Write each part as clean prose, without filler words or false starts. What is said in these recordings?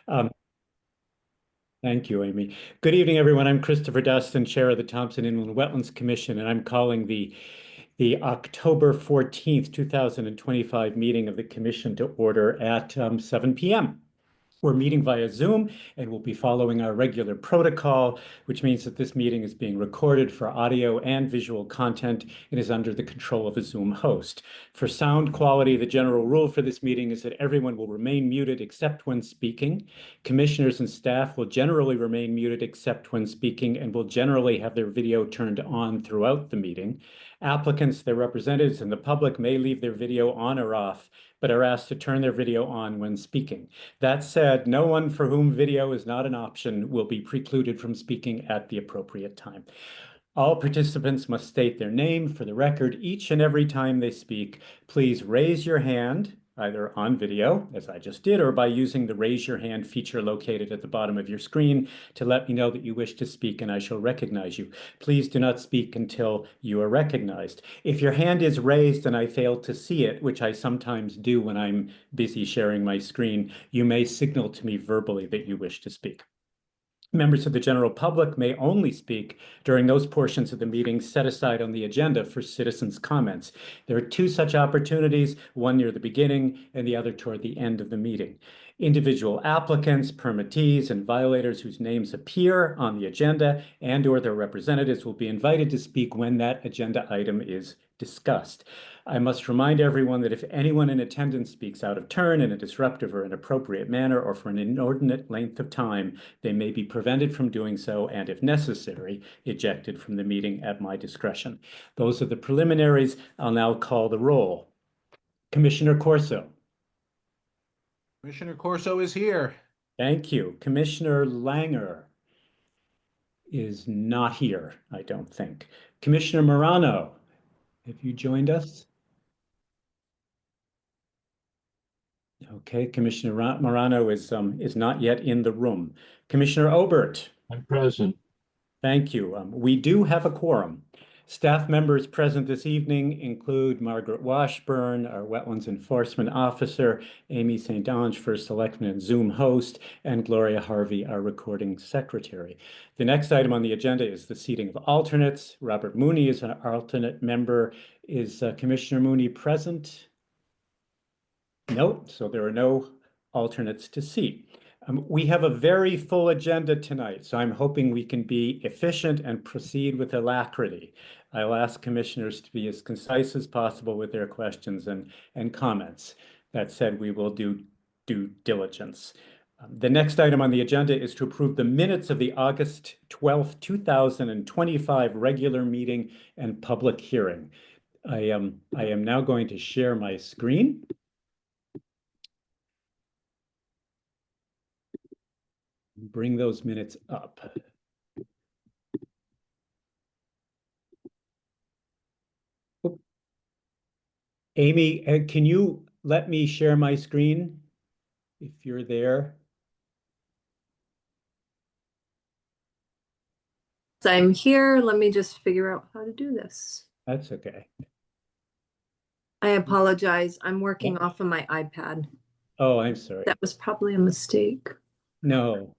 Um, Thank you, Amy. Good evening, everyone. I'm Christopher Dustin, Chair of the Thompson Inland Wetlands Commission, and I'm calling the October 14th, 2025 meeting of the Commission to order at 7 p.m. We're meeting via Zoom and we'll be following our regular protocol, which means that this meeting is being recorded for audio and visual content and is under the control of a Zoom host. For sound quality, the general rule for this meeting is that everyone will remain muted except when speaking. Commissioners and staff will generally remain muted except when speaking and will generally have their video turned on throughout the meeting. Applicants, their representatives, and the public may leave their video on or off, but are asked to turn their video on when speaking. That said, no one for whom video is not an option will be precluded from speaking at the appropriate time. All participants must state their name for the record each and every time they speak. Please raise your hand, either on video, as I just did, or by using the raise your hand feature located at the bottom of your screen to let me know that you wish to speak and I shall recognize you. Please do not speak until you are recognized. If your hand is raised and I fail to see it, which I sometimes do when I'm busy sharing my screen, you may signal to me verbally that you wish to speak. Members of the general public may only speak during those portions of the meeting set aside on the agenda for citizens' comments. There are two such opportunities, one near the beginning and the other toward the end of the meeting. Individual applicants, permittees, and violators whose names appear on the agenda and/or their representatives will be invited to speak when that agenda item is discussed. I must remind everyone that if anyone in attendance speaks out of turn in a disruptive or inappropriate manner or for an inordinate length of time, they may be prevented from doing so and, if necessary, ejected from the meeting at my discretion. Those are the preliminaries. I'll now call the roll. Commissioner Corso. Commissioner Corso is here. Thank you. Commissioner Langer is not here, I don't think. Commissioner Morano, have you joined us? Okay, Commissioner Morano is not yet in the room. Commissioner Obert. I'm present. Thank you. We do have a quorum. Staff members present this evening include Margaret Washburn, our Wetlands Enforcement Officer, Amy St. Ange, First Selectman and Zoom host, and Gloria Harvey, our Recording Secretary. The next item on the agenda is the seating of alternates. Robert Mooney is an alternate member. Is Commissioner Mooney present? No, so there are no alternates to seat. We have a very full agenda tonight, so I'm hoping we can be efficient and proceed with alacrity. I'll ask commissioners to be as concise as possible with their questions and comments. That said, we will do due diligence. The next item on the agenda is to approve the minutes of the August 12th, 2025 regular meeting and public hearing. I am now going to share my screen. Bring those minutes up. Oop. Amy, can you let me share my screen if you're there? I'm here. Let me just figure out how to do this. That's okay. I apologize. I'm working off of my iPad. Oh, I'm sorry. That was probably a mistake. No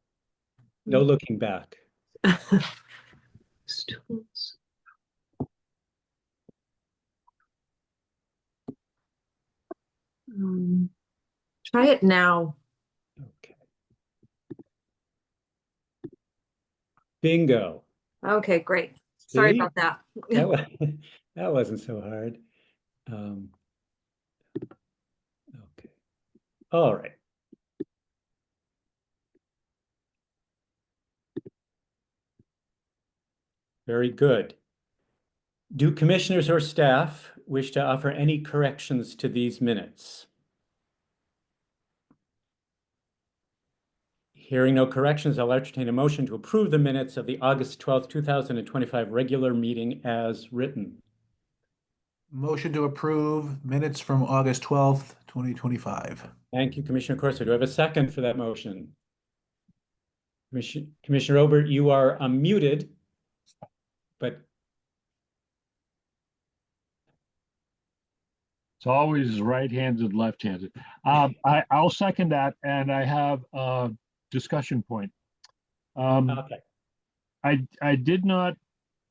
looking back. Tools. Try it now. Okay. Bingo. Okay, great. Sorry See? about that. That wasn't so hard. Okay. All right. Very good. Do commissioners or staff wish to offer any corrections to these minutes? Hearing no corrections, I'll entertain a motion to approve the minutes of the August 12th, 2025 regular meeting as written. Motion to approve minutes from August 12th, 2025. Thank you, Commissioner Corso. Do I have a second for that motion? Commissioner Obert, you are unmuted, but It's always right-handed, left-handed. I'll second that, and I have discussion point. Okay. I did not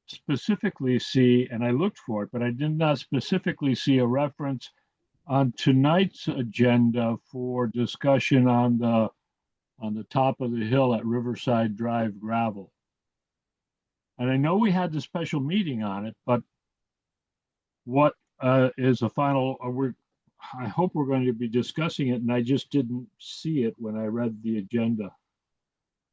specifically see, and I looked for it, but I did not specifically see a reference on tonight's agenda for discussion on the top of the hill at Riverside Drive gravel. And I know we had the special meeting on it, but what is a final, I hope we're going to be discussing it, and I just didn't see it when I read the agenda.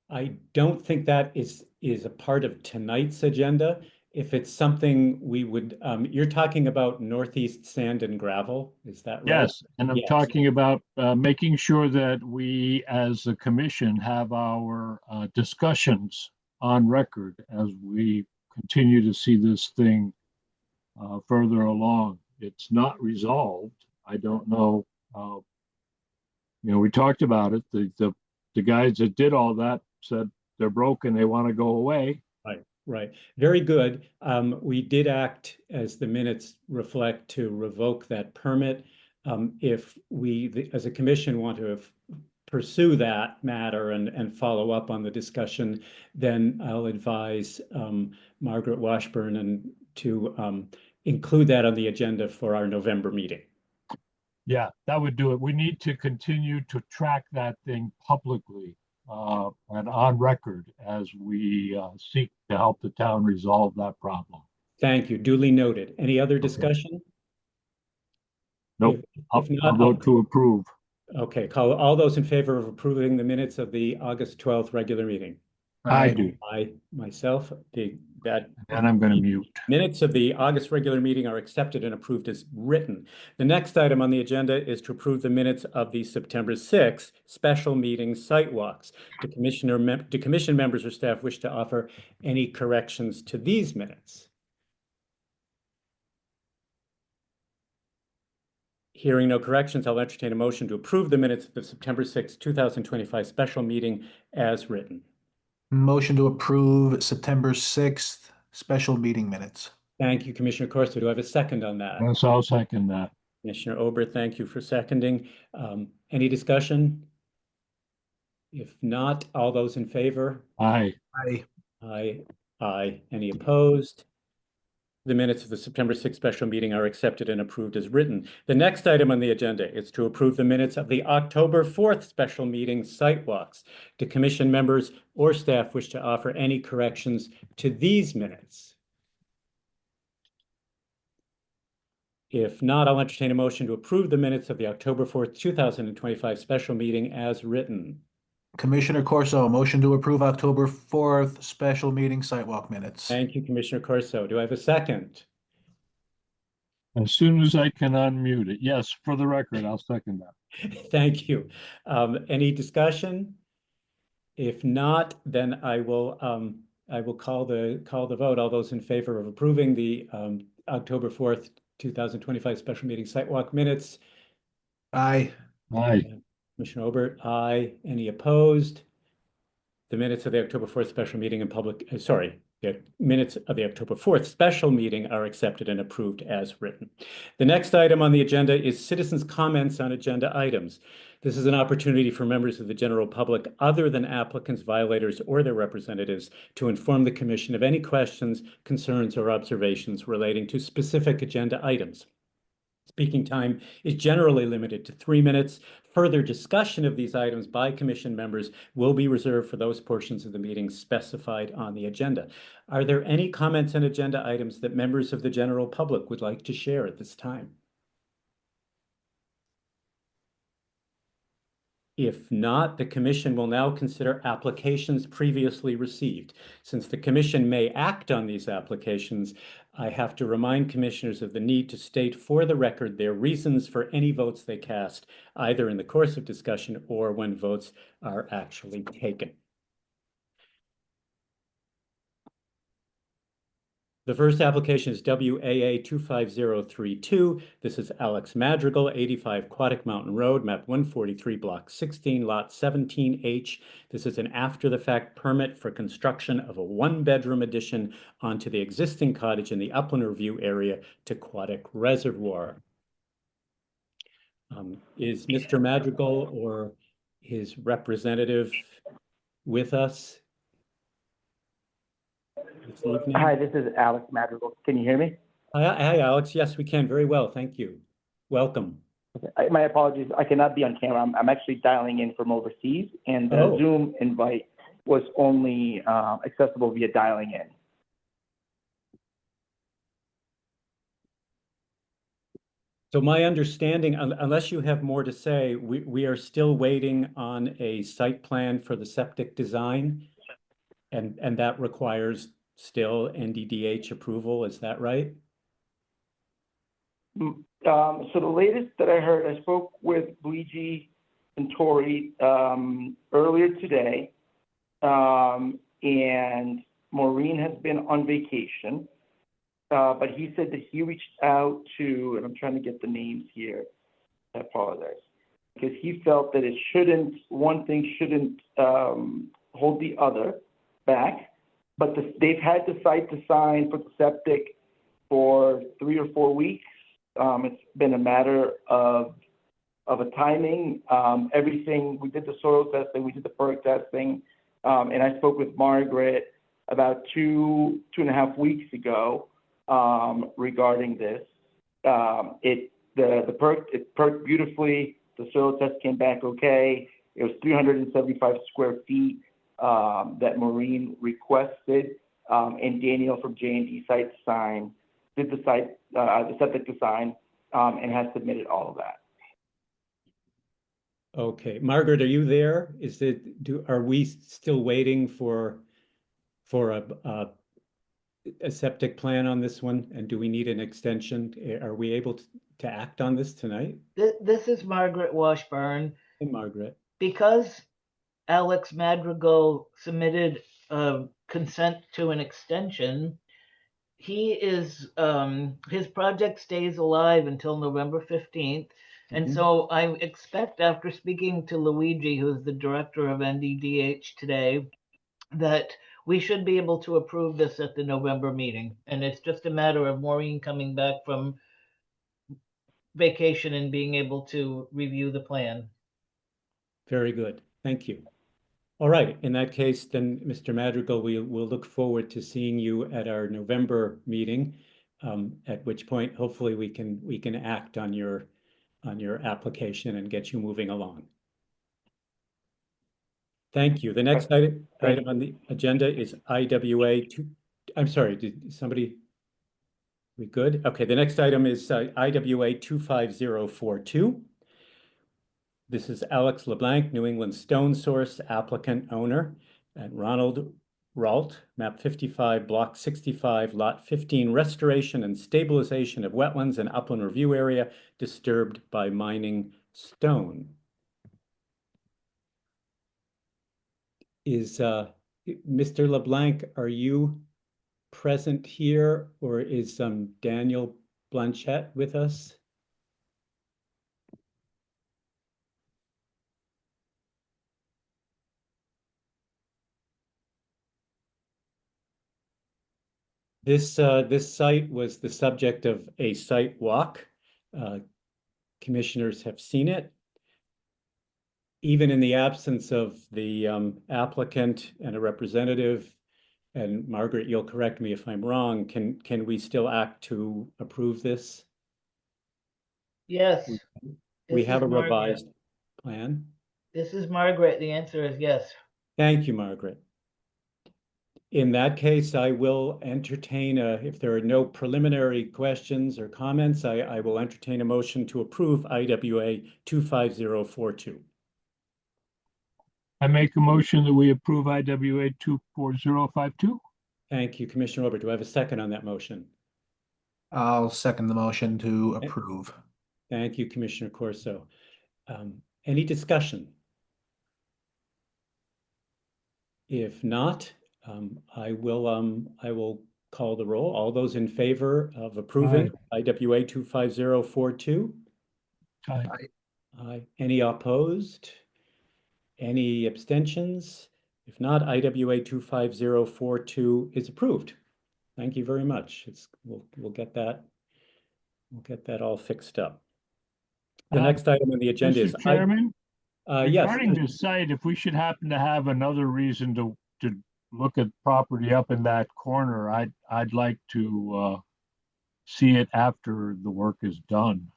I don't think that is a part of tonight's agenda. If it's something we would, you're talking about Northeast Sand and Gravel, is that right? Yes, and I'm Yes. talking about making sure that we, as a commission, have our discussions on record as we continue to see this thing further along. It's not resolved. I don't know. We talked about it. The guys that did all that said they're broken. They want to go away. Right, right. Very good. We did act, as the minutes reflect, to revoke that permit. If we, as a commission, want to pursue that matter and follow up on the discussion, then I'll advise Margaret Washburn and to include that on the agenda for our November meeting. Yeah, that would do it. We need to continue to track that thing publicly and on record as we seek to help the town resolve that problem. Thank you. Duly noted. Any other discussion? Nope. If I'll not, vote to approve. okay, call all those in favor of approving the minutes of the August 12th regular meeting. I do. I myself, that And I'm going to mute. minutes of the August regular meeting are accepted and approved as written. The next item on the agenda is to approve the minutes of the September 6th special meeting site walks. Do commission members or staff wish to offer any corrections to these minutes? Hearing no corrections, I'll entertain a motion to approve the minutes of the September 6th, 2025 special meeting as written. Motion to approve September 6th special meeting minutes. Thank you, Commissioner Corso. Do I have a second on that? Yes, I'll second that. Commissioner Ober, thank you for seconding. Any discussion? If not, all those in favor? Aye. Aye. Aye. Aye. Any opposed? The minutes of the September 6th special meeting are accepted and approved as written. The next item on the agenda is to approve the minutes of the October 4th special meeting site walks. Do commission members or staff wish to offer any corrections to these minutes? If not, I'll entertain a motion to approve the minutes of the October 4th, 2025 special meeting as written. Commissioner Corso, motion to approve October 4th special meeting sidewalk minutes. Thank you, Commissioner Corso. Do I have a second? As soon as I can unmute it. Yes, for the record, I'll second that. Thank you. Any discussion? If not, then I will call the vote. All those in favor of approving the October 4th, 2025 special meeting sidewalk minutes? Aye. Aye. Commissioner Obert, aye. Any opposed? The minutes of the October 4th special meeting and the minutes of the October 4th special meeting are accepted and approved as written. The next item on the agenda is citizens' comments on agenda items. This is an opportunity for members of the general public other than applicants, violators, or their representatives to inform the commission of any questions, concerns, or observations relating to specific agenda items. Speaking time is generally limited to 3 minutes. Further discussion of these items by commission members will be reserved for those portions of the meeting specified on the agenda. Are there any comments on agenda items that members of the general public would like to share at this time? If not, the commission will now consider applications previously received. Since the commission may act on these applications, I have to remind commissioners of the need to state for the record their reasons for any votes they cast, either in the course of discussion or when votes are actually taken. The first application is WAA 25032. This is Alex Madrigal, 85 Quadic Mountain Road, map 143, block 16, lot 17H. This is an after-the-fact permit for construction of a one-bedroom addition onto the existing cottage in the Upland Review area to Quadic Reservoir. Is Mr. Madrigal or his representative with us this evening? Hi, this is Alex Madrigal. Can you hear me? Hi, Alex. Yes, we can. Very well. Thank you. Welcome. Okay. My apologies. I cannot be on camera. I'm actually dialing in from overseas, and the Oh. Zoom invite was only accessible via dialing in. So my understanding, unless you have more to say, we are still waiting on a site plan for the septic design, and that requires still NDDH approval. Is that right? So the latest that I heard, I spoke with Luigi and Tori earlier today, and Maureen has been on vacation, but he said that he reached out to, and I'm trying to get the names here, I apologize, because he felt that one thing shouldn't hold the other back, but they've had the site design for the septic for 3 or 4 weeks. It's been a matter of a timing. Everything, we did the soil testing, we did the perk testing, and I spoke with Margaret about 2.5 weeks ago regarding this. It perked beautifully. The soil test came back okay. It was 375 square feet that Maureen requested, and Daniel from J&D Site Design did the septic design, and has submitted all of that. Okay, Margaret, are you there? Are we still waiting for a septic plan on this one? And do we need an extension? Are we able to act on this tonight? This is Margaret Washburn. Hey, Margaret. Because Alex Madrigal submitted consent to an extension, his project stays alive until November 15th. And Mhm. so I expect, after speaking to Luigi, who's the director of NDDH today, that we should be able to approve this at the November meeting. And it's just a matter of Maureen coming back from vacation and being able to review the plan. Very good. Thank you. All right. In that case, then, Mr. Madrigal, we'll look forward to seeing you at our November meeting, at which point hopefully we can act on your application and get you moving along. Thank you. The next item on the agenda is IWA 2. I'm sorry, did somebody? We good? Okay, the next item is IWA 25042. This is Alex LeBlanc, New England Stone Source applicant owner, and Ronald Ralt, map 55, block 65, lot 15, restoration and stabilization of wetlands and upland review area disturbed by mining stone. Is Mr. LeBlanc, are you present here, or is Daniel Blanchette with us? This site was the subject of a site walk. Commissioners have seen it. Even in the absence of the applicant and a representative, and Margaret, you'll correct me if I'm wrong, can we still act to approve this? Yes. We This have a is Margaret. revised plan. This is Margaret. The answer is yes. Thank you, Margaret. In that case, I will entertain if there are no preliminary questions or comments, I will entertain a motion to approve IWA 25042. I make a motion that we approve IWA 24052. Thank you, Commissioner Robert. Do I have a second on that motion? I'll second the motion to approve. Thank you, Commissioner Corso. Any discussion? If not, I will call the roll. All those in favor of approving IWA 25042? Aye. Aye. Any opposed? Any abstentions? If not, IWA 25042 is approved. Thank you very much. We'll get that all fixed up. The next item on the agenda is Mr. Chairman? Yes, Regarding the site, if we should happen to have another reason to look at property up in that corner, I'd like to see it after the work is done.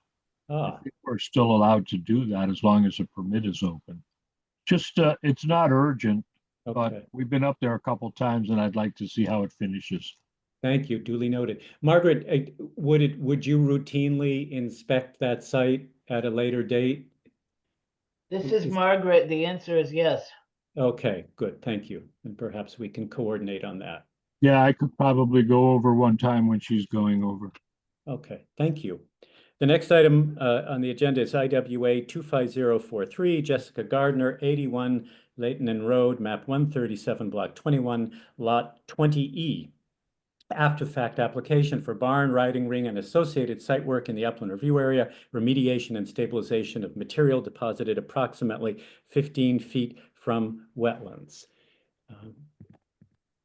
I ah, think we're still allowed to do that as long as the permit is open. Just, it's not urgent, but okay. we've been up there a couple times and I'd like to see how it finishes. Thank you. Duly noted. Margaret, would you routinely inspect that site at a later date? This is Is- Margaret. The answer is yes. Okay, good. Thank you. And perhaps we can coordinate on that. Yeah, I could probably go over one time when she's going over. Okay, thank you. The next item on the agenda is IWA 25043, Jessica Gardner, 81 Leighton and Road, map 137, block 21, lot 20E. After-fact application for barn, riding ring, and associated site work in the upland review area, remediation and stabilization of material deposited approximately 15 feet from wetlands.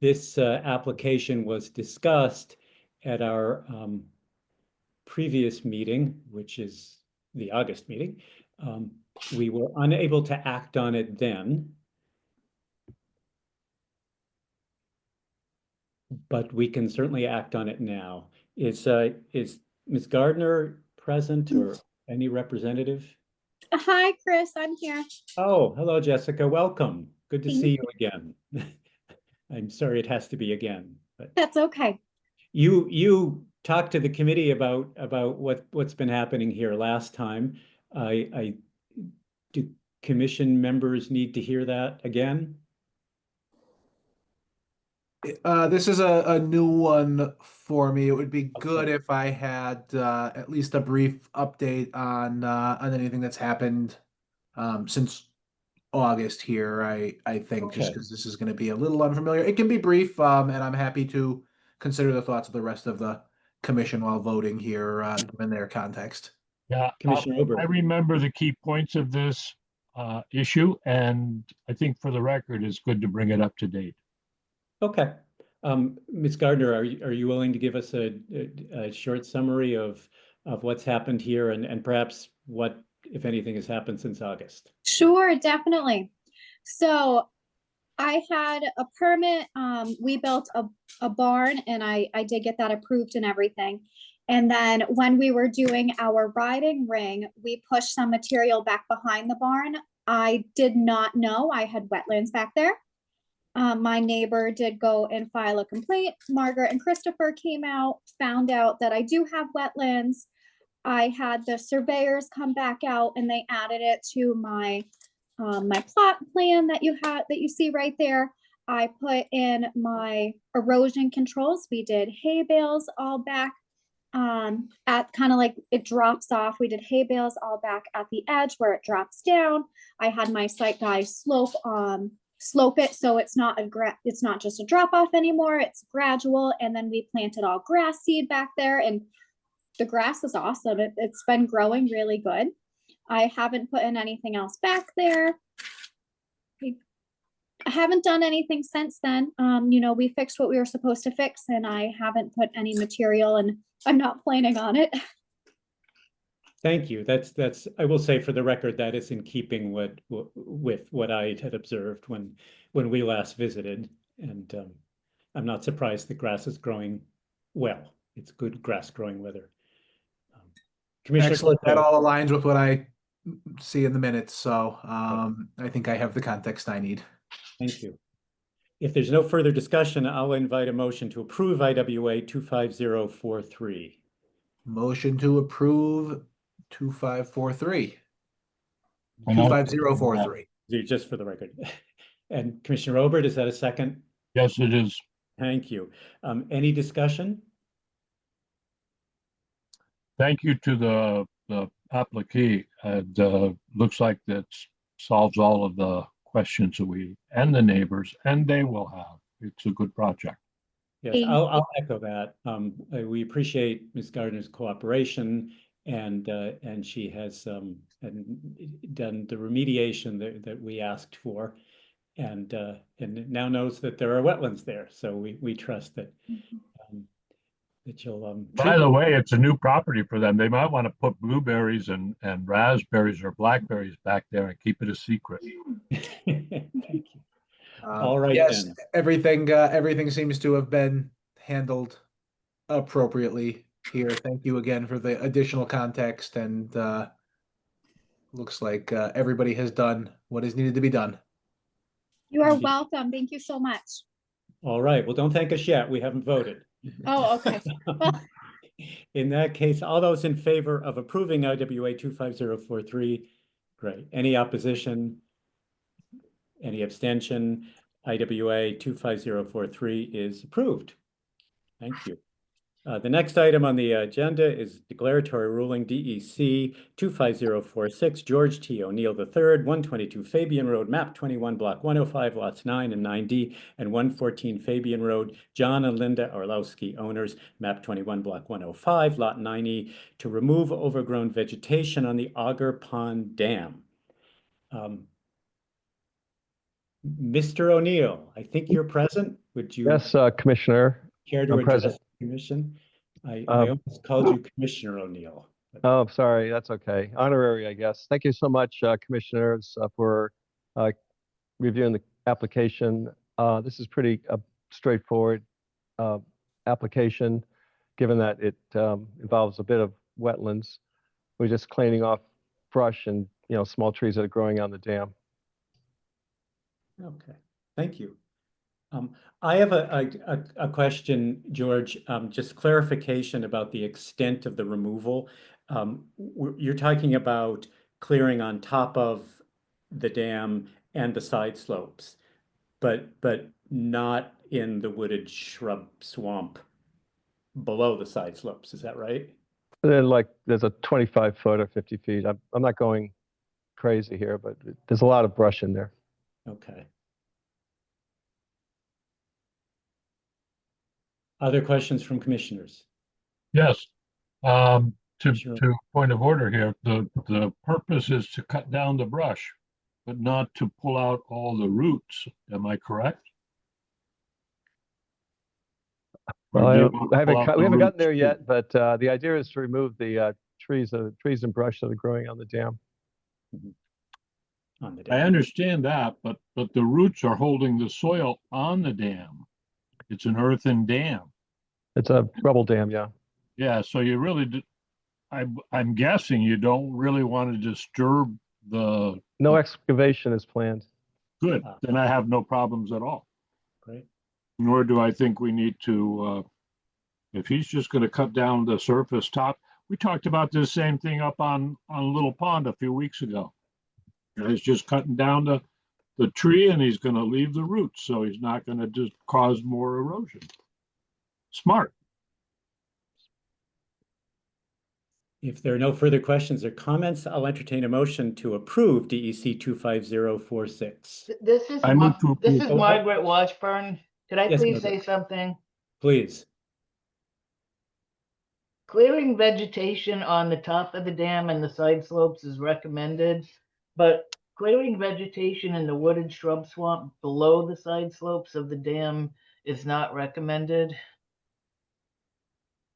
This application was discussed at our previous meeting, which is the August meeting. We were unable to act on it then, but we can certainly act on it now. Is Ms. Gardner present or any representative? Hi, Chris. I'm here. Oh, hello, Jessica. Welcome. Good to Thank see you again. I'm sorry it has to be again, but That's okay. you talked to the committee about what's been happening here last time. I do commission members need to hear that again? This is a new one for me. It would be good if I had at least a brief update on anything that's happened since August here. I think just Okay. because this is going to be a little unfamiliar. It can be brief, and I'm happy to consider the thoughts of the rest of the commission while voting here, given their context. Yeah, Commissioner I Ober. remember the key points of this issue, and I think for the record, it's good to bring it up to date. Okay. Ms. Gardner, are you willing to give us a short summary of what's happened here and perhaps what, if anything, has happened since August? Sure, definitely. So I had a permit. We built a barn and I did get that approved and everything. And then when we were doing our riding ring, we pushed some material back behind the barn. I did not know I had wetlands back there. My neighbor did go and file a complaint. Margaret and Christopher came out, found out that I do have wetlands. I had the surveyors come back out and they added it to my my plot plan that you see right there. I put in my erosion controls. We did hay bales all back at kind of like it drops off. We did hay bales all back at the edge where it drops down. I had my site guy slope it so it's not just a drop off anymore. It's gradual. And then we planted all grass seed back there, and the grass is awesome. It's been growing really good. I haven't put in anything else back there. I haven't done anything since then. We fixed what we were supposed to fix, and I haven't put any material, and I'm not planning on it. Thank you. That's I will say for the record that is in keeping with what I had observed when we last visited, and I'm not surprised the grass is growing well. It's good grass growing weather. Commissioner Excellent. That Cortez. all aligns with what I see in the minutes. So I think I have the context I need. Thank you. If there's no further discussion, I'll invite a motion to approve IWA 25043. Motion to approve 2543. And I'll- 25043. Just for the record. And Commissioner Obert, is that a second? Yes, it is. Thank you. Any discussion? Thank you to the applicant. Looks like that solves all of the questions that we and the neighbors and they will have. It's a good project. Yes, Thank I'll echo that. We appreciate Ms. Gardner's cooperation, and she has done the remediation that we asked for, and now knows that there are wetlands there. So we trust that that you'll By the way, it's a new property for them. They might want to put blueberries and raspberries or blackberries back there and keep it a secret. Thank you. All right, Yes, then. everything seems to have been handled appropriately here. Thank you again for the additional context, and looks like everybody has done what is needed to be done. You are Indeed. welcome. Thank you so much. All right. Well, don't thank us yet. We haven't voted. Oh, okay. In that case, all those in favor of approving IWA 25043, great. Any opposition? Any abstention? IWA 25043 is approved. Thank you. The next item on the agenda is declaratory ruling DEC 25046, George T. O'Neill III, 122 Fabian Road, map 21, block 105, lots 9 and 9D, and 114 Fabian Road, John and Linda Orlowski, owners, map 21, block 105, lot 9E, to remove overgrown vegetation on the Auger Pond Dam. Mr. O'Neill, I think you're present. Would you Yes, Commissioner. care to I'm address present. the commission? I almost called you Commissioner O'Neill. Oh, sorry. That's okay. Honorary, I guess. Thank you so much, commissioners, for reviewing the application. This is pretty straightforward application, given that it involves a bit of wetlands. We're just cleaning off brush and small trees that are growing on the dam. Okay, thank you. I have a question, George, just clarification about the extent of the removal. You're talking about clearing on top of the dam and the side slopes, but not in the wooded shrub swamp below the side slopes. Is that right? And then, there's a 25 foot or 50 feet. I'm not going crazy here, but there's a lot of brush in there. Okay. Other questions from commissioners? Yes. To Sure. point of order here, the purpose is to cut down the brush, but not to pull out all the roots. Am I correct? Well, Or do you we want to pull out the haven't gotten roots there too? yet, but the idea is to remove the trees and brush that are growing on the dam. On the I dam. understand that, but the roots are holding the soil on the dam. It's an earthen dam. It's a rubble dam, yeah. Yeah, so you really, I'm guessing you don't really want to disturb the, No excavation is planned. good, then I have no problems at all. Great. Nor do I think we need to, if he's just going to cut down the surface top. We talked about this same thing up on Little Pond a few weeks ago. He's just cutting down the tree and he's going to leave the roots, so he's not going to just cause more erosion. Smart. If there are no further questions or comments, I'll entertain a motion to approve DEC 25046. This is I move to this approve. is Margaret Washburn. Could I Yes, please Margaret. say something? Please. Clearing vegetation on the top of the dam and the side slopes is recommended, but clearing vegetation in the wooded shrub swamp below the side slopes of the dam is not recommended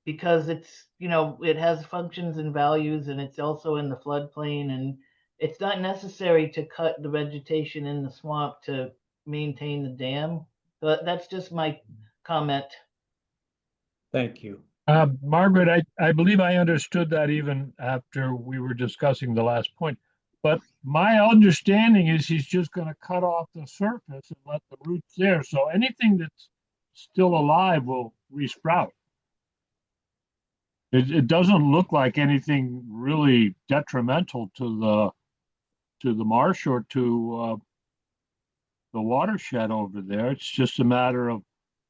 because it's, it has functions and values and it's also in the floodplain, and it's not necessary to cut the vegetation in the swamp to maintain the dam. But that's just my comment. Thank you. Margaret, I believe I understood that even after we were discussing the last point. But my understanding is he's just going to cut off the surface and let the roots there. So anything that's still alive will resprout. It doesn't look like anything really detrimental to the marsh or to the watershed over there. It's just a matter of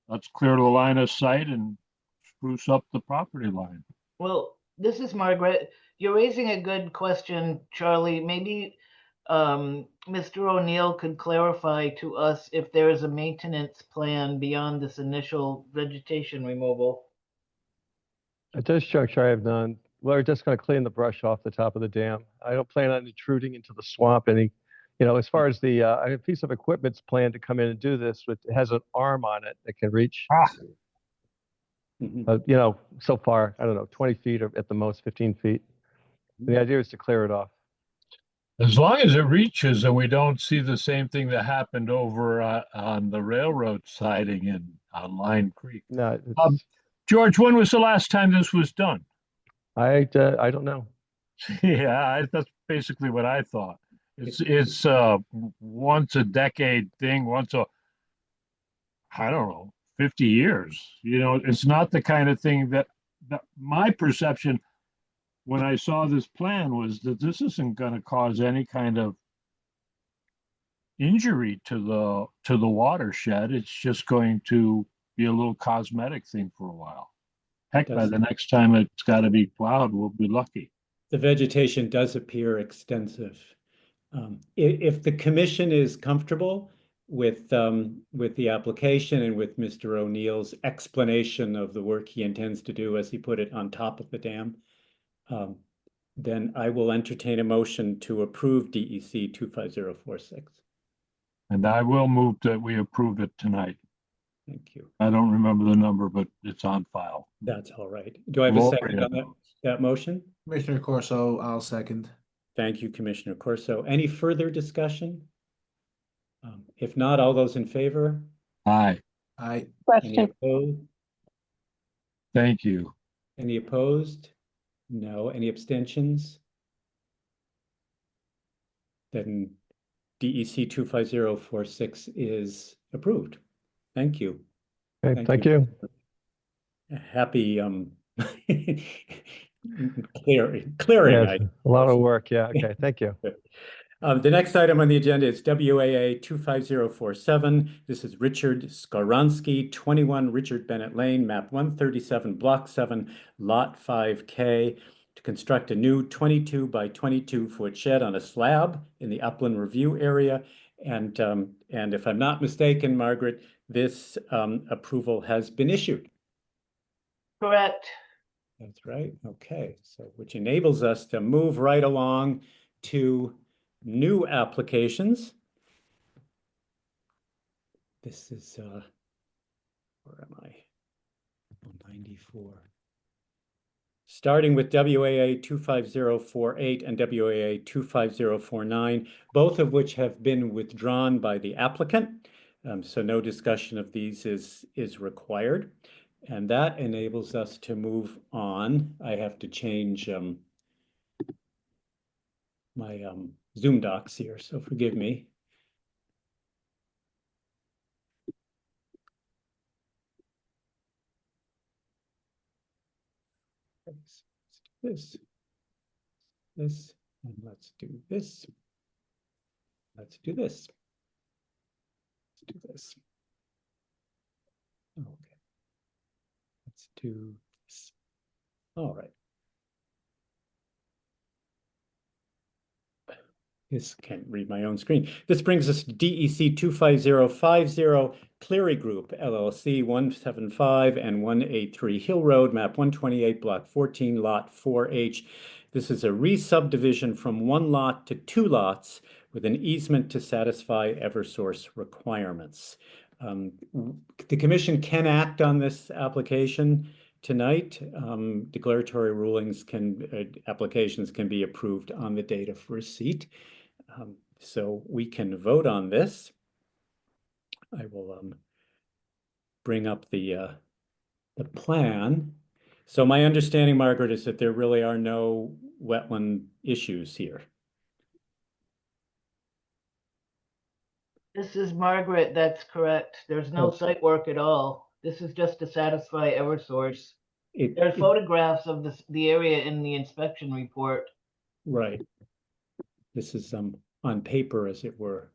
let's clear the line of sight and spruce up the property line. Well, this is Margaret. You're raising a good question, Charlie. Maybe Mr. O'Neill could clarify to us if there is a maintenance plan beyond this initial vegetation removal. At this juncture, I have none. We're just going to clean the brush off the top of the dam. I don't plan on intruding into the swamp any. As far as I have a piece of equipment's planned to come in and do this, it has an arm on it that can reach. Mhm. You know, so far, I don't know, 20 feet or at the most 15 feet. The idea is to clear it off. As long as it reaches and we don't see the same thing that happened over on the railroad siding on Line Creek. No, Um, it's, George, when was the last time this was done? I don't know. Yeah, that's basically what I thought. It's once a decade thing, I don't know, 50 years. You know, it's not the kind of thing that my perception when I saw this plan was that this isn't going to cause any kind of injury to the watershed. It's just going to be a little cosmetic thing for a while. Heck, by Does- the next time it's got to be plowed, we'll be lucky. The vegetation does appear extensive. If the commission is comfortable with the application and with Mr. O'Neill's explanation of the work he intends to do, as he put it, on top of the dam, um, then I will entertain a motion to approve DEC 25046. And I will move that we approve it tonight. Thank you. I don't remember the number, but it's on file. That's all right. Do I have a Lori second on knows. that motion? Commissioner Corso, I'll second. Thank you, Commissioner Corso. Any further discussion? If not, all those in favor? Aye, I, Any opposed? thank you. Any opposed? No. Any abstentions? Then DEC 25046 is approved. Thank you. Okay, thank you. Happy clearing. Yes, a lot of work. Yeah. Okay. Thank you. The next item on the agenda is WAA 25047. This is Richard Skoronsky, 21 Richard Bennett Lane, map 137, block 7, lot 5K, to construct a new 22 by 22 foot shed on a slab in the upland review area. And if I'm not mistaken, Margaret, this approval has been issued. Correct. That's right. Okay. So which enables us to move right along to new applications. This is, where am I? 94. Starting with WAA 25048 and WAA 25049, both of which have been withdrawn by the applicant. So no discussion of these is required. And that enables us to move on. I have to change my Zoom docs here, so forgive me. Let's do this, and let's do this. Let's do this. Let's do this. Okay. Let's do this. All right. This can't read my own screen. This brings us to DEC 25050 Cleary Group, LLC, 175 and 183 Hill Road, map 128, block 14, lot 4H. This is a re-subdivision from one lot to two lots with an easement to satisfy Eversource requirements. The commission can act on this application tonight. Declaratory rulings applications can be approved on the date of receipt. So we can vote on this. I will bring up the plan. So my understanding, Margaret, is that there really are no wetland issues here. This is Margaret. That's correct. There's no Oh. site work at all. This is just to satisfy Eversource. It- There are it- photographs of the area in the inspection report. Right. This is on paper, as it were.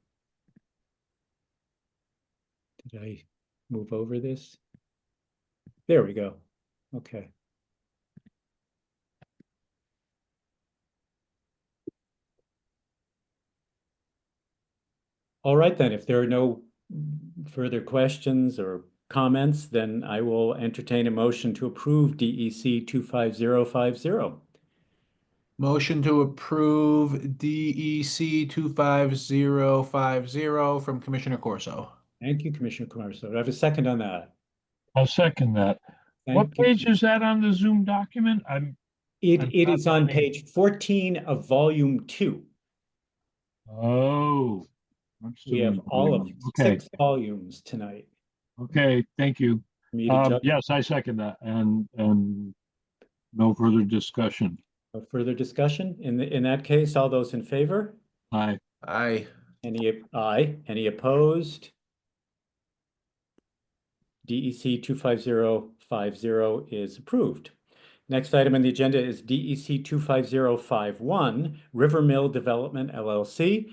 Did I move over this? There we go. Okay. All right, then, if there are no further questions or comments, then I will entertain a motion to approve DEC 25050. motion to approve DEC 25050 from Commissioner Corso. Thank you, Commissioner Corso. Do I have a second on that? I'll second that. What Thank you. page is that on the Zoom document? It I'm it not is on finding- page 14 of volume 2. Oh. that's We have Zoom. all of Okay, 6 volumes tonight. okay, thank you. For me to judge. Yes, I second that, and no further discussion. No further discussion? In that case, all those in favor? Aye. Aye. Aye. Any opposed? DEC 25050 is approved. Next item on the agenda is DEC 25051, River Mill Development LLC,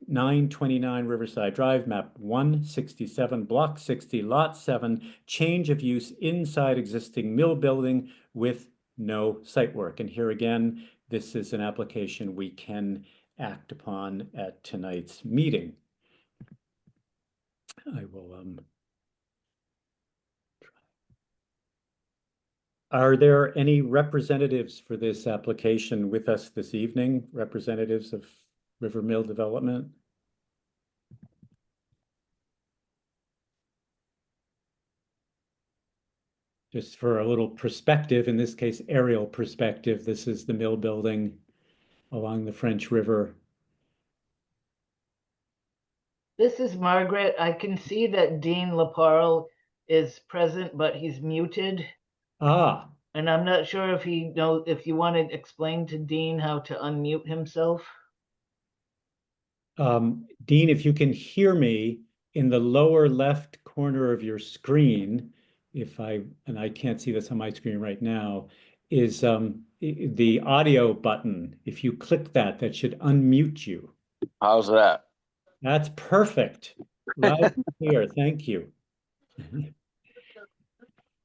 929 Riverside Drive, map 167, block 60, lot 7, change of use inside existing mill building with no site work. And here again, this is an application we can act upon at tonight's meeting. I will Are there any representatives for this application with us this evening? Representatives of River Mill Development? Just for a little perspective, in this case, aerial perspective, this is the mill building along the French River. This is Margaret. I can see that Dean Laparle is present, but he's muted. Ah, And I'm not sure if if you want to explain to Dean how to unmute himself. Dean, if you can hear me in the lower left corner of your screen, and I can't see this on my screen right now, is the audio button. If you click that, that should unmute you. How's that? That's perfect. Loud and clear. Thank you.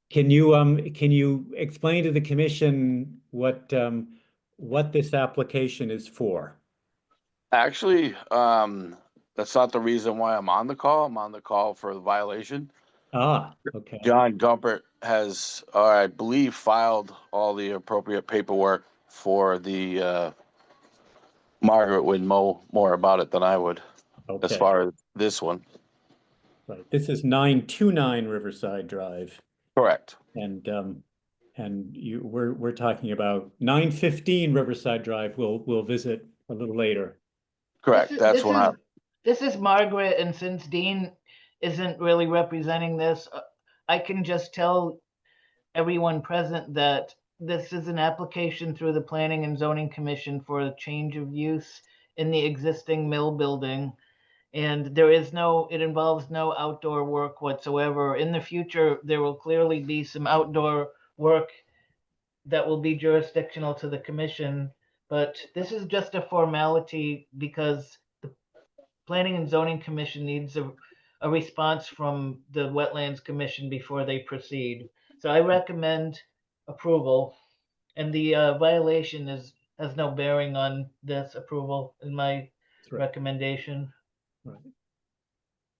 Can you explain to the commission what this application is for? Actually, that's not the reason why I'm on the call. I'm on the call for the violation. Ah, okay. John Gumpert has, I believe, filed all the appropriate paperwork for the Margaret would know more about it than I would, as Okay. far as this one. Right. This is 929 Riverside Drive, Correct. and we're talking about 915 Riverside Drive. We'll visit a little later. Correct. That's when I. This is Margaret, and since Dean isn't really representing this, I can just tell everyone present that this is an application through the Planning and Zoning Commission for a change of use in the existing mill building. And it involves no outdoor work whatsoever. In the future, there will clearly be some outdoor work that will be jurisdictional to the commission, but this is just a formality because the Planning and Zoning Commission needs a response from the Wetlands Commission before they proceed. So I recommend approval, and the violation has no bearing on this approval in my Right. recommendation. Right.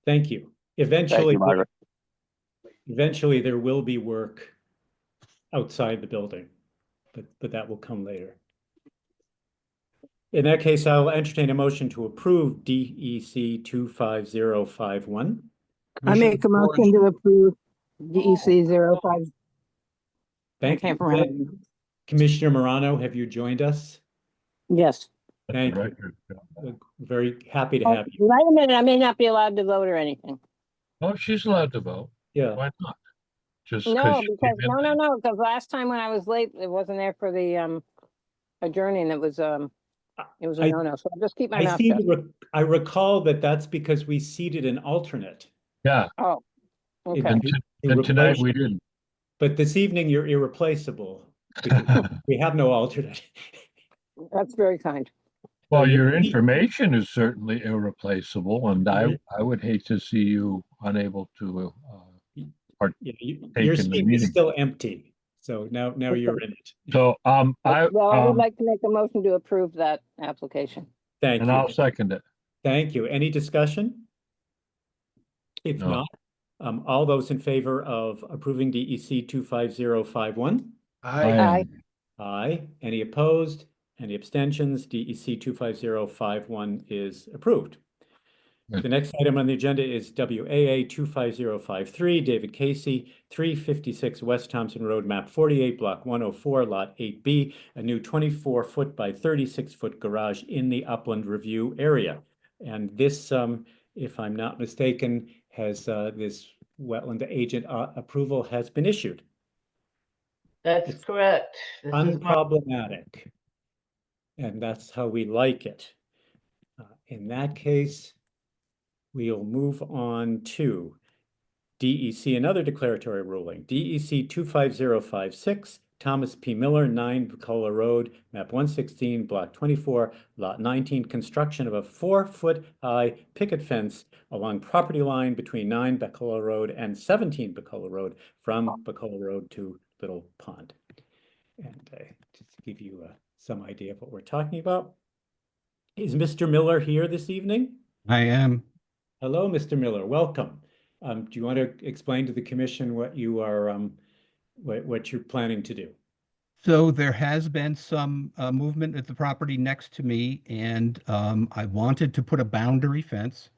Thank you. Thank you, Margaret. Eventually there will be work outside the building, but that will come later. In that case, I'll entertain a motion to approve DEC 25051. I make a motion to approve DEC 05. Thank you. can't remember. Commissioner Morano, have you joined us? Yes. Thank you. Record. We're very happy to Oh, have you. wait a minute, I may not be allowed to vote or anything. Oh, she's allowed to vote. Yeah, Why not? Just No, she because, came in no, because last time when I was late, it wasn't there for the, adjourning, it was a I- no-no, so I'll just keep my I mouth seem shut. to I recall that's because we seated an alternate. Yeah, Oh, in- okay. to and tonight replace we you. didn't. But this evening you're irreplaceable because we have no alternate. That's very kind. Well, you- your information is certainly irreplaceable, and I would hate to see you unable to Yeah, your take in the seat is meeting. still empty. So now you're in it. So, I would like to make a motion to approve that application. Thank and you. I'll second it. Thank you. Any discussion? If No. not, all those in favor of approving DEC 25051? Aye. Aye. Any opposed? Any abstentions? DEC 25051 is approved. Good. The next item on the agenda is WAA 25053, David Casey, 356 West Thompson Road, map 48, block 104, lot 8B, a new 24-foot by 36-foot garage in the Upland Review area. And this, if I'm not mistaken, has this wetland agent approval has been issued. That's It's correct. This is not, unproblematic. And that's how we like it. In that case, we'll move on to DEC, another declaratory ruling. DEC 25056, Thomas P. Miller, 9 Bacola Road, map 116, block 24, lot 19, construction of a 4-foot high picket fence along property line between 9 Bacola Road and 17 Bacola Road from Bacola Road to Little Pond. And just to give you some idea of what we're talking about. Is Mr. Miller here this evening? I am. Hello, Mr. Miller. Welcome. Do you want to explain to the commission what you are, what you're planning to do? So there has been some movement at the property next to me, and I wanted to put a boundary fence.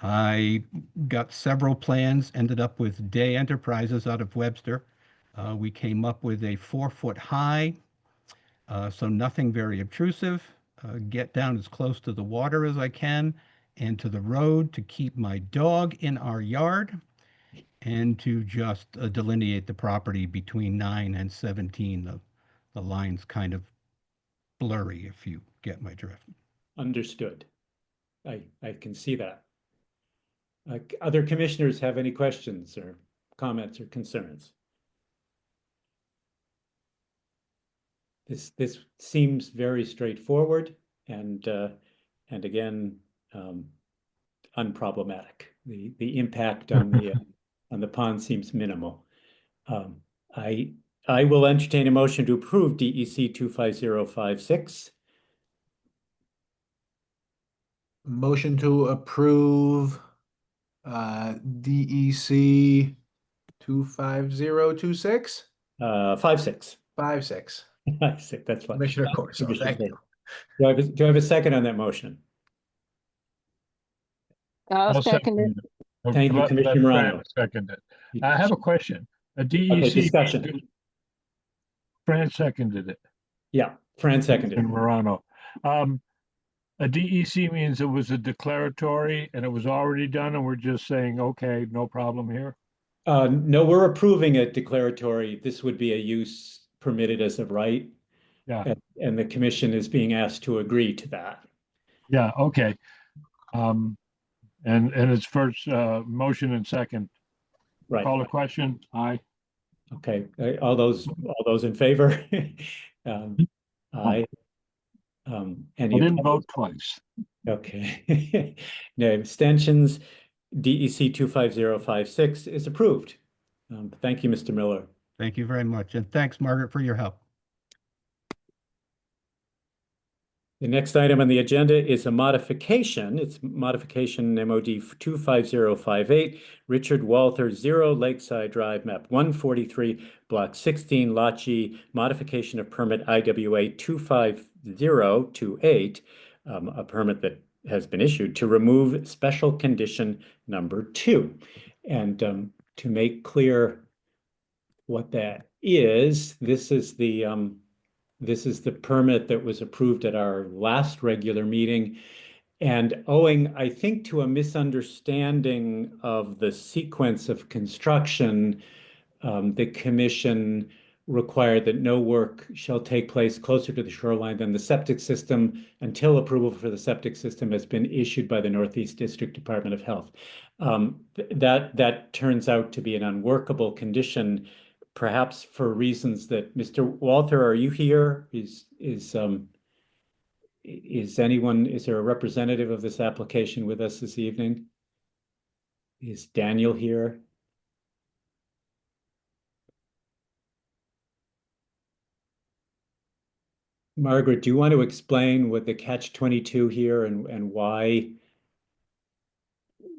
I got several plans, ended up with Day Enterprises out of Webster. We came up with a 4-foot high, so nothing very obtrusive. Get down as close to the water as I can and to the road to keep my dog in our yard and to just delineate the property between 9 and 17. The line's kind of blurry, if you get my drift. Understood. I can see that. Other commissioners have any questions or comments or concerns? This seems very straightforward and again unproblematic. The impact on the pond seems minimal. I will entertain a motion to approve DEC 25056. Motion to approve DEC 25026 56. 56. 56, that's fine. Commissioner Corso, Commissioner thank you. Do I have a second on that motion? I'll second it. Thank you, Let Commissioner Fran Morano. second it. I have a question. A Okay, DEC. discussion. Fran seconded it. Yeah, Fran seconded. And Morano. A DEC means it was a declaratory and it was already done and we're just saying, okay, no problem here. No, we're approving a declaratory. This would be a use permitted as of right. Yeah, And the commission is being asked to agree to that. yeah, okay. And it's first motion and second. Right. Call the question. Aye. Okay. All those in favor? Aye. I Any didn't opposed? vote twice. Okay. No abstentions. DEC 25056 is approved. Thank you, Mr. Miller. Thank you very much. And thanks, Margaret, for your help. The next item on the agenda is a modification. It's modification MOD 25058, Richard Walther, 0 Lakeside Drive, map 143, block 16, lot G, modification of permit IWA 25028, a permit that has been issued to remove special condition number 2. And to make clear what that is, this is the permit that was approved at our last regular meeting. And owing, I think, to a misunderstanding of the sequence of construction, the commission required that no work shall take place closer to the shoreline than the septic system until approval for the septic system has been issued by the Northeast District Department of Health. That turns out to be an unworkable condition, perhaps for reasons that Mr. Walther, are you here? Is there a representative of this application with us this evening? Is Daniel here? Margaret, do you want to explain what the catch-22 here and why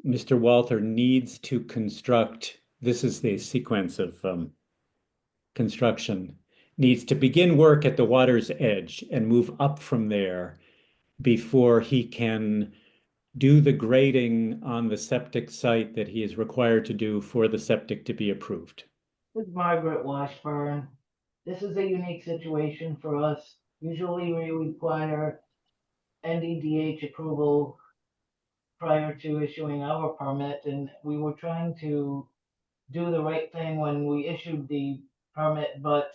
Mr. Walther needs to construct, this is the sequence of construction, needs to begin work at the water's edge and move up from there before he can do the grading on the septic site that he is required to do for the septic to be approved? This is Margaret Washburn. This is a unique situation for us. Usually we require NDDH approval prior to issuing our permit, and we were trying to do the right thing when we issued the permit, but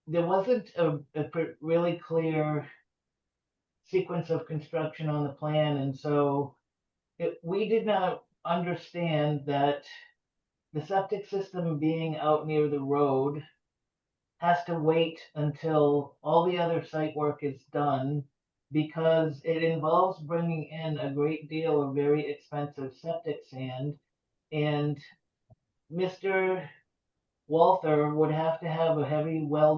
there wasn't a really clear sequence of construction on the plan, and so we did not understand that the septic system being out near the road has to wait until all the other site work is done because it involves bringing in a great deal of very expensive septic sand. And Mr. Walther would have to have a heavy well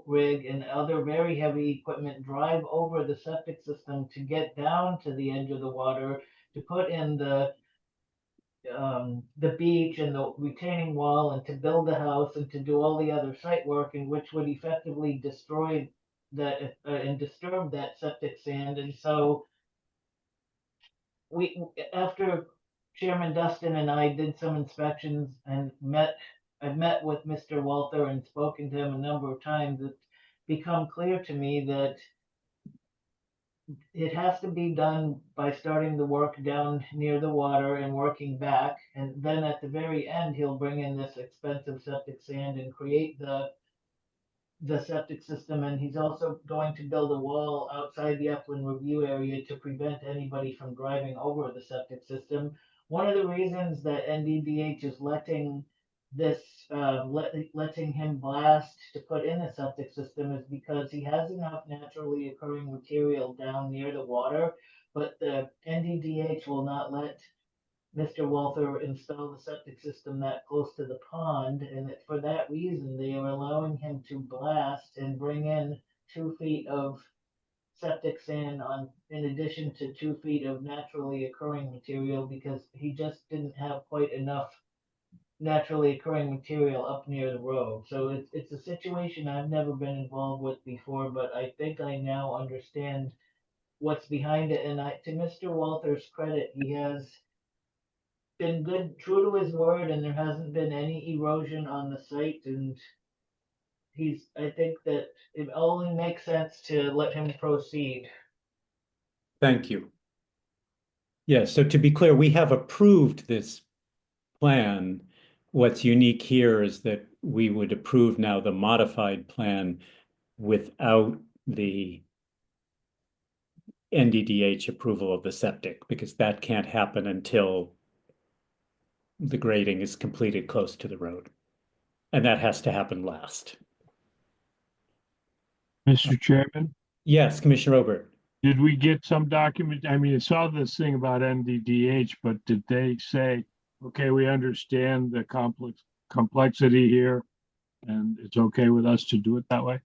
rig and other very heavy equipment drive over the septic system to get down to the edge of the water to put in the beach and the retaining wall and to build the house and to do all the other site work, and which would effectively destroy that and disturb that septic sand. And so after Chairman Dustin and I did some inspections and I've met with Mr. Walther and spoken to him a number of times, it's become clear to me that it has to be done by starting the work down near the water and working back. And then at the very end, he'll bring in this expensive septic sand and create the septic system. And he's also going to build a wall outside the upland review area to prevent anybody from driving over the septic system. One of the reasons that NDDH is letting letting him blast to put in a septic system is because he has enough naturally occurring material down near the water, but the NDDH will not let Mr. Walther install the septic system that close to the pond, and for that reason, they are allowing him to blast and bring in 2 feet of septic sand in addition to 2 feet of naturally occurring material because he just didn't have quite enough naturally occurring material up near the road. So it's a situation I've never been involved with before, but I think I now understand what's behind it. And to Mr. Walther's credit, he has been good, true to his word, and there hasn't been any erosion on the site. And I think that it only makes sense to let him proceed. Thank you. Yes, so to be clear, we have approved this plan. What's unique here is that we would approve now the modified plan without the NDDH approval of the septic, because that can't happen until the grading is completed close to the road. And that has to happen last. Mr. Chairman, Yes, Commissioner Obert. did we get some document? I mean, I saw this thing about NDDH, but did they say, okay, we understand the complexity here and it's okay with us to do it that way?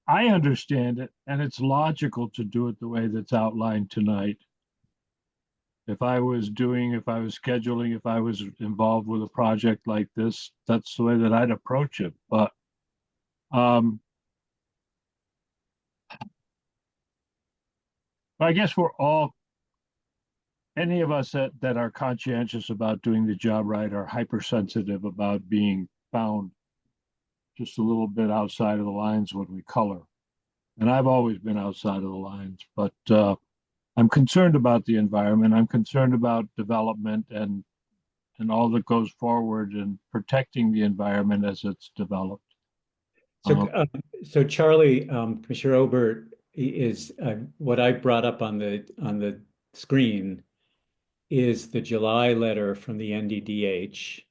I understand it, and it's logical to do it the way that's outlined tonight. If I was scheduling, if I was involved with a project like this, that's the way that I'd approach it. But I guess any of us that are conscientious about doing the job right are hypersensitive about being found just a little bit outside of the lines when we color. And I've always been outside of the lines, but I'm concerned about the environment. I'm concerned about development and all that goes forward and protecting the environment as it's developed. So Charlie, Commissioner Obert is what I brought up on the screen is the July letter from the NDDH.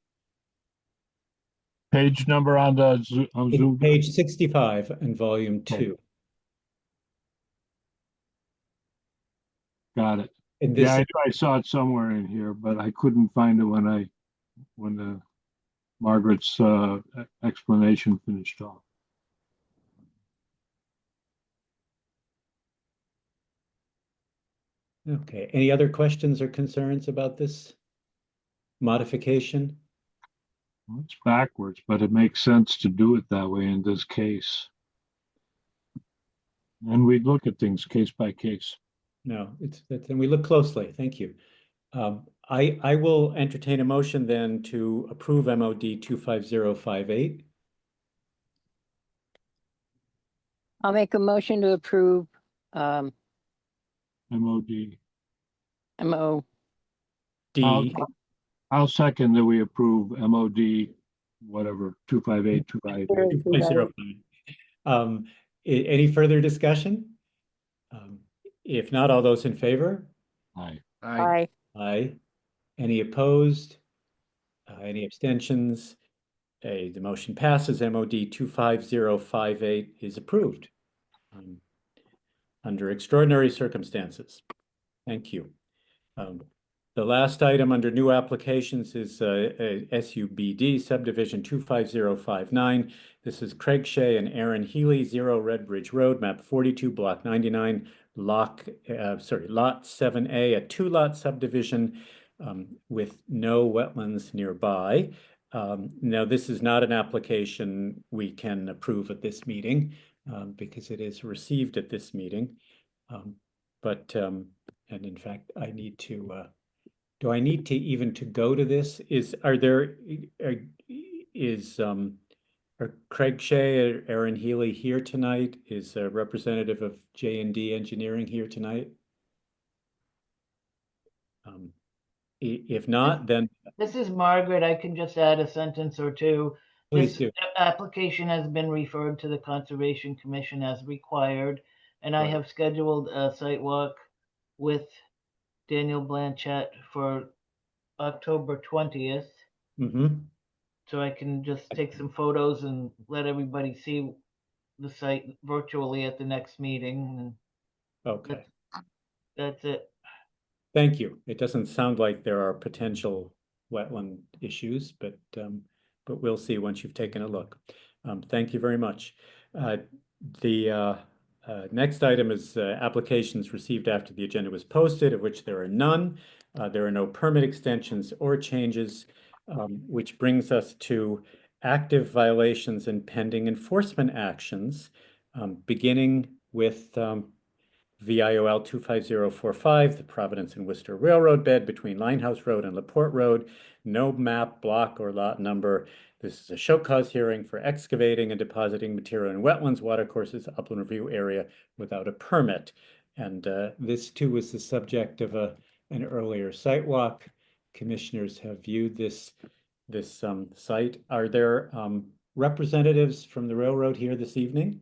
Page number on Zoom. Page 65 in volume 2. Got it. And this, Yeah, I saw it somewhere in here, but I couldn't find it when Margaret's explanation finished off. okay. Any other questions or concerns about this modification? Well, it's backwards, but it makes sense to do it that way in this case. And we look at things case by case. No, and we look closely. Thank you. I will entertain a motion then to approve MOD 25058. I'll make a motion to approve MOD. MO. D. I'll second that we approve MOD, whatever, 258, 258. 25058. Any further discussion? Um, If not, all those in favor? Aye. Aye. Aye. Any opposed? Any abstentions? The motion passes. MOD 25058 is approved under extraordinary circumstances. Thank you. The last item under new applications is SUBD subdivision 25059. This is Craig Shea and Aaron Healy, 0 Red Bridge Road, map 42, block 99, lot 7A, a 2-lot subdivision with no wetlands nearby. Now, this is not an application we can approve at this meeting because it is received at this meeting. And in fact, I need to, do I need to even to go to this? Are Craig Shea or Aaron Healy here tonight? Is a representative of J&D Engineering here tonight? If not, then This is Margaret. I can just add a sentence or two. please This do. application has been referred to the Conservation Commission as required, and I Right. have scheduled a site walk with Daniel Blanchett for October 20th. Mm-hmm. So I can just take some photos and let everybody see the site virtually at the next meeting. Okay. That's it. Thank you. It doesn't sound like there are potential wetland issues, but we'll see once you've taken a look. Thank you very much. The next item is applications received after the agenda was posted, of which there are none. There are no permit extensions or changes, which brings us to active violations and pending enforcement actions, beginning with VIOL 25045, the Providence and Worcester Railroad bed between Linehouse Road and LaPorte Road. No map, block, or lot number. This is a show cause hearing for excavating and depositing material in wetlands, watercourses, upland review area without a permit. And this too was the subject of an earlier site walk. Commissioners have viewed this site. Are there representatives from the railroad here this evening?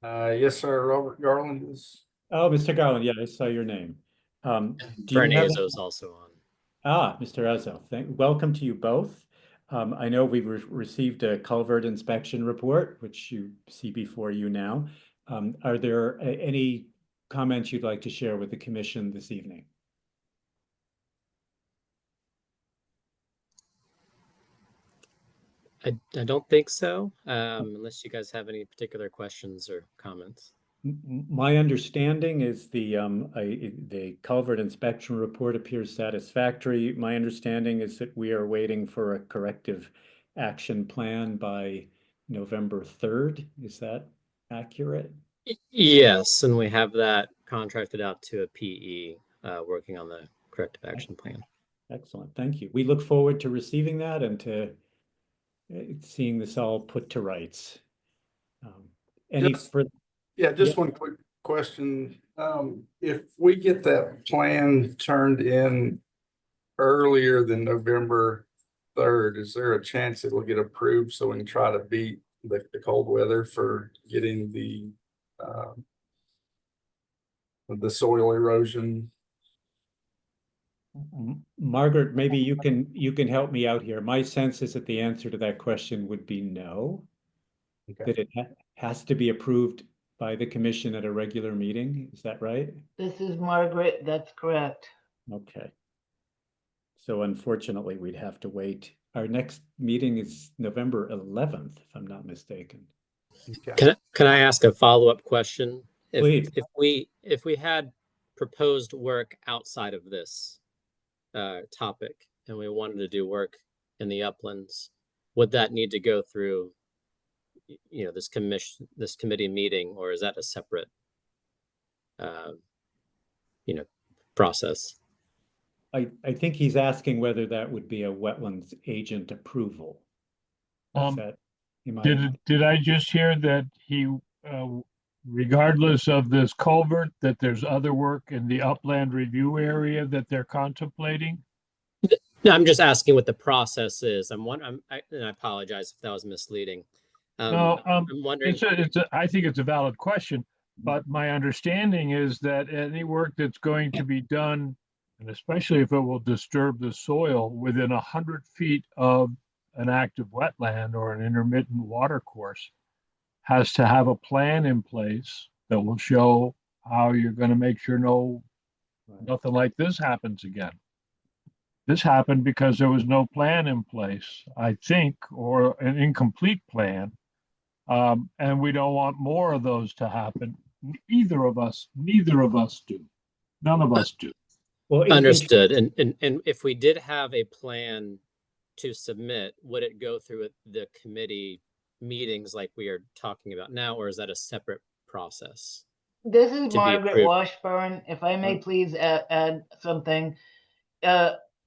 Yes, sir. Robert Garland is. Oh, Mr. Garland, yeah, I saw your name. Do you have? Azzo's also on. Mr. Ezzo, welcome to you both. I know we've received a culvert inspection report, which you see before you now. Are there any comments you'd like to share with the commission this evening? I don't think so, unless you guys have any particular questions or comments. My understanding is the culvert inspection report appears satisfactory. My understanding is that we are waiting for a corrective action plan by November 3rd. Is that accurate? Yes, and we have that contracted out to a PE working on the corrective action plan. Excellent, thank you. We look forward to receiving that and to seeing this all put to rights. Any further? Yeah, just one quick question. If we get that plan turned in earlier than November 3rd, is there a chance it will get approved so we can try to beat the cold weather for getting the soil erosion? Margaret, maybe you can help me out here. My sense is that the answer to that question would be no. Okay. That it has to be approved by the commission at a regular meeting. Is that right? This is Margaret. That's correct. Okay. So unfortunately, we'd have to wait. Our next meeting is November 11th, if I'm not mistaken. Okay. Can I ask a follow-up question? Please. If we had proposed work outside of this topic and we wanted to do work in the uplands, would that need to go through this committee meeting, or is that a separate process. I think he's asking whether that would be a wetlands agent approval. Is that, Did I just hear that he, regardless of this culvert, that there's other work in the upland review area that they're contemplating? No, I'm just asking what the process is. And I apologize if that was misleading. No, I'm wondering. I think it's a valid question, but my understanding is that any work that's going to be done, and especially if it will disturb the soil within 100 feet of an active wetland or an intermittent water course, has to have a plan in place that will show how you're going to make sure nothing like this happens again. This happened because there was no plan in place, I think, or an incomplete plan. And we don't want more of those to happen. Neither of us do. None of us do. Well, understood. And if we did have a plan to submit, would it go through the committee meetings like we are talking about now, or is that a separate process? This is to be Margaret approved? Washburn. If I may please add something.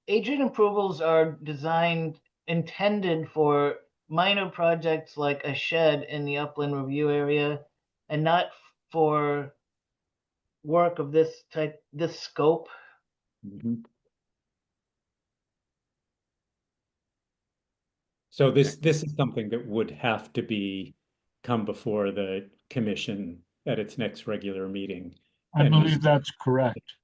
Agent approvals are intended for minor projects like a shed in the upland review area, and not for work of this scope. Mhm. So this is something that would have to come before the commission at its next regular meeting. I believe that's correct.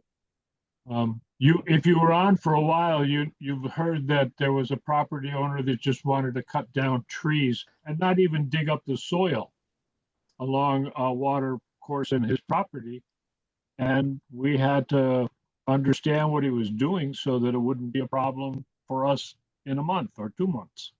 If you were on for a while, you've heard that there was a property owner that just wanted to cut down trees and not even dig up the soil along a water course in his property. And we had to understand what he was doing so that it wouldn't be a problem for us in a month or 2 months.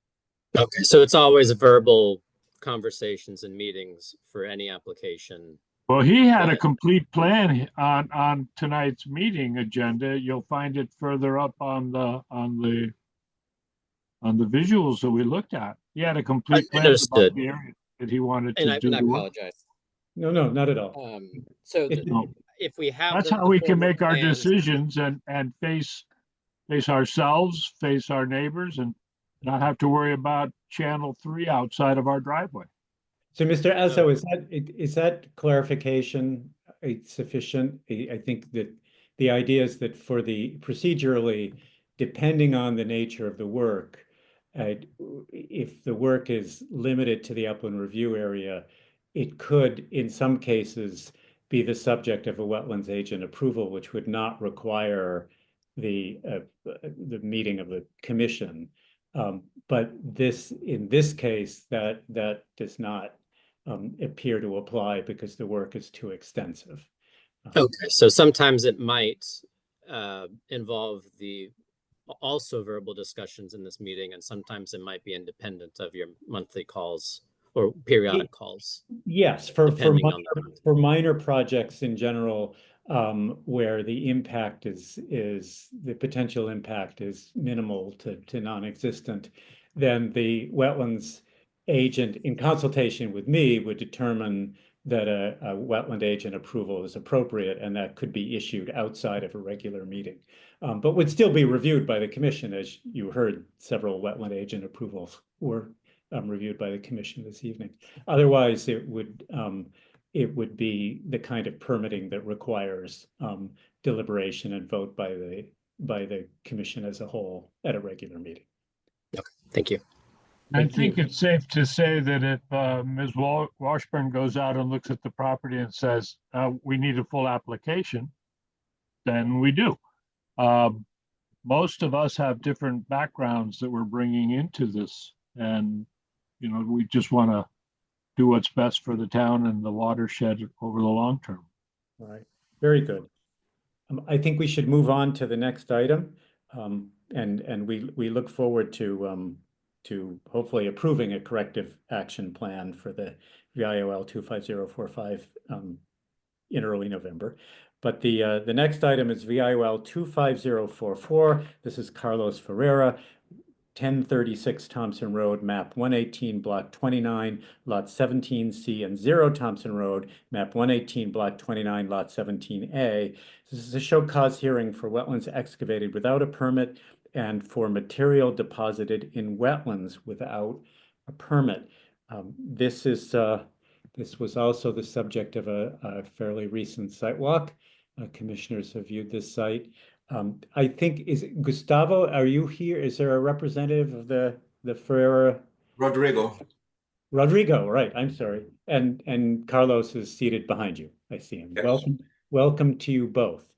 Okay, so it's always verbal conversations and meetings for any application. Well, he had a complete plan on tonight's meeting agenda. You'll find it further up on the visuals that we looked at. He had a complete plan about the area that he wanted to do. And I apologize. No, not at all. So if we have That's the how we can formal make our plans- decisions and face ourselves, face our neighbors, and not have to worry about channel 3 outside of our driveway. So, Mr. Ezzo, is that clarification sufficient? I think that the idea is that for the procedurally, depending on the nature of the work, if the work is limited to the upland review area, it could, in some cases, be the subject of a wetlands agent approval, which would not require the meeting of the commission. But in this case, that does not appear to apply because the work is too extensive. Okay, so sometimes it might involve also verbal discussions in this meeting, and sometimes it might be independent of your monthly calls or periodic calls. Yes, for minor projects in general, where the potential impact is minimal to non-existent, then the wetlands agent, in consultation with me, would determine that a wetland agent approval is appropriate, and that could be issued outside of a regular meeting, but would still be reviewed by the commission. As you heard, several wetland agent approvals were reviewed by the commission this evening. Otherwise, it would be the kind of permitting that requires deliberation and vote by the commission as a whole at a regular meeting. Okay, thank you. I think it's safe to say that if Ms. Washburn goes out and looks at the property and says, we need a full application, then we do. Most of us have different backgrounds that we're bringing into this, and we just want to do what's best for the town and the watershed over the long term. All right, very good. I think we should move on to the next item, and we look forward to hopefully approving a corrective action plan for the VIOL 25045 in early November. But the next item is VIOL 25044. This is Carlos Ferreira 1036 Thompson Road, map 118, block 29, lot 17C, and 0 Thompson Road, map 118, block 29, lot 17A. This is a show cause hearing for wetlands excavated without a permit and for material deposited in wetlands without a permit. This was also the subject of a fairly recent site walk. Commissioners have viewed this site. I think, is it Gustavo, are you here? Is there a representative of the Ferreira? Rodrigo. Rodrigo, right, I'm sorry. And Carlos is seated behind you. I see him. Yes. Welcome to you both.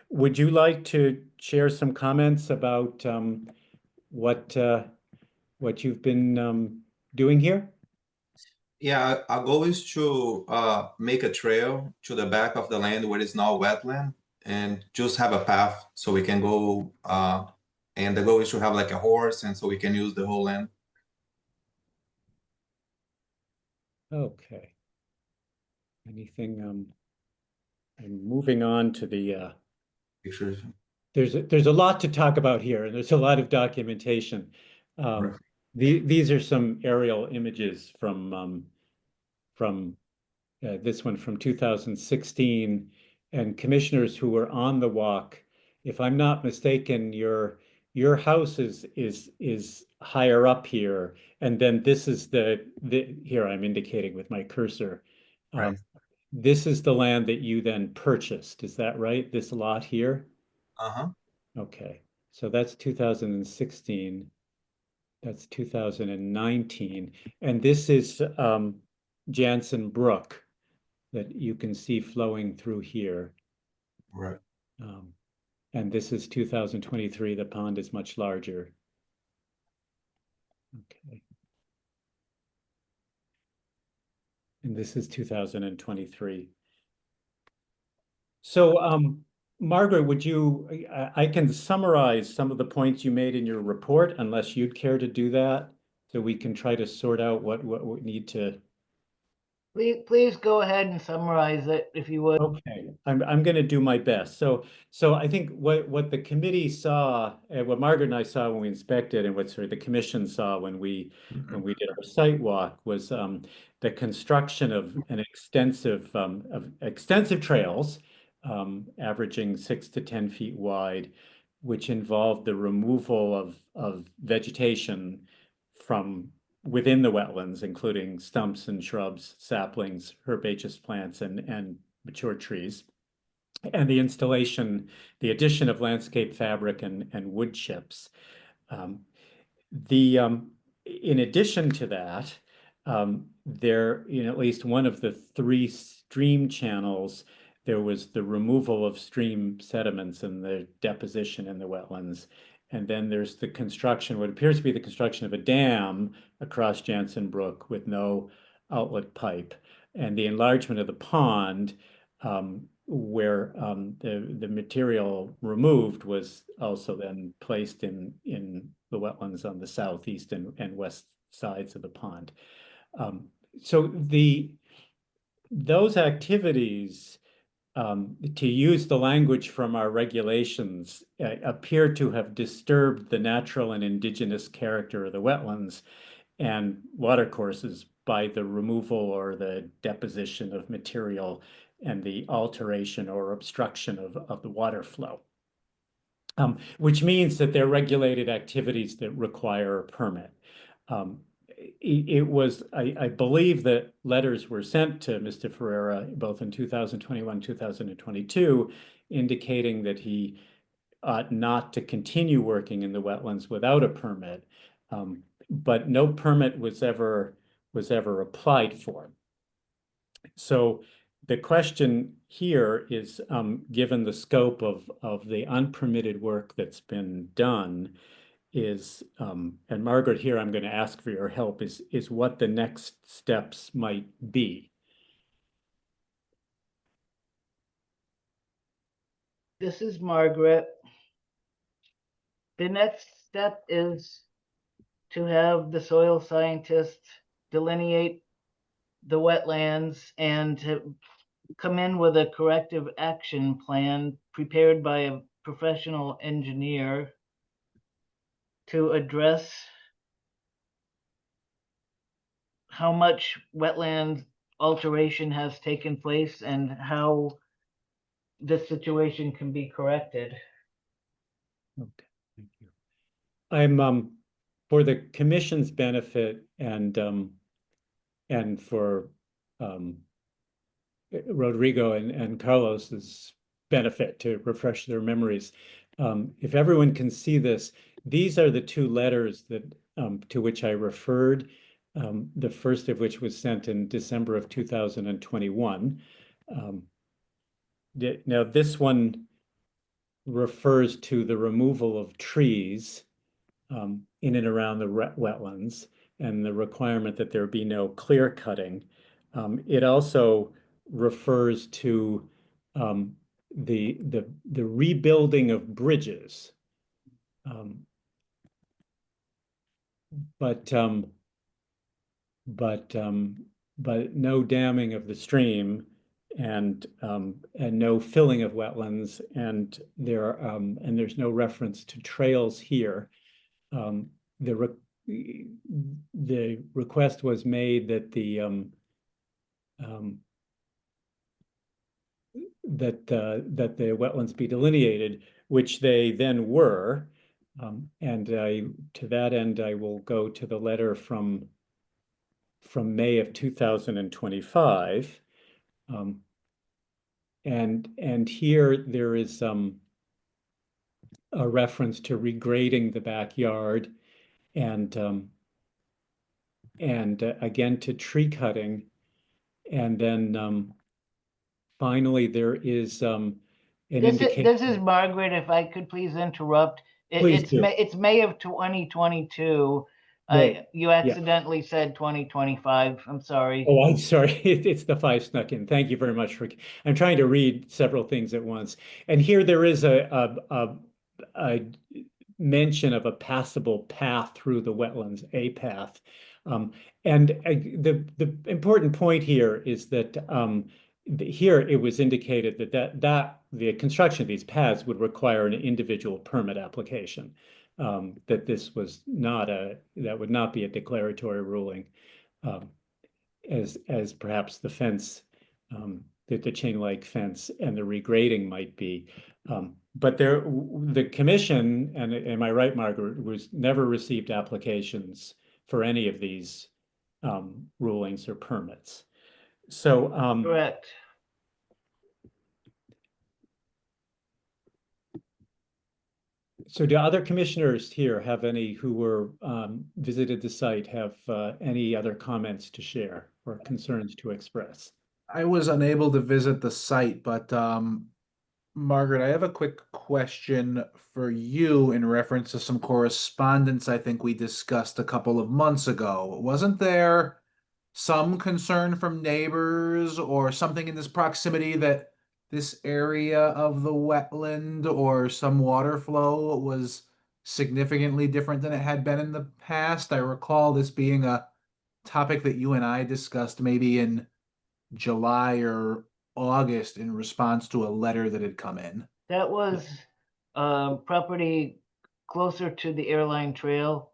Would you like to share some comments about what you've been doing here? Yeah, our goal is to make a trail to the back of the land where it's now wetland and just have a path so we can go. And the goal is to have like a horse and so we can use the whole land. Okay. Anything, I'm moving on to the Pictures. there's a lot to talk about here, and there's a lot of documentation. Right. These are some aerial images from this one from 2016, and commissioners who were on the walk. If I'm not mistaken, your house is higher up here, and then this is the here I'm indicating with my cursor. Right. This is the land that you then purchased. Is that right? This lot here? Uh-huh. Okay, so that's 2016. That's 2019. And this is Jansen Brook that you can see flowing through here. Right. And this is 2023. The pond is much larger. Okay. And this is 2023. So, Margaret, would you, I can summarize some of the points you made in your report, unless you'd care to do that, so we can try to sort out what we need to. Please go ahead and summarize it if you would. Okay, I'm going to do my best. So I think what the committee saw, what Margaret and I saw when we inspected, and what sort of the commission saw when we did our site walk was the construction of an extensive trails, averaging 6 to 10 feet wide, which involved the removal of vegetation from within the wetlands, including stumps and shrubs, saplings, herbaceous plants, and mature trees, and the installation, the addition of landscape fabric and wood chips. In addition to that, there, in at least one of the 3 stream channels, there was the removal of stream sediments and the deposition in the wetlands. And then there's the construction, what appears to be the construction of a dam across Jansen Brook with no outlet pipe, and the enlargement of the pond, where the material removed was also then placed in the wetlands on the southeast and west sides of the pond. So those activities, to use the language from our regulations, appear to have disturbed the natural and indigenous character of the wetlands and watercourses by the removal or the deposition of material and the alteration or obstruction of the water flow. Which means that they're regulated activities that require a permit. It was, I believe that letters were sent to Mr. Ferreira both in 2021, 2022, indicating that he ought not to continue working in the wetlands without a permit. But no permit was ever applied for. So the question here is, given the scope of the unpermitted work that's been done, is, and Margaret, here I'm going to ask for your help, is what the next steps might be. This is Margaret. The next step is to have the soil scientist delineate the wetlands and to come in with a corrective action plan prepared by a professional engineer. to address how much wetland alteration has taken place and how this situation can be corrected. Okay, thank you. I'm for the commission's benefit and for um, Rodrigo and Carlos's benefit to refresh their memories. If everyone can see this, these are the two letters that to which I referred. The first of which was sent in December of 2021. Now this one refers to the removal of trees in and around the wetlands and the requirement that there be no clear cutting. It also refers to the rebuilding of bridges, but no damming of the stream and no filling of wetlands, and there's no reference to trails here. The request was made that that the wetlands be delineated, which they then were. And to that end, I will go to the letter from May of 2025. And here there is a reference to regrading the backyard and again to tree cutting. And then finally there is an indication. This is Margaret, if I could please interrupt. Please do. It's May of 2022. May. You accidentally said 2025. I'm sorry. Oh, I'm sorry. It's the 5 snuck in. Thank you very much for. I'm trying to read several things at once. And here there is a mention of a passable path through the wetlands, a path. And the important point here is that here it was indicated that the construction of these paths would require an individual permit application. That this was not that would not be a declaratory ruling, as perhaps the fence, the chain link fence and the regrading might be. But the commission, and am I right, Margaret, was never received applications for any of these rulings or permits. So Correct. So do other commissioners here have any who were visited the site have any other comments to share or concerns to express? I was unable to visit the site, but Margaret, I have a quick question for you in reference to some correspondence I think we discussed a couple of months ago. Wasn't there some concern from neighbors or something in this proximity that this area of the wetland or some water flow was significantly different than it had been in the past? I recall this being a topic that you and I discussed maybe in July or August in response to a letter that had come in. That was property closer to the airline trail.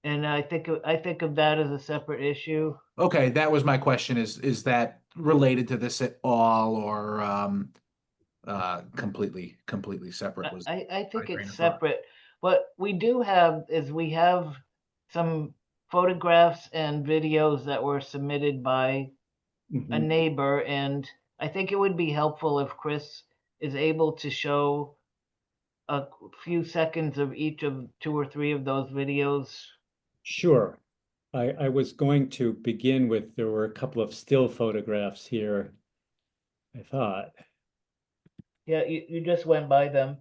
And I think of that as a separate issue. Okay, that was my question. Is that related to this at all, or completely separate? Was I think train it's of thought. separate. What we do have is we have some photographs and videos that were submitted by a neighbor, and I think it would be helpful if Chris is able to show a few seconds of each of 2 or 3 of those videos. Sure. I was going to begin with, there were a couple of still photographs here, I thought. Yeah, you just went by them.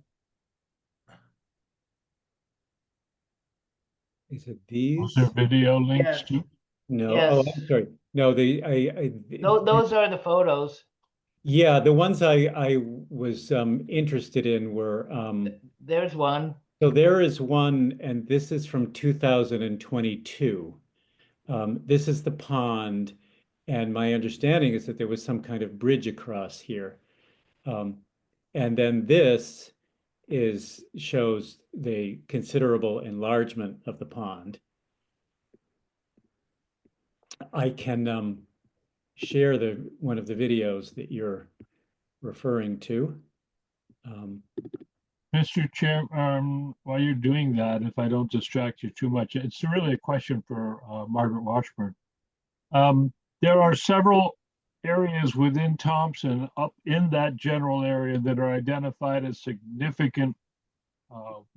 Is it these? Those are video links Yes. too? No, Yes. oh, I'm sorry. No, Those are the photos. yeah, the ones I was interested in were There's one. so there is one, and this is from 2022. This is the pond, and my understanding is that there was some kind of bridge across here. And then this shows the considerable enlargement of the pond. I can share one of the videos that you're referring to. Mr. Chair, while you're doing that, if I don't distract you too much, it's really a question for Margaret Washburn. There are several areas within Thompson up in that general area that are identified as significant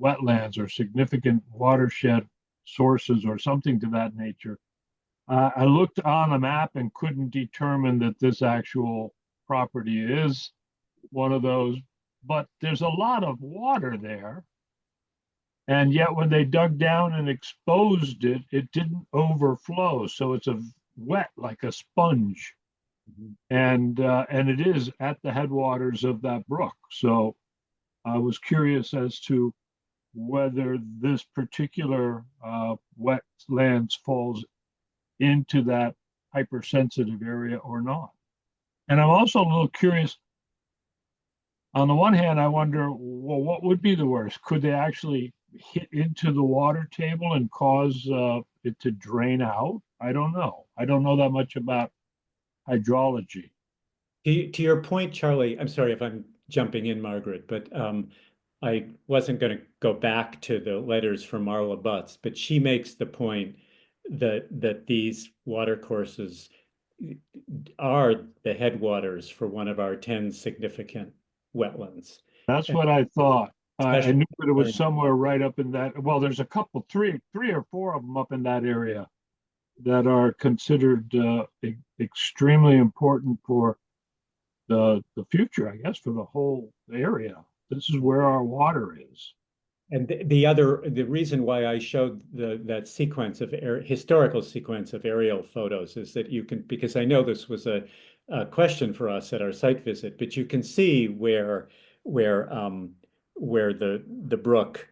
wetlands or significant watershed sources or something to that nature. I looked on a map and couldn't determine that this actual property is one of those, but there's a lot of water there. And yet when they dug down and exposed it, it didn't overflow. So it's a wet like a sponge. And it is at the headwaters of that brook. So I was curious as to whether this particular wetlands falls into that hypersensitive area or not. And I'm also a little curious. On the one hand, I wonder, well, what would be the worst? Could they actually hit into the water table and cause it to drain out? I don't know. I don't know that much about hydrology. To your point, Charlie, I'm sorry if I'm jumping in, Margaret, but I wasn't going to go back to the letters from Marla Butts, but she makes the point that these watercourses are the headwaters for one of our 10 significant wetlands. That's what I thought. I knew that it was Especially- somewhere right up in that. Well, there's a couple, three or four of them up in that area that are considered extremely important for the future, I guess, for the whole area. This is where our water is. And the reason why I showed that sequence of historical sequence of aerial photos is that you can, because I know this was a question for us at our site visit, but you can see where the brook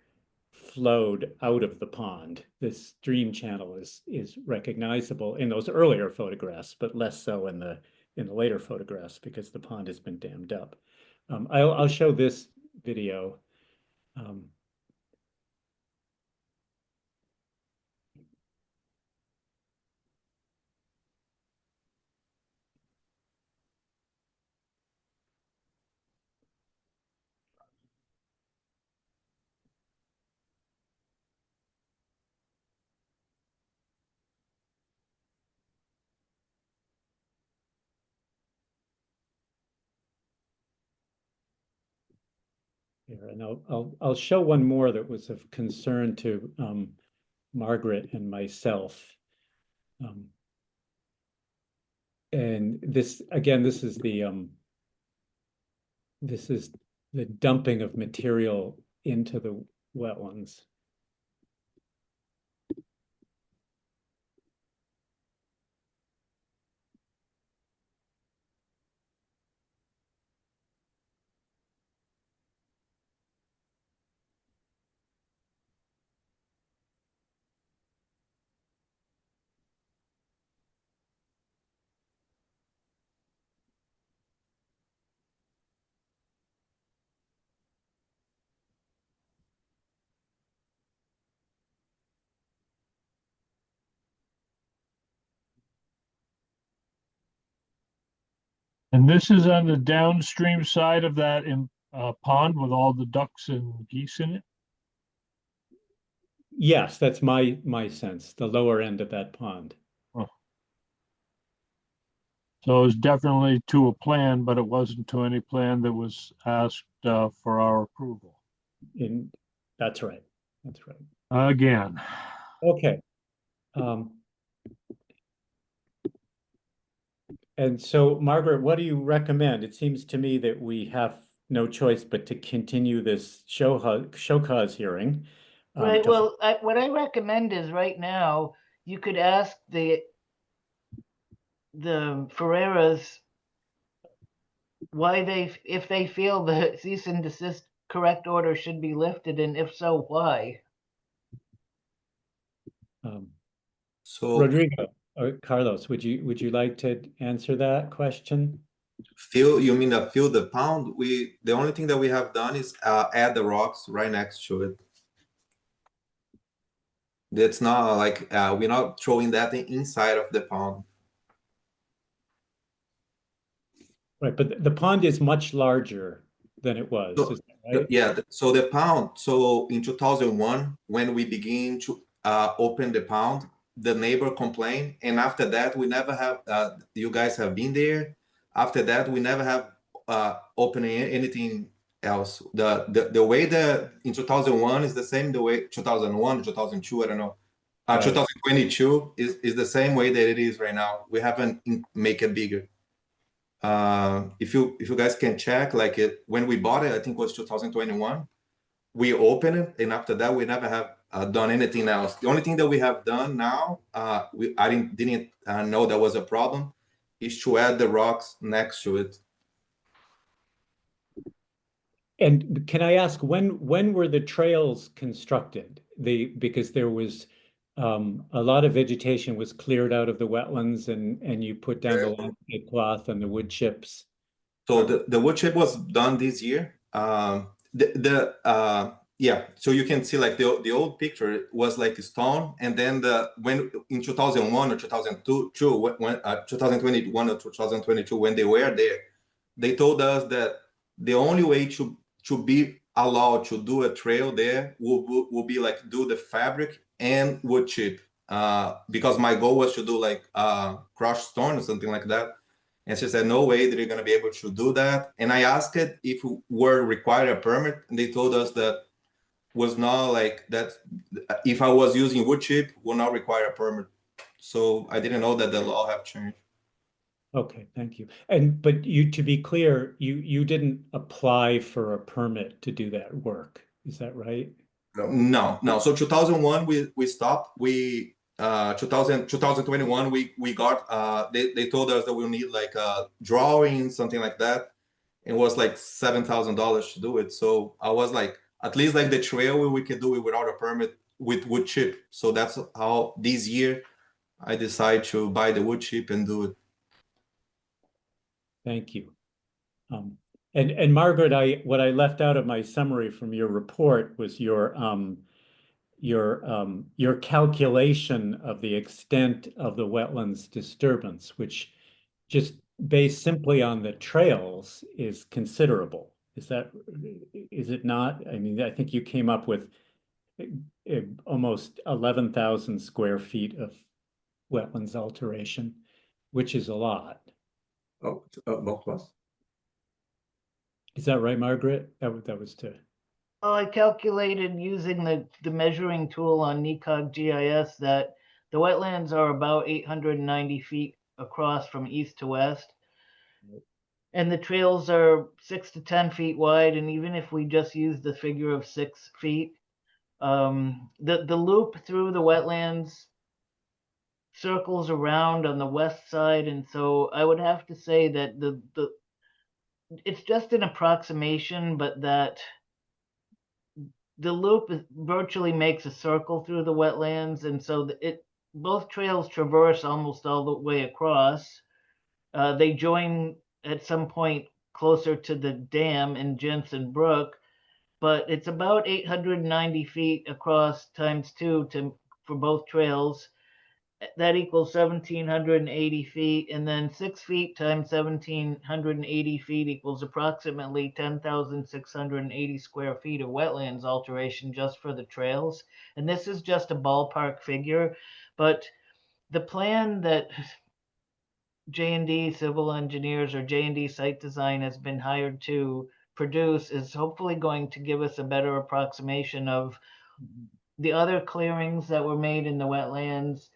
flowed out of the pond. This stream channel is recognizable in those earlier photographs, but less so in the later photographs because the pond has been dammed up. I'll show this video. Here, and I'll show one more that was of concern to Margaret and myself. And this again, this is the dumping of material into the wetlands. And this is on the downstream side of that pond with all the ducks and geese in it. Yes, that's my sense, the lower end of that pond. Oh. So it was definitely to a plan, but it wasn't to any plan that was asked for our approval. That's right. That's right. Again. Okay. And so, Margaret, what do you recommend? It seems to me that we have no choice but to continue this show cause hearing. Right, well, what I recommend is right now, you could ask the Ferreras why if they feel the cease and desist correct order should be lifted, and if so, why? So Rodrigo, or Carlos, would you like to answer that question? You mean fill the pond? The only thing that we have done is add the rocks right next to it. It's not like we're not throwing that inside of the pond. Right, but the pond is much larger than it was, So, is that right? yeah, so the pound, so in 2001, when we begin to open the pound, the neighbor complained, and after that, we never have, you guys have been there. After that, we never have opening anything else. The way that in 2001 is the same, the way 2001, 2002, I don't know. Right. 2022 is the same way that it is right now. We haven't make it bigger. If you guys can check, like when we bought it, I think it was 2021. We opened it, and after that, we never have done anything else. The only thing that we have done now, I didn't know that was a problem, is to add the rocks next to it. And can I ask when were the trails constructed? Because there was a lot of vegetation was cleared out of the wetlands and you put down the landscape cloth and the wood chips. So the wood chip was done this year. Yeah, so you can see like the old picture was like stone, and then when in 2001 or 2002, when 2021 or 2022, when they were there, they told us that the only way to be allowed to do a trail there will be like do the fabric and wood chip. Because my goal was to do like crushed stone or something like that. And she said, no way that you're going to be able to do that. And I asked it if we were required a permit, and they told us that was not like that. If I was using wood chip, will not require a permit. So I didn't know that the law have changed. Okay, thank you. But to be clear, you didn't apply for a permit to do that work. Is that right? No. So 2001 we stopped. 2021 we got they told us that we'll need like a drawing, something like that. It was like $7,000 to do it. So I was like, at least like the trail we can do it without a permit with wood chip. So that's how this year I decided to buy the wood chip and do it. Thank you. And Margaret, what I left out of my summary from your report was your calculation of the extent of the wetlands disturbance, which just based simply on the trails is considerable. Is it not? I mean, I think you came up with almost 11,000 square feet of wetlands alteration, which is a lot. Oh, both of us. Is that right, Margaret? That was to. Well, I calculated using the measuring tool on NECOG GIS that the wetlands are about 890 feet across from east to west. And the trails are 6 to 10 feet wide. And even if we just use the figure of 6 feet, the loop through the wetlands circles around on the west side. And so I would have to say that it's just an approximation, but that the loop virtually makes a circle through the wetlands, and so both trails traverse almost all the way across. They join at some point closer to the dam in Jensen Brook, but it's about 890 feet across times two for both trails. That equals 1,780 feet, and then 6 feet times 1,780 feet equals approximately 10,680 square feet of wetlands alteration just for the trails. And this is just a ballpark figure, but the plan that J&D Civil Engineers or J&D Site Design has been hired to produce is hopefully going to give us a better approximation of the other clearings that were made in the wetlands,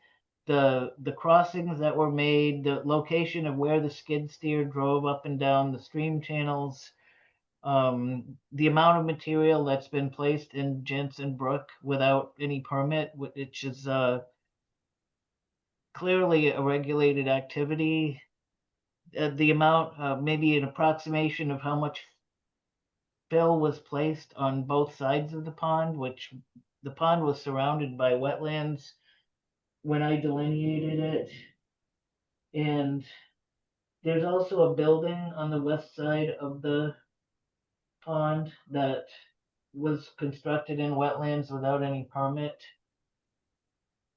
the crossings that were made, the location of where the skid steer drove up and down the stream channels, the amount of material that's been placed in Jensen Brook without any permit, which is clearly a regulated activity. The amount, maybe an approximation of how much fill was placed on both sides of the pond, which the pond was surrounded by wetlands when I delineated it. And There's also a building on the west side of the pond that was constructed in wetlands without any permit.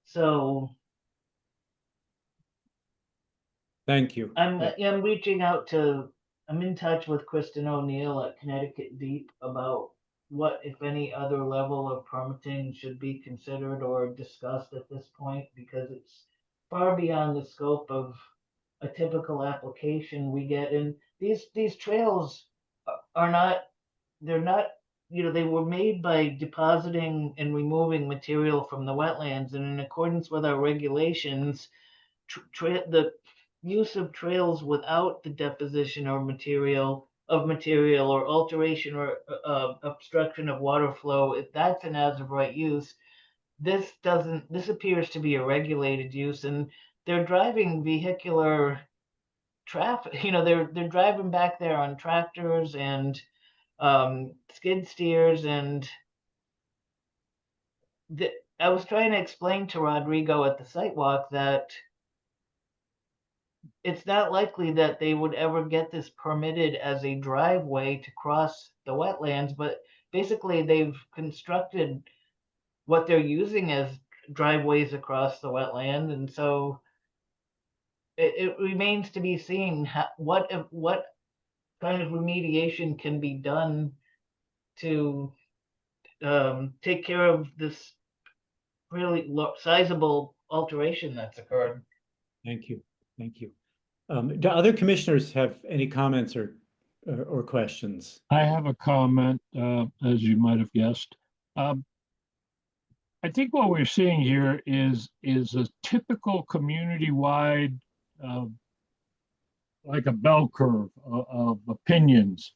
So Thank you. I'm Yeah. I'm reaching out to, I'm in touch with Kristen O'Neill at Connecticut Deep about what, if any, other level of permitting should be considered or discussed at this point, because it's far beyond the scope of a typical application we get. And these trails are not, they're not, they were made by depositing and removing material from the wetlands, and in accordance with our regulations, the use of trails without the deposition or material or alteration or obstruction of water flow, if that's an as of right use, this appears to be a regulated use, and they're driving vehicular traffic. They're driving back there on tractors and skid steers, and I was trying to explain to Rodrigo at the site walk that it's not likely that they would ever get this permitted as a driveway to cross the wetlands, but basically they've constructed what they're using as driveways across the wetland, and so it remains to be seen what kind of remediation can be done to take care of this really sizable alteration that's occurred. Thank you. Thank you. Do other commissioners have any comments or questions? I have a comment, as you might have guessed. I think what we're seeing here is a typical community-wide, like a bell curve of opinions.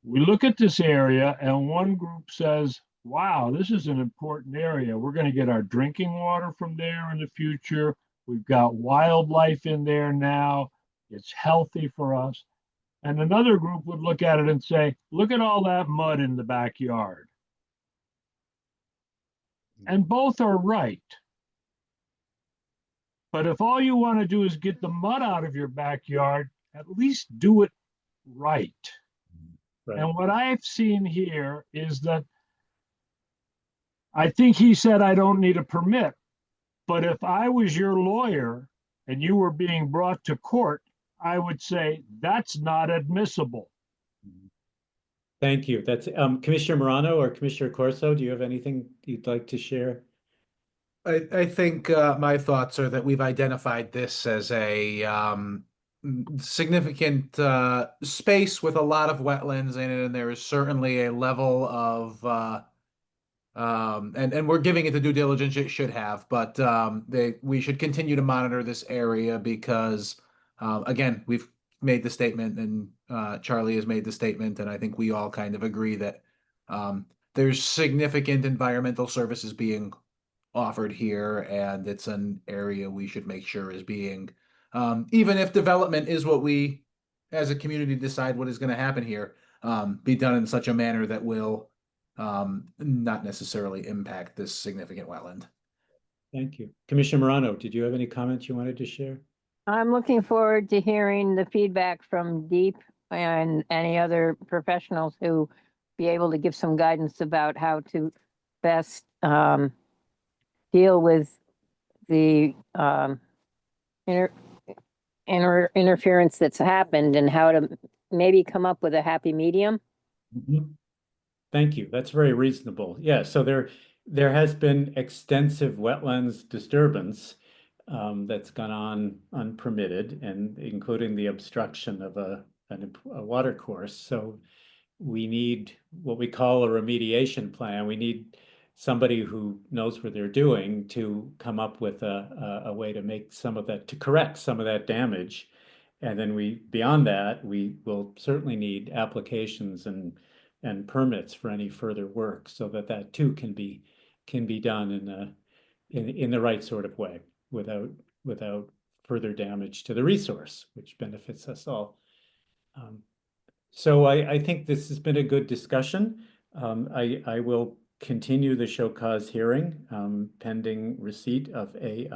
We look at this area and one group says, wow, this is an important area. We're going to get our drinking water from there in the future. We've got wildlife in there now. It's healthy for us. And another group would look at it and say, look at all that mud in the backyard. And both are right. But if all you want to do is get the mud out of your backyard, at least do it right. Right. And what I've seen here is that I think he said, I don't need a permit. But if I was your lawyer and you were being brought to court, I would say that's not admissible. Thank you. That's Commissioner Morano or Commissioner Corso. Do you have anything you'd like to share? I think my thoughts are that we've identified this as a significant space with a lot of wetlands in it, and there is certainly a level of and we're giving it the due diligence it should have, but we should continue to monitor this area because again, we've made the statement and Charlie has made the statement, and I think we all kind of agree that there's significant environmental services being offered here, and it's an area we should make sure is being, even if development is what we as a community decide what is going to happen here, be done in such a manner that will not necessarily impact this significant wetland. Thank you. Commissioner Morano, did you have any comments you wanted to share? I'm looking forward to hearing the feedback from Deep and any other professionals who be able to give some guidance about how to best deal with the interference that's happened and how to maybe come up with a happy medium. Mm-hmm. Thank you. That's very reasonable. Yeah, so there has been extensive wetlands disturbance that's gone on unpermitted, and including the obstruction of a water course. So we need what we call a remediation plan. We need somebody who knows what they're doing to come up with a way to make some of that, to correct some of that damage. And then beyond that, we will certainly need applications and permits for any further work so that too can be done in the right sort of way without further damage to the resource, which benefits us all. So I think this has been a good discussion. I will continue the show cause hearing pending receipt of a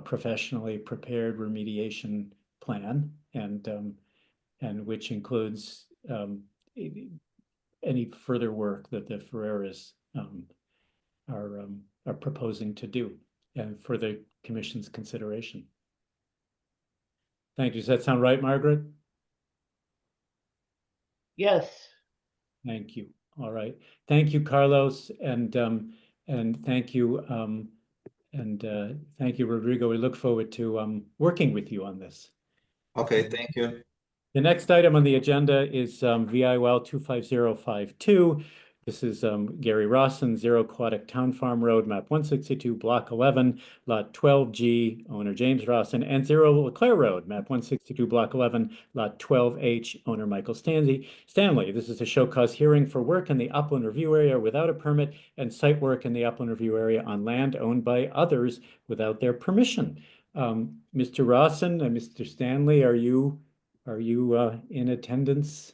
professionally prepared remediation plan. and which includes any further work that the Ferreras are proposing to do and for the commission's consideration. Thank you. Does that sound right, Margaret? Yes. Thank you. All right. Thank you, Carlos, and thank you thank you, Rodrigo. We look forward to working with you on this. Okay, thank you. The next item on the agenda is VIL 25052. This is Gary Rawson, 0 Aquatic Town Farm Road, map 162, block 11, lot 12G, owner James Rawson, and 0 LeClaire Road, map 162, block 11, lot 12H, owner Michael Stanley. This is a show cause hearing for work in the upland review area without a permit and site work in the upland review area on land owned by others without their permission. Mr. Rawson and Mr. Stanley, are you in attendance?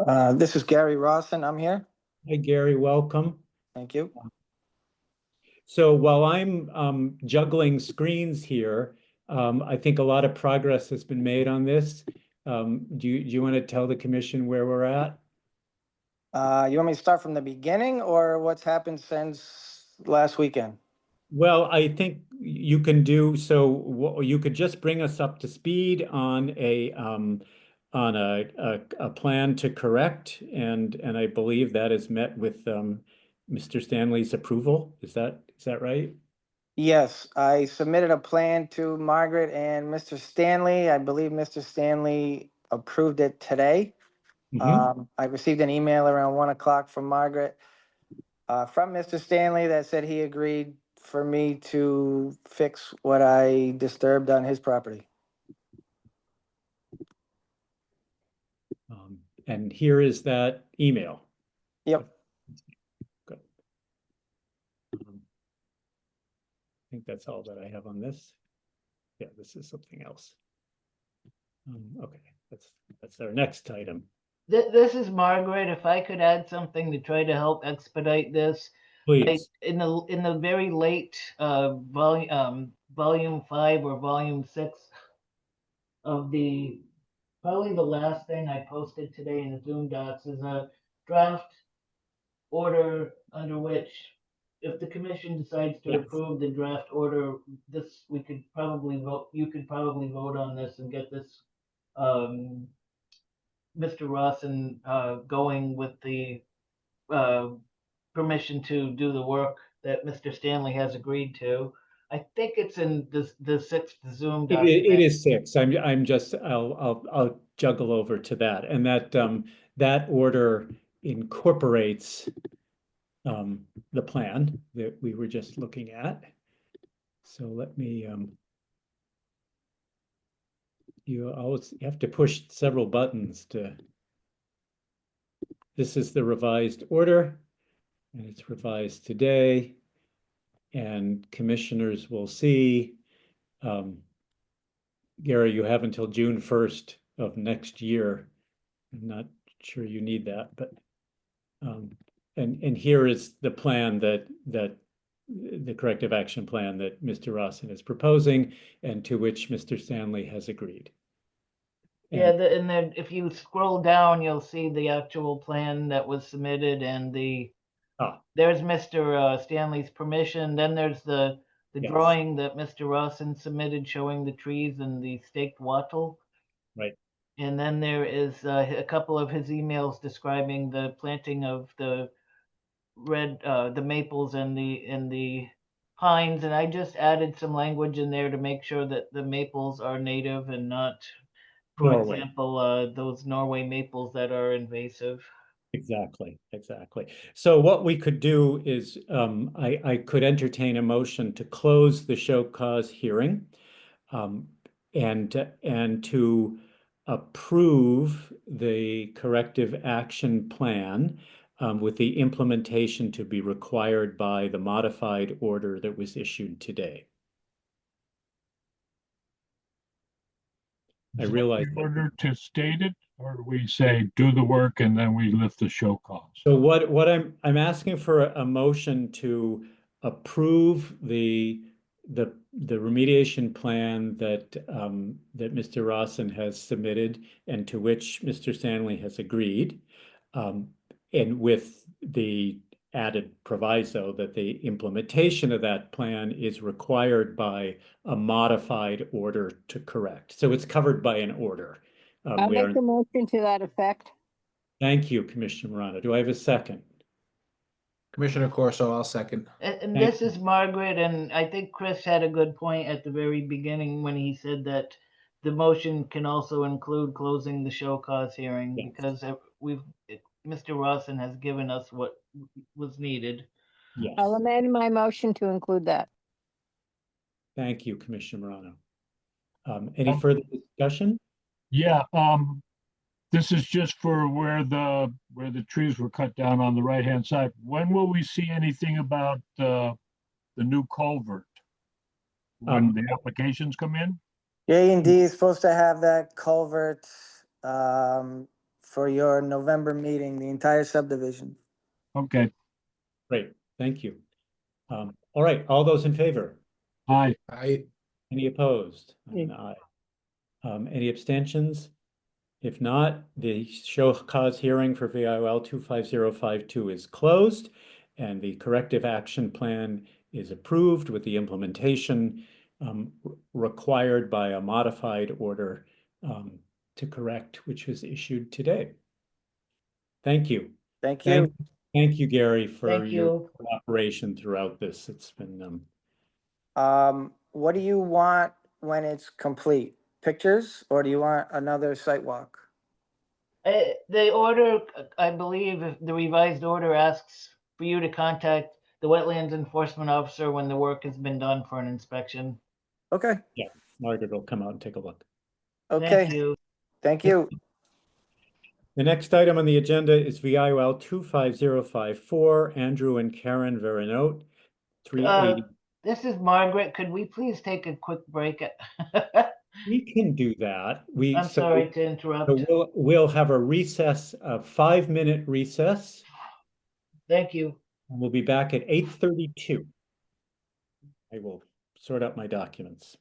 This is Gary Rawson. I'm here. Hi, Gary, welcome. Thank you. So while I'm juggling screens here, I think a lot of progress has been made on this. Do you want to tell the commission where we're at? You want me to start from the beginning or what's happened since last weekend? Well, I think you can do so. You could just bring us up to speed on a plan to correct, and I believe that is met with Mr. Stanley's approval. Is that right? Yes, I submitted a plan to Margaret and Mr. Stanley. I believe Mr. Stanley approved it today. I received an email around 1 o'clock from Margaret from Mr. Stanley that said he agreed for me to fix what I disturbed on his property. And here is that email. Yep. Good. I think that's all that I have on this. Yeah, this is something else. Okay, that's our next item. This is Margaret. If I could add something to try to help expedite this. Please. In the very late volume 5 or volume 6 of probably the last thing I posted today in the Zoom docs is a draft order under which, if the commission decides to approve the draft order, you could probably vote on this and get this Mr. Rawson going with the permission to do the work that Mr. Stanley has agreed to. I think it's in the 6th Zoom document. It is 6. I'll juggle over to that, and that order incorporates the plan that we were just looking at. So let me you have to push several buttons to. This is the revised order, and it's revised today, and commissioners will see. Gary, you have until June 1st of next year. I'm not sure you need that, but and here is the plan that the corrective action plan that Mr. Rawson is proposing and to which Mr. Stanley has agreed. Yeah, and then if you scroll down, you'll see the actual plan that was submitted, and there's Mr. Stanley's permission. Then there's the drawing that Mr. Rawson submitted showing the trees and the staked wattle. Right. And then there is a couple of his emails describing the planting of the the maples and the pines. And I just added some language in there to make sure that the maples are native and not, for example, those Norway maples that are invasive. Exactly. So what we could do is I could entertain a motion to close the show cause hearing and to approve the corrective action plan with the implementation to be required by the modified order that was issued today. I realize in order to state it, or do we say do the work and then we lift the show cause? So what I'm asking for a motion to approve the the remediation plan that that Mr. Rawson has submitted and to which Mr. Stanley has agreed, and with the added proviso that the implementation of that plan is required by a modified order to correct. So it's covered by an order. I'll We are. make a motion to that effect. Thank you, Commissioner Morano. Do I have a second? Commissioner Corso, I'll second. And Thank this is Margaret, and I think Chris had a good point at the very beginning when he said that the motion can also include closing the show cause hearing Yes. because Mr. Rawson has given us what was needed. Yes. I'll amend my motion to include that. Thank you, Commissioner Morano. Any further discussion? Yeah, this is just for where the trees were cut down on the right-hand side. When will we see anything about the new culvert? When the applications come in? J&D is supposed to have that culvert for your November meeting, the entire subdivision. Okay, Great, thank you. All right, all those in favor? aye. Any opposed? I'm an aye. Any abstentions? If not, the show cause hearing for VIOL 25052 is closed and the corrective action plan is approved with the implementation required by a modified order to correct, which was issued today. Thank you. Thank you. Thank you, Gary, for Thank your you. cooperation throughout this. It's been What do you want when it's complete? Pictures, or do you want another site walk? The order, I believe, the revised order asks for you to contact the wetlands enforcement officer when the work has been done for an inspection. Okay, yeah, Margaret will come out and take a look. okay. Thank you. Thank you. The next item on the agenda is VIOL 25054, Andrew and Karen Verinote, 380. This is Margaret. Could we please take a quick break? We can do that. I'm sorry to interrupt. So we'll have a recess, a 5-minute recess. Thank you. And we'll be back at 8:32. I will sort out my documents.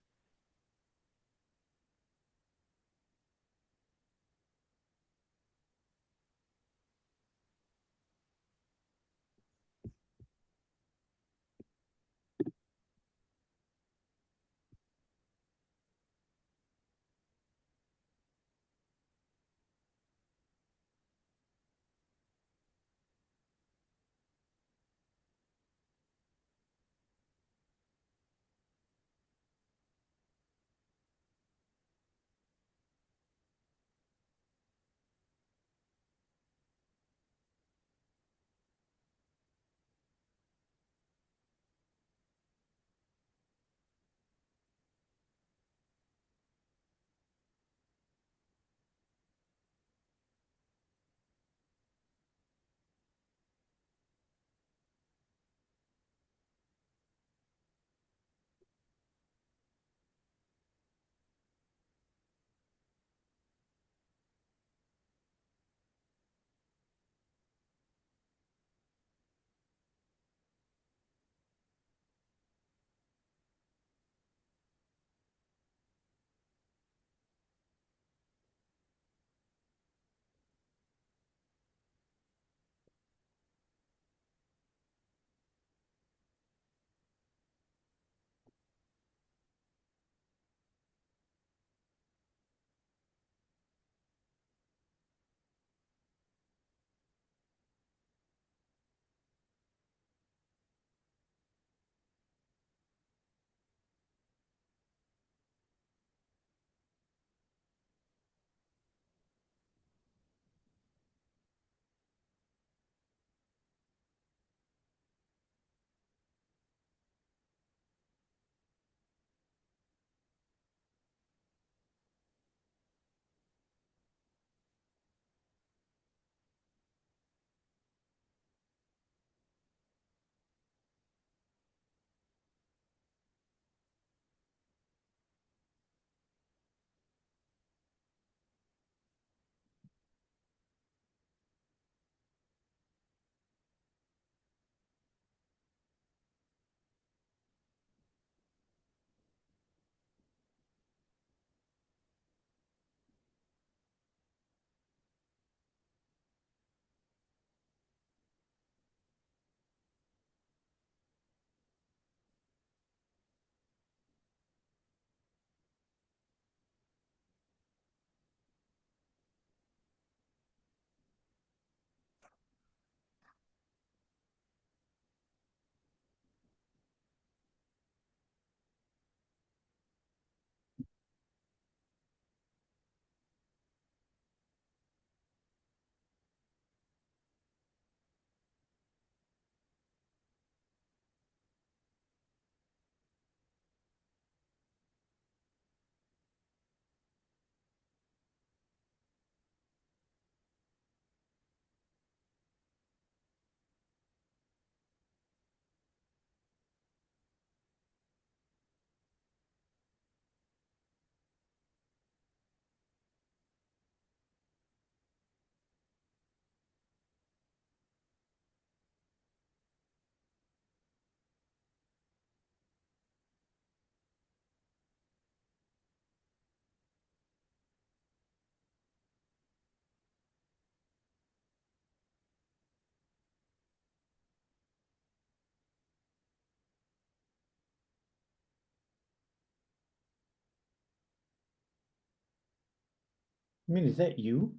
I mean, is that you?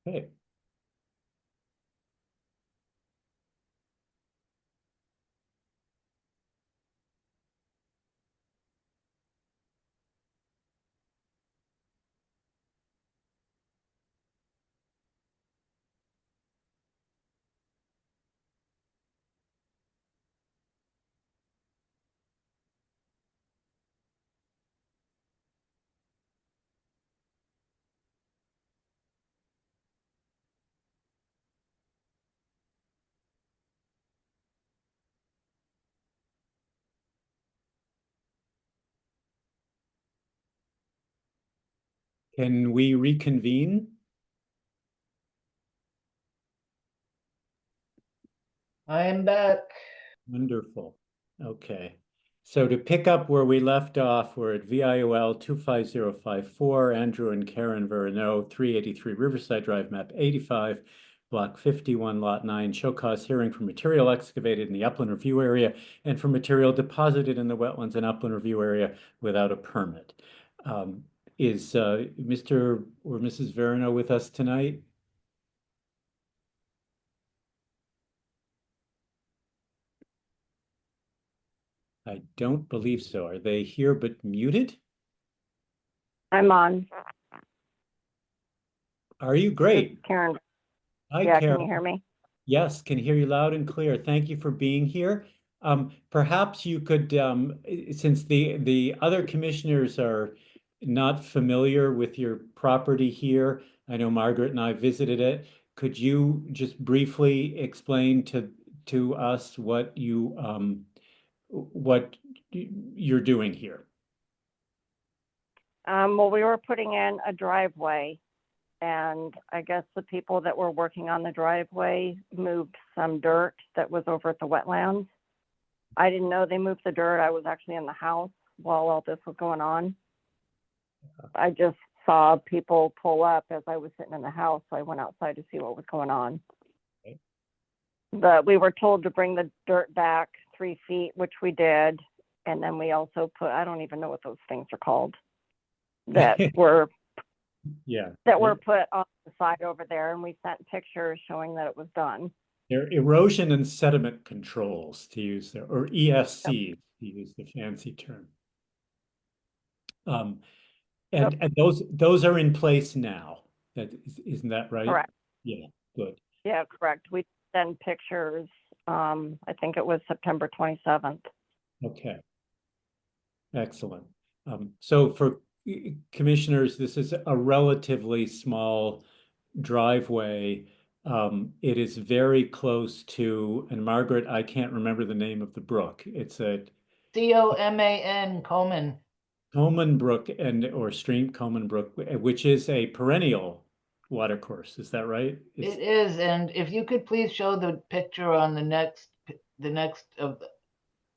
Hey. Can we reconvene? I am back. Wonderful. Okay. So to pick up where we left off, we're at VIOL 25054, Andrew and Karen Verneau, 383 Riverside Drive, map 85, block 51, lot 9, show cause hearing for material excavated in the upland review area and for material deposited in the wetlands and upland review area without a permit. Is Mr. or Mrs. Verneau with us tonight? I don't believe so. Are they here but muted? I'm on. Are you? Great. Karen. Hi, Yeah, Karen. can you hear me? Yes, can hear you loud and clear. Thank you for being here. Perhaps you could, since the other commissioners are not familiar with your property here, I know Margaret and I visited it. Could you just briefly explain to us what you're doing here? Well, we were putting in a driveway, and I guess the people that were working on the driveway moved some dirt that was over at the wetlands. I didn't know they moved the dirt. I was actually in the house while all this was going on. I just saw people pull up as I was sitting in the house, so I went outside to see what was going on. Okay. But we were told to bring the dirt back 3 feet, which we did. And then we also put, I don't even know what those things are called, that were put on the side over there, and we sent pictures showing that it was done. They're erosion and sediment controls, to use their, or ESC, to use the fancy term. And those are in place now. Isn't that right? Correct. Yeah, good. Yeah, correct. We sent pictures. I think it was September 27th. Okay. Excellent. So for commissioners, this is a relatively small driveway. It is very close to, and Margaret, I can't remember the name of the brook. It's a Coman, Coman. Coman Brook or stream, Coman Brook, which is a perennial watercourse. Is that right? It is, and if you could please show the picture on the next of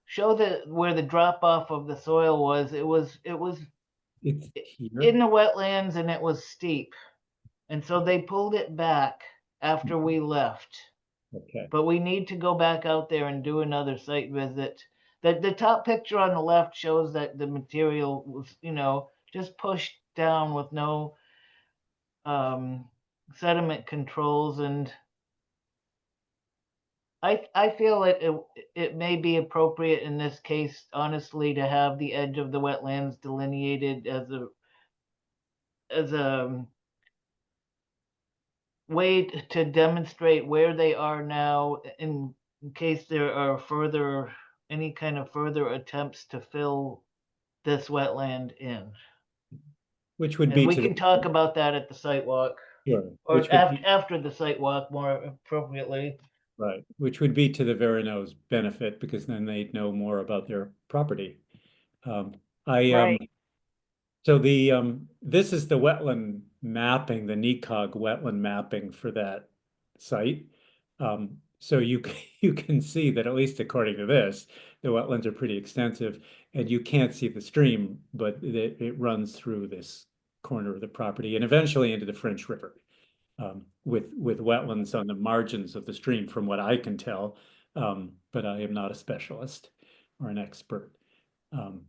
show where the drop off of the soil was. It's here in the wetlands, and it was steep, and so they pulled it back after we left. Okay. But we need to go back out there and do another site visit. The top picture on the left shows that the material was, just pushed down with no sediment controls, and I feel it may be appropriate in this case, honestly, to have the edge of the wetlands delineated as a way to demonstrate where they are now in case there are any kind of further attempts to fill this wetland in. Which would And be we to can talk about that at the site walk. Sure. or Which would be, after the site walk more appropriately. right, which would be to the Verino's benefit because then they'd know more about their property. Um, I Right. So the this is the wetland mapping, the NECOG wetland mapping for that site. So you can see that at least according to this, the wetlands are pretty extensive, and you can't see the stream, but it runs through this corner of the property and eventually into the French River, with wetlands on the margins of the stream, from what I can tell. But I am not a specialist or an expert. Um,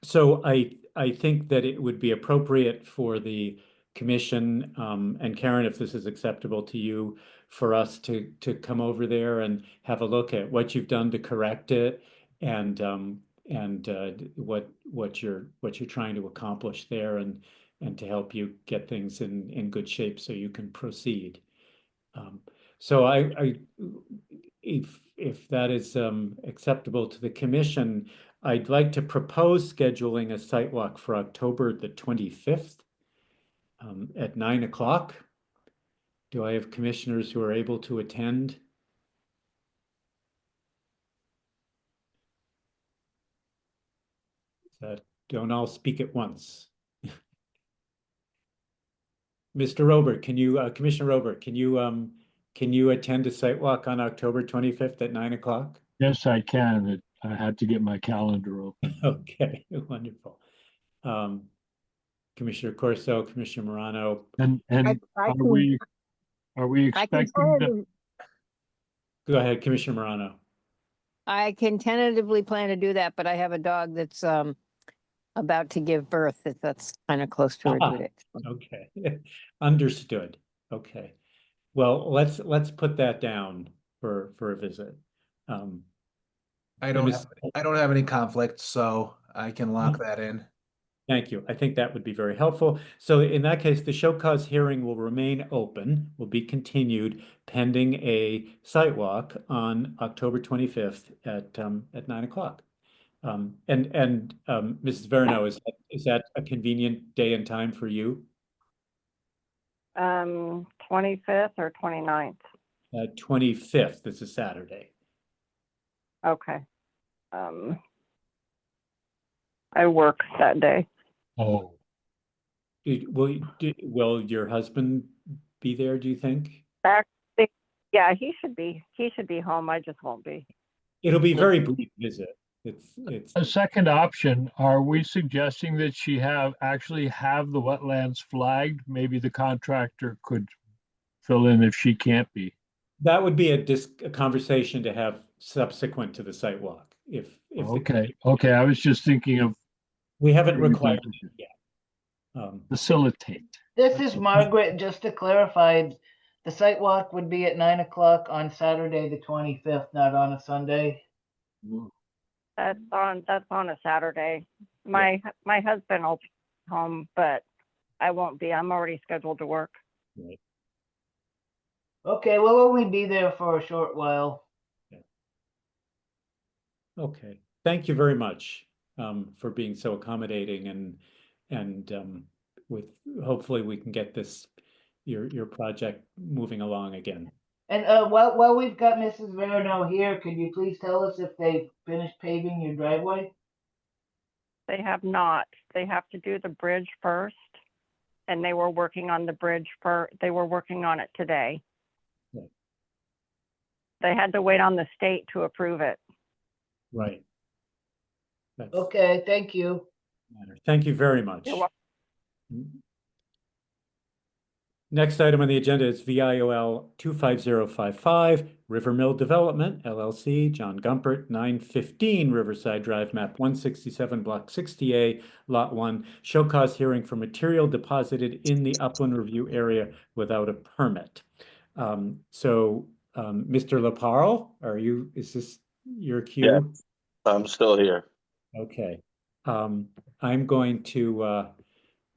so I think that it would be appropriate for the commission, and Karen, if this is acceptable to you, for us to come over there and have a look at what you've done to correct it, and what you're trying to accomplish there, and to help you get things in good shape so you can proceed. So if that is acceptable to the commission, I'd like to propose scheduling a site walk for October the 25th, at 9 o'clock. Do I have commissioners who are able to attend? Don't all speak at once. Mr. Robert, Commissioner Robert, can you attend a site walk on October 25th at 9 o'clock? Yes, I can. I had to get my calendar open. Okay, wonderful. Commissioner Corso, Commissioner Morano. And I are can, we I can expecting that? Go ahead, Commissioner Morano. I can tentatively plan to do that, but I have a dog that's about to give birth. That's kind of close to her due date. Okay, understood. Okay, well, let's put that down for a visit. I don't have any conflicts, so I can lock that in. Thank you. I think that would be very helpful. So in that case, the show cause hearing will remain open, will be continued pending a site walk on October 25th at 9 o'clock. Mrs. Verno, is that a convenient day and time for you? 25th or 29th. 25th, this is Saturday. Okay. I work that day. Oh, Will your husband be there, do you think? Actually, yeah, he should be home. I just won't be. It'll be a very brief visit. It's a second option. Are we suggesting that she actually have the wetlands flagged? Maybe the contractor could fill in if she can't be. That would be a conversation to have subsequent to the site walk. If Okay, okay. I was just thinking of we haven't required it yet. Facilitate. This is Margaret. Just to clarify, the site walk would be at 9 o'clock on Saturday, the 25th, not on a Sunday. That's on a Saturday. My husband will be home, but I won't be. I'm already scheduled to work. Right. Okay, we'll only be there for a short while. Okay, thank you very much for being so accommodating, and with hopefully we can get your project moving along again. And while we've got Mrs. Verno here, could you please tell us if they finished paving your driveway? They have not. They have to do the bridge first, and they were working on the bridge they were working on it today. Right. They had to wait on the state to approve it. Right. Okay, thank you. Thank you very much. You're welcome. Next item on the agenda is VIOL 25055, River Mill Development, LLC, John Gumpert, 915 Riverside Drive, map 167, block 60A, lot 1, show cause hearing for material deposited in the upland review area without a permit. Mr. Leparle, is this your cue? Yeah, I'm still here. Okay. I'm going to,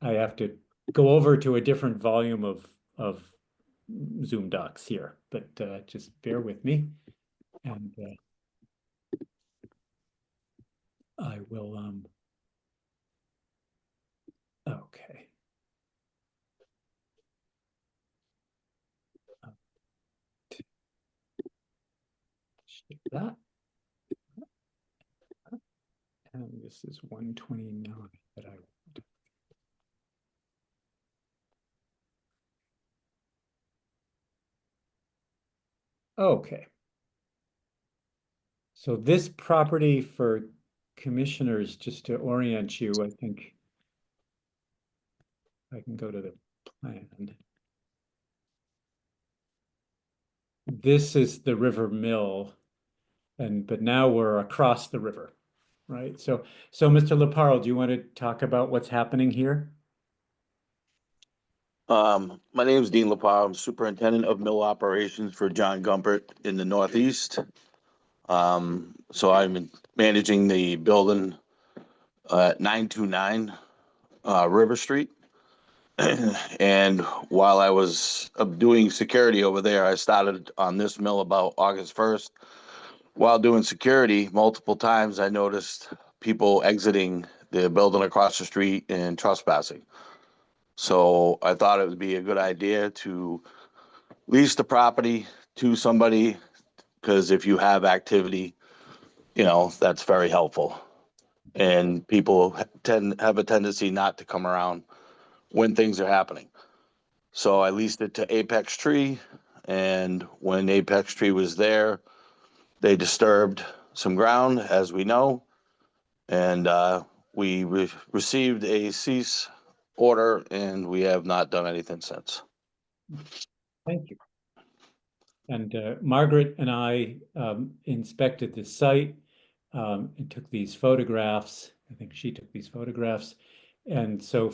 I have to go over to a different volume of Zoom docs here, but just bear with me, and I will. Okay. that. And this is 129 that I want. Okay. So this property for commissioners, just to orient you, I think I can go to the plan. This is the river mill, but now we're across the river, right? So Mr. Leparo, do you want to talk about what's happening here? My name is Dean Lepar. I'm superintendent of mill operations for John Gumpert in the Northeast. So I'm managing the building at 929 River Street. And while I was doing security over there, I started on this mill about August 1st. While doing security, multiple times I noticed people exiting the building across the street and trespassing. So I thought it would be a good idea to lease the property to somebody, because if you have activity, that's very helpful. And people have a tendency not to come around when things are happening. So I leased it to Apex Tree, and when Apex Tree was there, they disturbed some ground, as we know, and we received a cease order, and we have not done anything since. Thank you. And Margaret and I inspected the site and took these photographs. I think she took these photographs. And so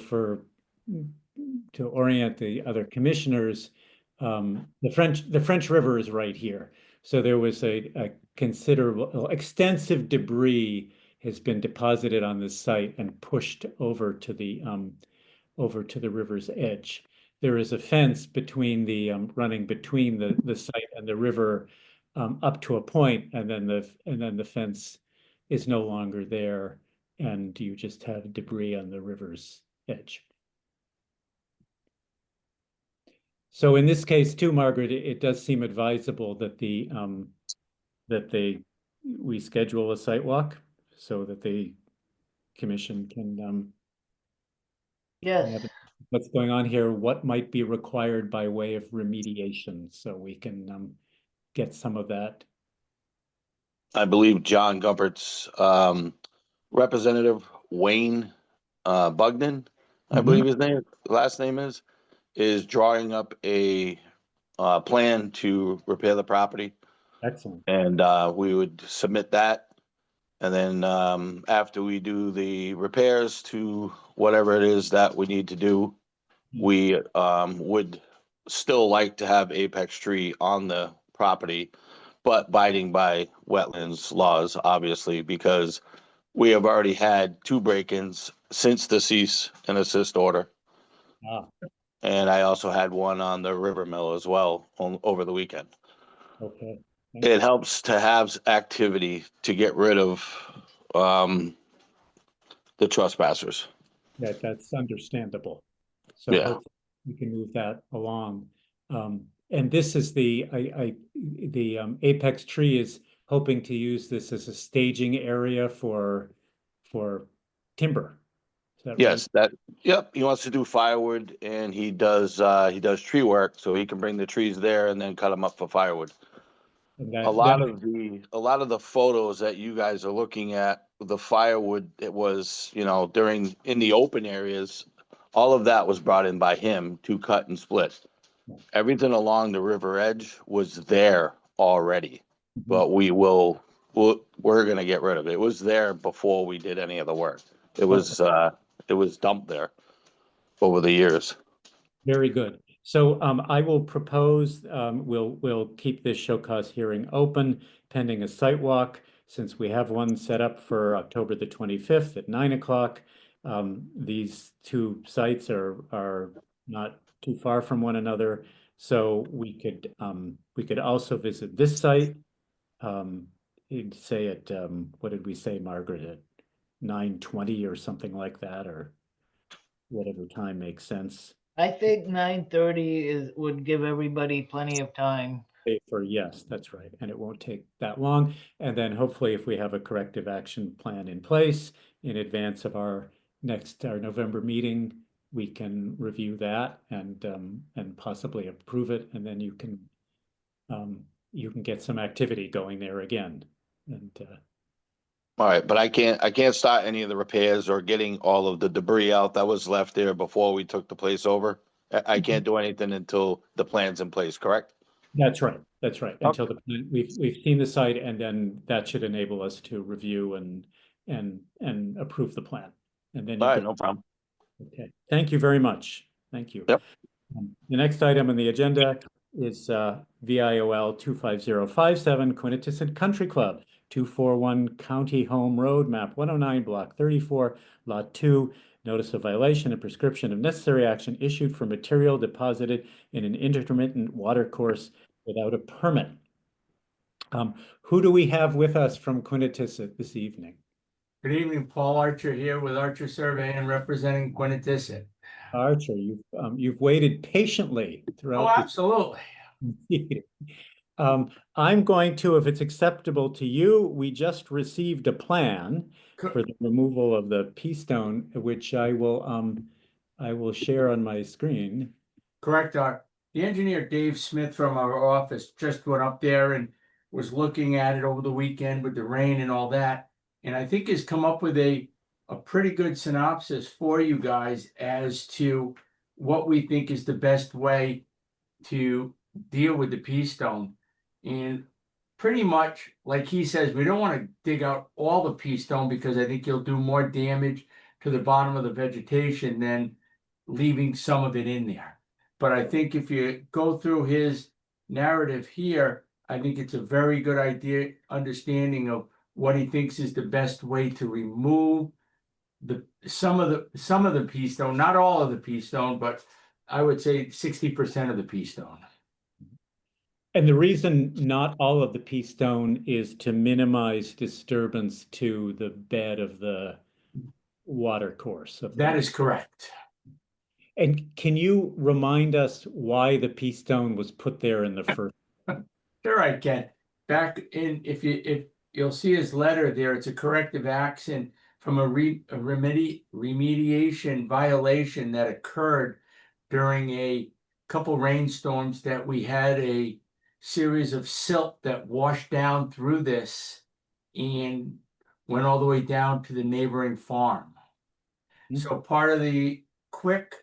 to orient the other commissioners, the French River is right here. So there was a considerable, extensive debris has been deposited on this site and pushed over to the river's edge. There is a fence between the running between the site and the river up to a point, and then the fence is no longer there, and you just have debris on the river's edge. So in this case too, Margaret, it does seem advisable that we schedule a site walk so that the commission can Yes. what's going on here, what might be required by way of remediation, so we can get some of that. I believe John Gumpert's representative, Wayne Bugden, I believe his last name is drawing up a plan to repair the property. Excellent. And we would submit that. And then after we do the repairs to whatever it is that we need to do, we would still like to have Apex Tree on the property, but abiding by wetlands laws, obviously, because we have already had 2 break-ins since the cease and assist order. And I also had one on the river mill as well over the weekend. Okay. It helps to have activity to get rid of the trespassers. That's understandable. So Yeah. hopefully we can move that along. And this is the Apex Tree is hoping to use this as a staging area for timber. Is that Yes, right? yep. He wants to do firewood, and he does tree work, so he can bring the trees there and then cut them up for firewood. And A lot of the photos that you guys are looking at, the firewood, it was, in the open areas, all of that was brought in by him to cut and split. Everything along the river edge was there already, but we're gonna get rid of it. It was there before we did any of the work. It was dumped there over the years. Very good. So I will propose we'll keep this show cause hearing open pending a site walk, since we have one set up for October the 25th at 9 o'clock. These 2 sites are not too far from one another, so we could also visit this site. You'd say at what did we say, Margaret, at 9:20 or something like that, or whatever time makes sense. I think 9:30 would give everybody plenty of time. safer, yes, that's right. And it won't take that long. And then hopefully if we have a corrective action plan in place in advance of our November meeting, we can review that and possibly approve it. And then you can get some activity going there again. And All right, but I can't start any of the repairs or getting all of the debris out that was left there before we took the place over. I can't do anything until the plan's in place, correct? that's right. That's right. Until we've seen the site, and then that should enable us to review and approve the plan. And then you All right, can. no problem. Okay. Thank you very much. Thank you. Yep. The next item on the agenda is VIOL 25057 Quintessent Country Club, 241 County Home Road, map 109, block 34, lot 2. Notice of violation and prescription of necessary action issued for material deposited in an intermittent water course without a permit. Who do we have with us from Quintessent this evening? Good evening, Paul Archer here with Archer Survey and representing Quintessent. Archer, you've waited patiently throughout. Oh, absolutely. I'm going to, if it's acceptable to you, we just received a plan for the removal of the pea stone, which I will share on my screen. Correct, Doc. The engineer Dave Smith from our office just went up there and was looking at it over the weekend with the rain and all that. And I think has come up with a pretty good synopsis for you guys as to what we think is the best way to deal with the pea stone. And pretty much, like he says, we don't want to dig out all the pea stone because I think you'll do more damage to the bottom of the vegetation than leaving some of it in there. But I think if you go through his narrative here, I think it's a very good idea, understanding of what he thinks is the best way to remove some of the pea stone, not all of the pea stone, but I would say 60% of the pea stone. And the reason not all of the pea stone is to minimize disturbance to the bed of the water course. That is correct. And can you remind us why the pea stone was put there in the first? Sure, I can. Back in, if you'll see his letter there, it's a corrective action from a remediation violation that occurred during a couple rainstorms that we had a series of silt that washed down through this and went all the way down to the neighboring farm. So part of the quick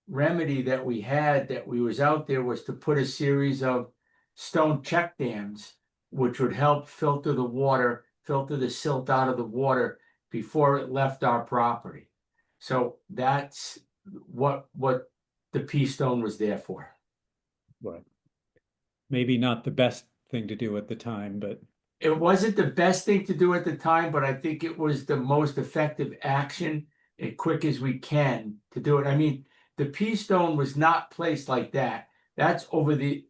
remedy that we had that we was out there was to put a series of stone check dams, which would help filter the water, filter the silt out of the water before it left our property. So that's what the pea stone was there for. Right. Maybe not the best thing to do at the time, but it wasn't the best thing to do at the time, but I think it was the most effective action as quick as we can to do it. I mean, the pea stone was not placed like that. That's over the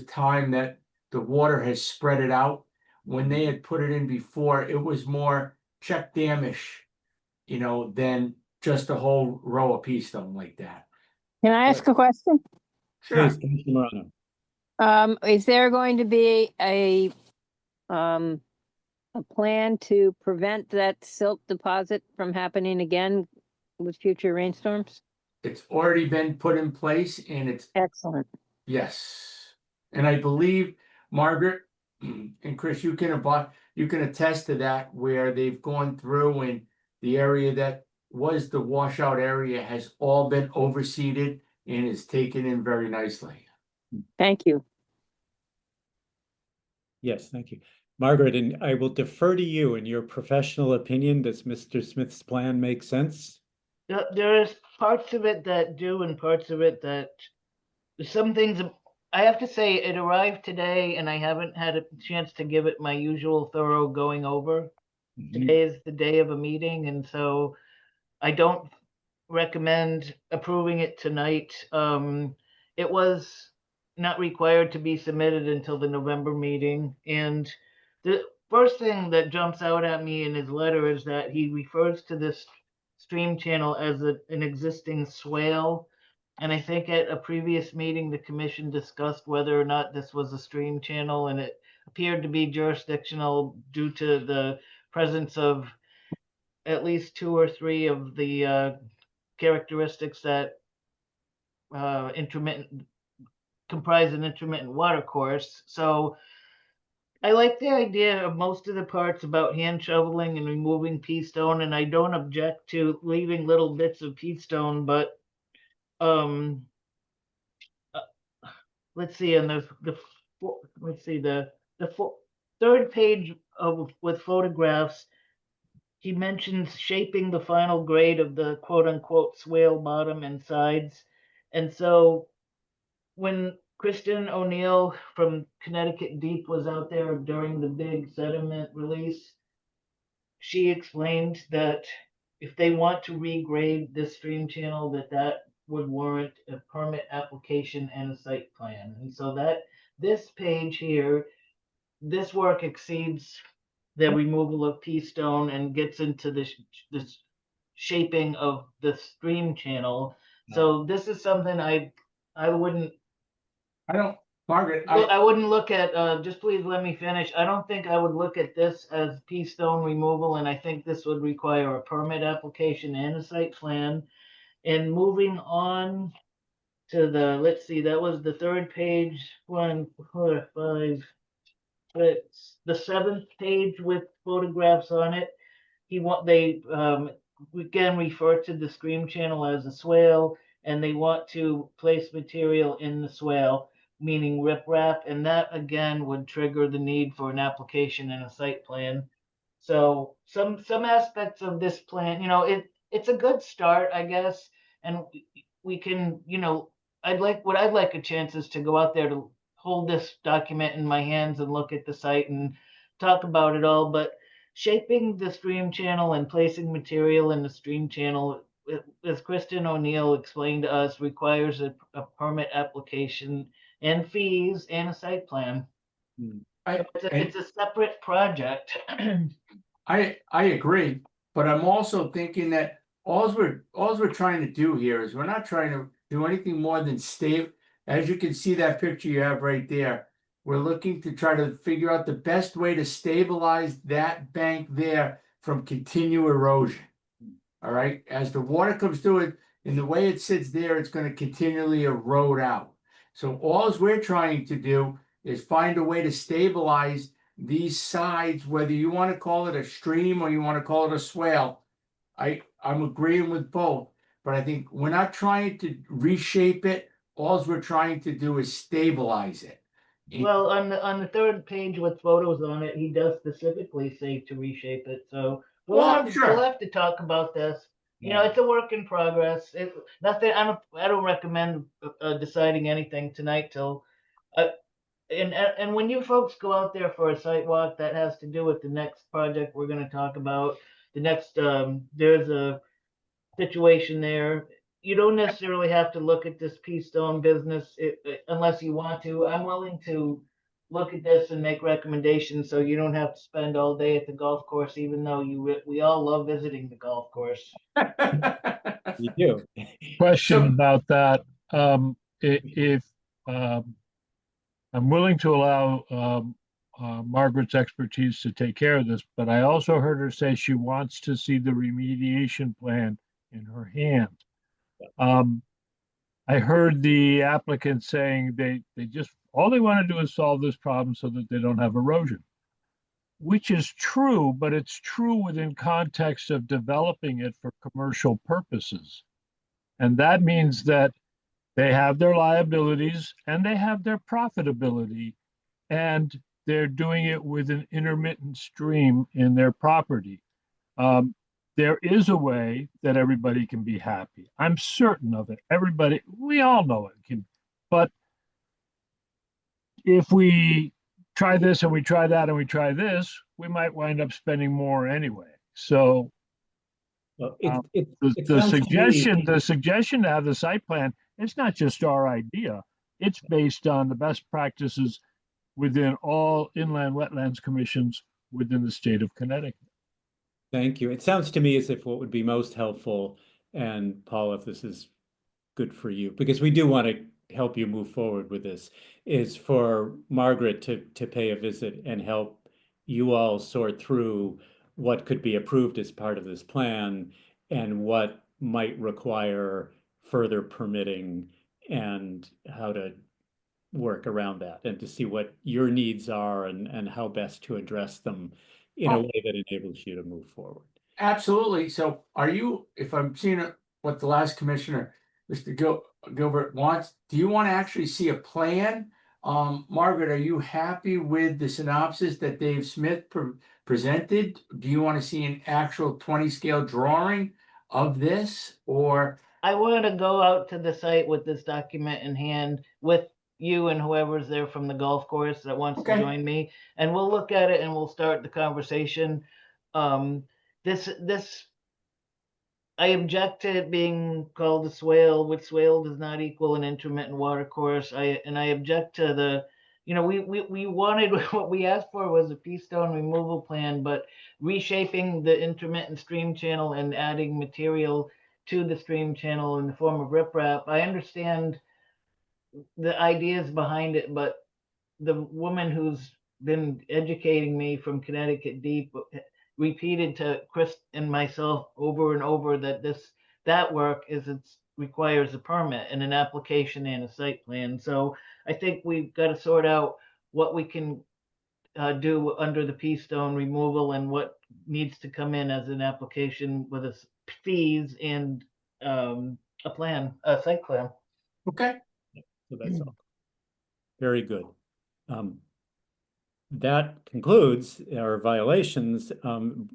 time that the water has spread it out. When they had put it in before, it was more check damish, than just a whole row of pea stone like that. Can I ask a question? Sure. Please, Commissioner Morano. Is there going to be a plan to prevent that silt deposit from happening again with future rainstorms? It's already been put in place and it's excellent. Yes. And I believe Margaret and Chris, you can attest to that, where they've gone through and the area that was the washout area has all been overseeded and is taken in very nicely. Thank you. Yes, thank you. Margaret, and I will defer to you in your professional opinion. Does Mr. Smith's plan make sense? There's parts of it that do and parts of it that some things. I have to say it arrived today and I haven't had a chance to give it my usual thorough going over. Today is the day of a meeting, and so I don't recommend approving it tonight. It was not required to be submitted until the November meeting. And the first thing that jumps out at me in his letter is that he refers to this stream channel as an existing swale. And I think at a previous meeting, the commission discussed whether or not this was a stream channel, and it appeared to be jurisdictional due to the presence of at least 2 or 3 of the characteristics that intermittent comprise an intermittent water course. So I like the idea of most of the parts about hand shoveling and removing pea stone, and I don't object to leaving little bits of pea stone, but um let's see, and let's see, the third page of with photographs, he mentions shaping the final grade of the quote unquote swale bottom and sides. And so when Kristen O'Neill from Connecticut Deep was out there during the big sediment release, she explained that if they want to regrade this stream channel, that would warrant a permit application and a site plan. And so that this page here, this work exceeds the removal of pea stone and gets into this shaping of the stream channel. So this is something I wouldn't I don't, Margaret, I wouldn't look at, just please let me finish. I don't think I would look at this as pea stone removal, and I think this would require a permit application and a site plan. And moving on to the, let's see, that was the third page, 1, 4, 5, it's the 7th page with photographs on it. They again refer to the stream channel as a swale, and they want to place material in the swale, meaning riprap, and that again would trigger the need for an application and a site plan. So some aspects of this plan, it's a good start, I guess, and we can, I'd like a chance is to go out there to hold this document in my hands and look at the site and talk about it all, but shaping the stream channel and placing material in the stream channel, as Kristen O'Neill explained to us, requires a permit application and fees and a site plan. It's a separate project. I agree, but I'm also thinking that all we're trying to do here is we're not trying to do anything more than stay. As you can see that picture you have right there, we're looking to try to figure out the best way to stabilize that bank there from continued erosion. All right, as the water comes through it, in the way it sits there, it's going to continually erode out. So all we're trying to do is find a way to stabilize these sides, whether you want to call it a stream or you want to call it a swale. I'm agreeing with both, but I think we're not trying to reshape it. All we're trying to do is stabilize it. Well, on the third page with photos on it, he does specifically say to reshape it. So we'll have to talk about this. It's a work in progress. Nothing. I don't recommend deciding anything tonight till. And when you folks go out there for a site walk, that has to do with the next project we're going to talk about. The next, there's a situation there. You don't necessarily have to look at this pea stone business unless you want to. I'm willing to look at this and make recommendations so you don't have to spend all day at the golf course, even though we all love visiting the golf course. You do. Question about that. If I'm willing to allow Margaret's expertise to take care of this, but I also heard her say she wants to see the remediation plan in her hand. I heard the applicant saying they just, all they want to do is solve this problem so that they don't have erosion, which is true, but it's true within context of developing it for commercial purposes. And that means that they have their liabilities and they have their profitability, and they're doing it with an intermittent stream in their property. There is a way that everybody can be happy. I'm certain of it. Everybody, we all know it can, but if we try this and we try that and we try this, we might wind up spending more anyway. So the suggestion to have the site plan, it's not just our idea. It's based on the best practices within all inland wetlands commissions within the state of Connecticut. Thank you. It sounds to me as if what would be most helpful, and Paul, if this is good for you, because we do want to help you move forward with this, is for Margaret to pay a visit and help you all sort through what could be approved as part of this plan and what might require further permitting and how to work around that, and to see what your needs are and how best to address them in a way that enables you to move forward. Absolutely. So are you, if I'm seeing what the last commissioner, Mr. Gilbert wants, do you want to actually see a plan? Margaret, are you happy with the synopsis that Dave Smith presented? Do you want to see an actual 20 scale drawing of this, or? I want to go out to the site with this document in hand with you and whoever's there from the golf course that wants to join me, and we'll look at it and we'll start the conversation. This I object to it being called a swale, which swale does not equal an intermittent water course. I object to the, we wanted, what we asked for was a pea stone removal plan, but reshaping the intermittent stream channel and adding material to the stream channel in the form of riprap. I understand the ideas behind it, but the woman who's been educating me from Connecticut Deep repeated to Chris and myself over and over that that work requires a permit and an application and a site plan. So I think we've got to sort out what we can do under the pea stone removal and what needs to come in as an application with a fees and a plan, a site plan. Okay. So that's all. Very good. That concludes our violations,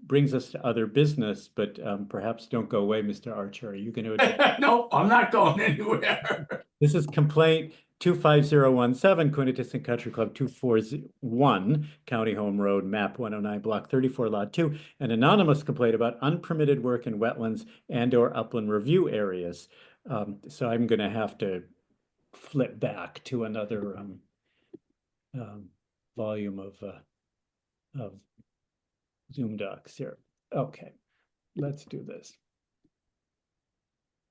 brings us to other business, but perhaps don't go away, Mr. Archer. Are you going to? No, I'm not going anywhere. This is complaint 25017, Quintessent Country Club 241, County Home Road, map 109, block 34, lot 2, an anonymous complaint about unpermitted work in wetlands and/or upland review areas. So I'm going to have to flip back to another volume of Zoom docs here. Okay, let's do this.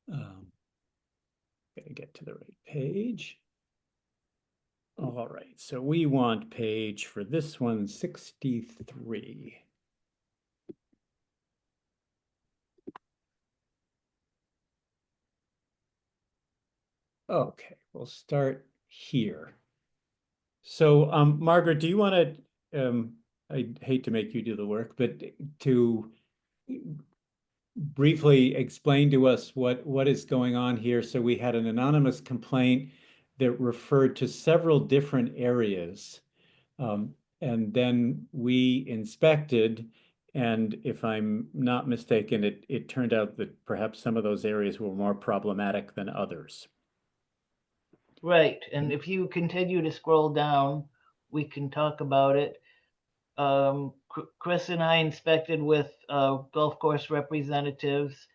Gotta get to the right page. All right, so we want page for this one, 63. Okay, we'll start here. So, Margaret, do you want to, I hate to make you do the work, but to briefly explain to us what is going on here? So we had an anonymous complaint that referred to several different areas. And then we inspected, and if I'm not mistaken, it turned out that perhaps some of those areas were more problematic than others. Right, and if you continue to scroll down, we can talk about it. Chris and I inspected with golf course representatives.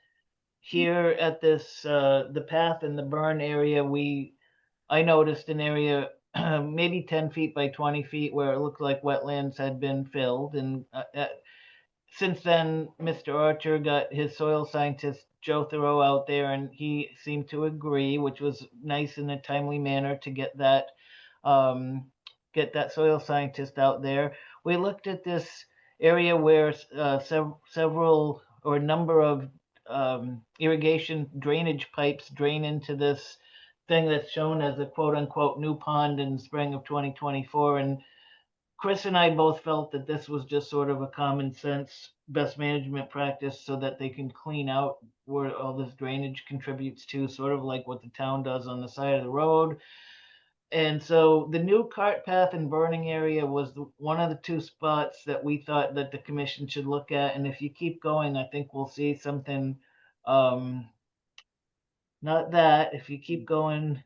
Here at this, the path and the burn area, I noticed an area maybe 10 feet by 20 feet where it looked like wetlands had been filled. And since then, Mr. Archer got his soil scientist, Joe Thoreau, out there, and he seemed to agree, which was nice in a timely manner to get that soil scientist out there. We looked at this area where several or a number of irrigation drainage pipes drain into this thing that's shown as a quote unquote new pond in spring of 2024. And Chris and I both felt that this was just sort of a common sense best management practice so that they can clean out where all this drainage contributes to, sort of like what the town does on the side of the road. And so the new cart path and burning area was one of the two spots that we thought that the commission should look at. And if you keep going, I think we'll see something, not that, if you keep going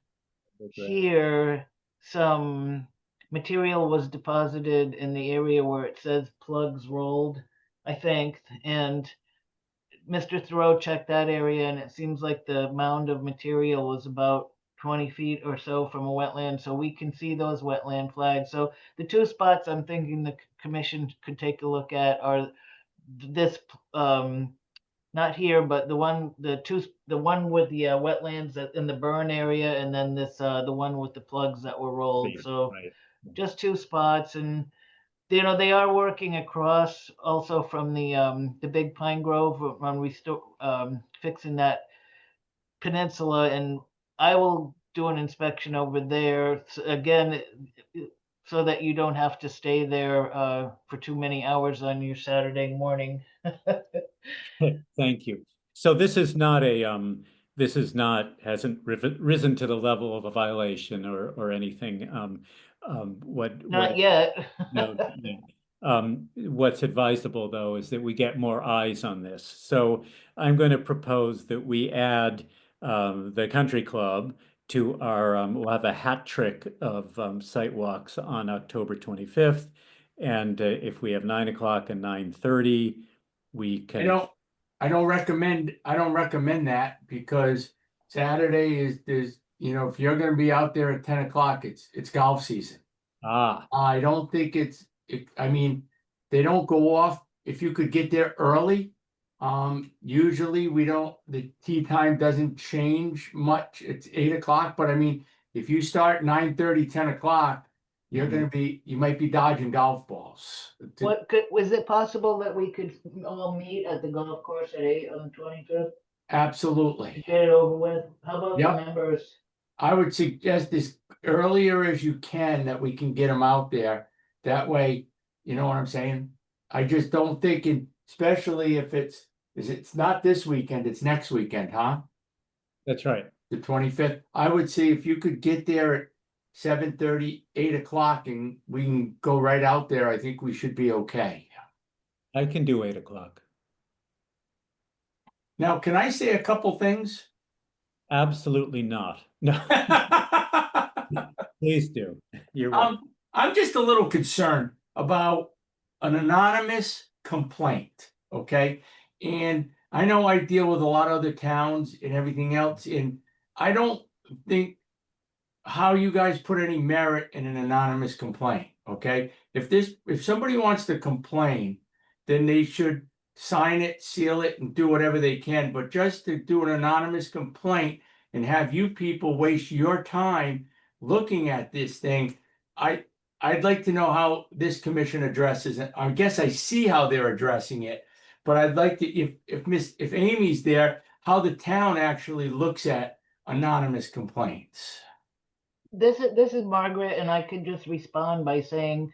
here, some material was deposited in the area where it says plugs rolled, I think. And Mr. Thoreau checked that area, and it seems like the mound of material was about 20 feet or so from a wetland. So we can see those wetland flags. So the two spots I'm thinking the commission could take a look at are this not here, but the one with the wetlands in the burn area, and then the one with the plugs that were rolled. So Right. just 2 spots, and they are working across also from the big pine grove on fixing that peninsula, and I will do an inspection over there again, so that you don't have to stay there for too many hours on your Saturday morning. Thank you. So this is not hasn't risen to the level of a violation or anything. Not yet. No, no. What's advisable though is that we get more eyes on this. So I'm going to propose that we add the country club to our, we'll have a hat trick of site walks on October 25th. And if we have 9 o'clock and 9:30, we can. I don't recommend that, because Saturday there's, if you're gonna be out there at 10 o'clock, it's golf season. I don't think I mean, they don't go off. If you could get there early, usually the tee time doesn't change much. It's 8 o'clock, but I mean, if you start 9:30, 10 o'clock, you might be dodging golf balls. Was it possible that we could all meet at the golf course at 8 on the 25th? Absolutely. Get it over with. How about Yep. the members? I would suggest as earlier as you can, that we can get them out there. That way, you know what I'm saying? I just don't think especially if it's not this weekend, it's next weekend, huh? That's right. The 25th. I would say if you could get there at 7:30, 8 o'clock, and we can go right out there, I think we should be okay. I can do 8 o'clock. Now, can I say a couple things? Absolutely not. No. Please do. You're welcome. I'm just a little concerned about an anonymous complaint, okay? And I know I deal with a lot of other towns and everything else, and I don't think how you guys put any merit in an anonymous complaint, okay? If somebody wants to complain, then they should sign it, seal it, and do whatever they can. But just to do an anonymous complaint and have you people waste your time looking at this thing, I'd like to know how this commission addresses it. I guess I see how they're addressing it, but I'd like to, if Amy's there, how the town actually looks at anonymous complaints. This is Margaret, and I could just respond by saying,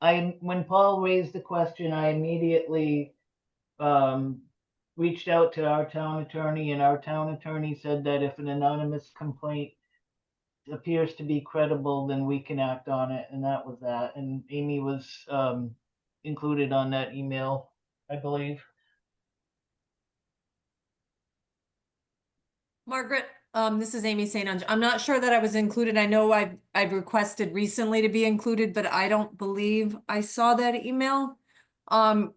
when Paul raised the question, I immediately reached out to our town attorney, and our town attorney said that if an anonymous complaint appears to be credible, then we can act on it, and that was that. And Amy was included on that email, I believe. Margaret, this is Amy St. Ange. I'm not sure that I was included. I know I've requested recently to be included, but I don't believe I saw that email.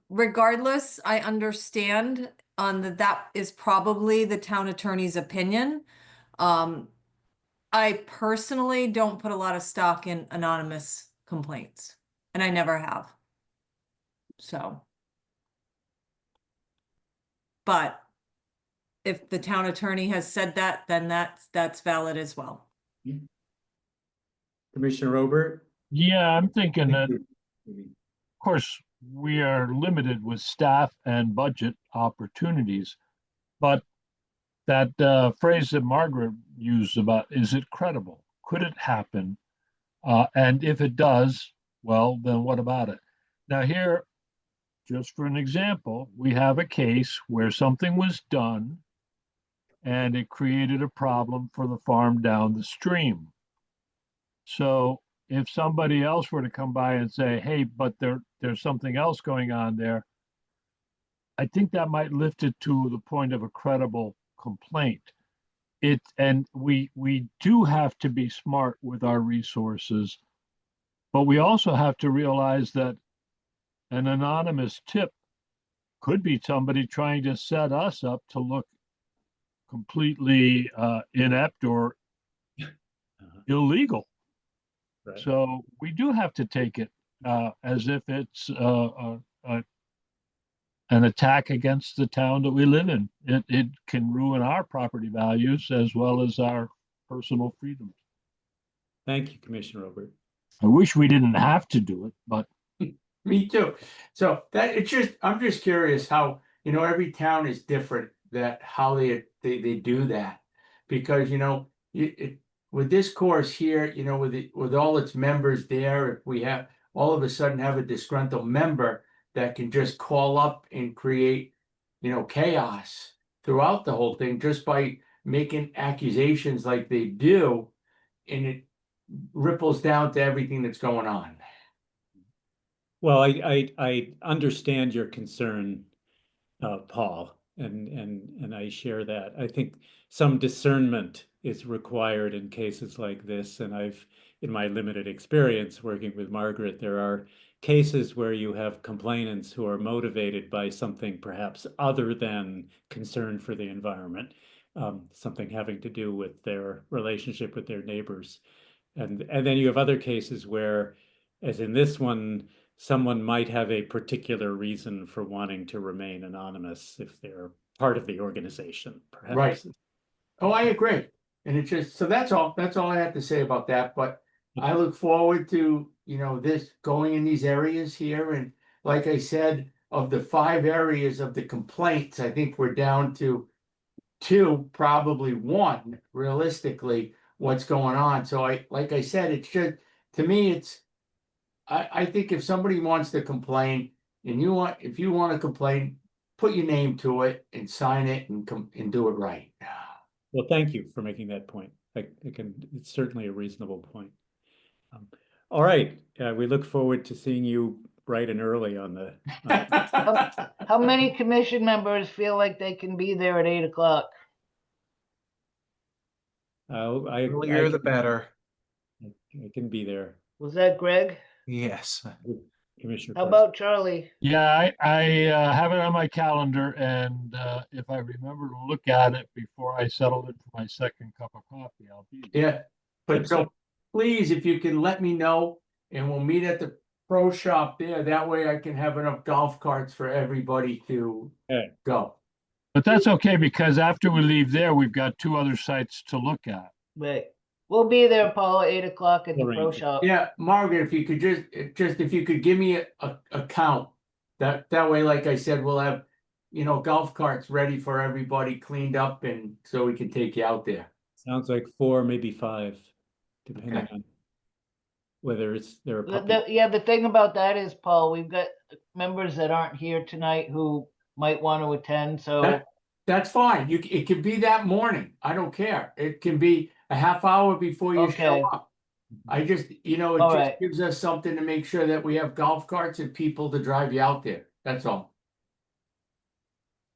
Regardless, I understand that is probably the town attorney's opinion. I personally don't put a lot of stock in anonymous complaints, and I never have. So, but if the town attorney has said that, then that's valid as well. Commissioner Robert? Yeah, I'm thinking that, of course, we are limited with staff and budget opportunities, but that phrase that Margaret used about, is it credible? Could it happen? And if it does, well, then what about it? Now here, just for an example, we have a case where something was done and it created a problem for the farm down the stream. So if somebody else were to come by and say, hey, but there's something else going on there, I think that might lift it to the point of a credible complaint. And we do have to be smart with our resources, but we also have to realize that an anonymous tip could be somebody trying to set us up to look completely inept or illegal. Right. So we do have to take it as if it's an attack against the town that we live in. It can ruin our property values as well as our personal freedoms. Thank you, Commissioner Robert. I wish we didn't have to do it, but Me too. So that it's just, I'm just curious how, every town is different, that how they do that. Because, with this course here, with all its members there, if we have all of a sudden have a disgruntled member that can just call up and create, chaos throughout the whole thing just by making accusations like they do, and it ripples down to everything that's going on. Well, I understand your concern, Paul, and I share that. I think some discernment is required in cases like this, and in my limited experience working with Margaret, there are cases where you have complainants who are motivated by something perhaps other than concern for the environment, something having to do with their relationship with their neighbors. And then you have other cases where, as in this one, someone might have a particular reason for wanting to remain anonymous if they're part of the organization, perhaps. Right. Oh, I agree. And it's just, so that's all I have to say about that. But I look forward to, this going in these areas here. And like I said, of the 5 areas of the complaints, I think we're down to 2, probably 1, realistically, what's going on. So like I said, it's just, to me, I think if somebody wants to complain and if you want to complain, put your name to it and sign it and do it right. Well, thank you for making that point. It's certainly a reasonable point. All right, we look forward to seeing you bright and early on the. How many commission members feel like they can be there at 8 o'clock? Earlier the better. I can be there. Was that Greg? Yes. Commissioner. How about Charlie? yeah, I have it on my calendar, and if I remember to look at it before I settle in for my second cup of coffee, I'll be there. Yeah, but so please, if you can let me know, and we'll meet at the pro shop there. That way I can have enough golf carts for everybody to go. But that's okay, because after we leave there, we've got 2 other sites to look at. Right. We'll be there, Paul, at 8 o'clock at the pro shop. Yeah, Margaret, if you could just if you could give me a count, that way, like I said, we'll have, golf carts ready for everybody, cleaned up, and so we can take you out there. Sounds like 4, maybe 5, depending on whether there are puppies. Yeah, the thing about that is, Paul, we've got members that aren't here tonight who might want to attend, so. That's fine. It can be that morning. I don't care. It can be a half hour before you show up. I just, it gives us something to make sure that we have golf carts and people to drive you out there. That's all.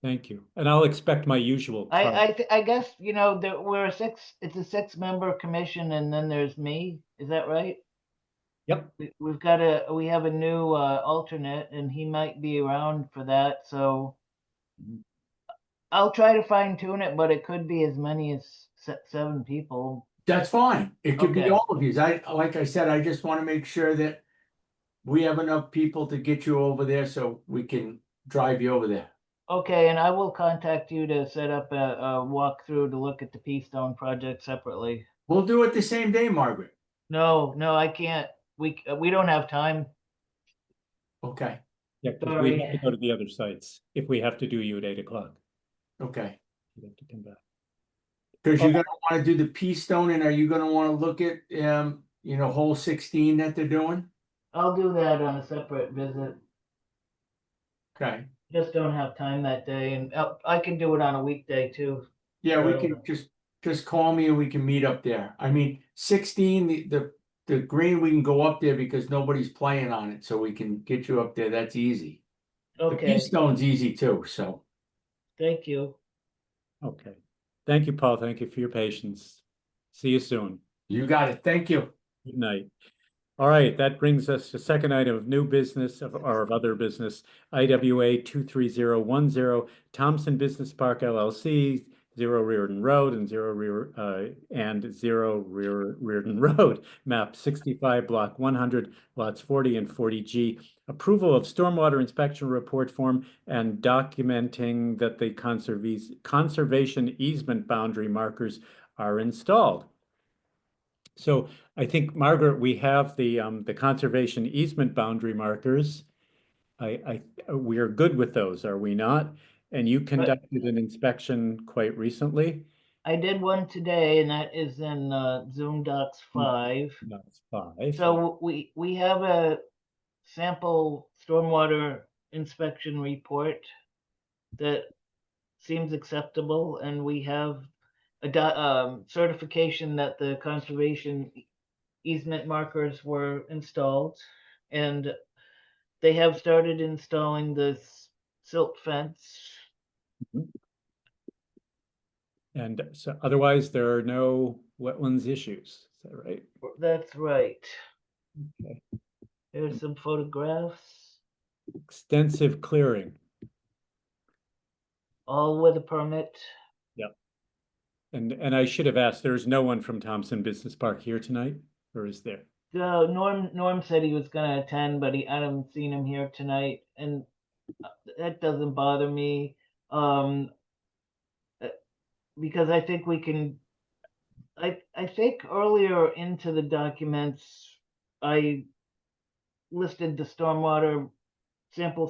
Thank you. And I'll expect my usual. I guess, we're it's a 6-member commission, and then there's me. Is that right? Yep. We have a new alternate, and he might be around for that, so. I'll try to fine tune it, but it could be as many as 7 people. That's fine. It could be all of you. Like I said, I just want to make sure that we have enough people to get you over there so we can drive you over there. Okay, and I will contact you to set up a walkthrough to look at the Peastone project separately. We'll do it the same day, Margaret. No, I can't. We don't have time. Okay. Yeah, because we have to go to the other sites if we have to do you at 8 o'clock. Okay. You have to come back. Because you're going to want to do the Peastone, and are you going to want to look at, hole 16 that they're doing? I'll do that on a separate visit. Okay. Just don't have time that day, and I can do it on a weekday too. Yeah, we can just call me and we can meet up there. I mean, 16, the green, we can go up there because nobody's playing on it, so we can get you up there. That's easy. Okay. The Peastone's easy too, so. Thank you. Okay. Thank you, Paul. Thank you for your patience. See you soon. You got it. Thank you. Good night. All right, that brings us to second item of new business or of other business, IWA 23010, Thompson Business Park LLC, 0 Reardon Road and 0 Reardon Road, map 65, block 100, lots 40 and 40G. Approval of stormwater inspection report form and documenting that the conservation easement boundary markers are installed. So I think, Margaret, we have the conservation easement boundary markers. We are good with those, are we not? And you conducted an inspection quite recently? I did one today, and that is in Zoom Docs 5. That's 5. So we have a sample stormwater inspection report that seems acceptable, and we have a certification that the conservation easement markers were installed, and they have started installing this silt fence. And so otherwise, there are no wetlands issues. Is that right? That's right. Okay. There's some photographs. Extensive clearing. All with a permit. Yep. And I should have asked, there's no one from Thompson Business Park here tonight, or is there? Norm said he was gonna attend, but I haven't seen him here tonight, and that doesn't bother me. Because I think we can. I think earlier into the documents, I listed the sample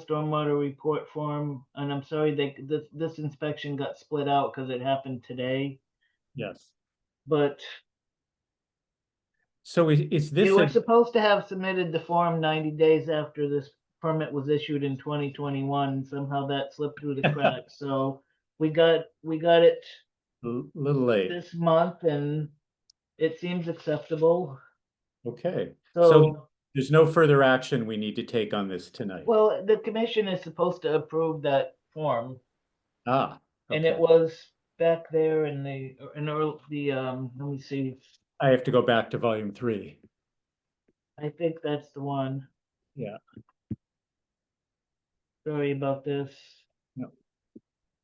stormwater report form, and I'm sorry this inspection got split out because it happened today. Yes. But so is this you were supposed to have submitted the form 90 days after this permit was issued in 2021. Somehow that slipped through the cracks. So we got it a little late this month, and it seems acceptable. Okay. So there's no further action we need to take on this tonight. Well, the commission is supposed to approve that form. Ah, okay. And it was back there in let me see. I have to go back to volume 3. I think that's the one. Yeah. Sorry about this. No.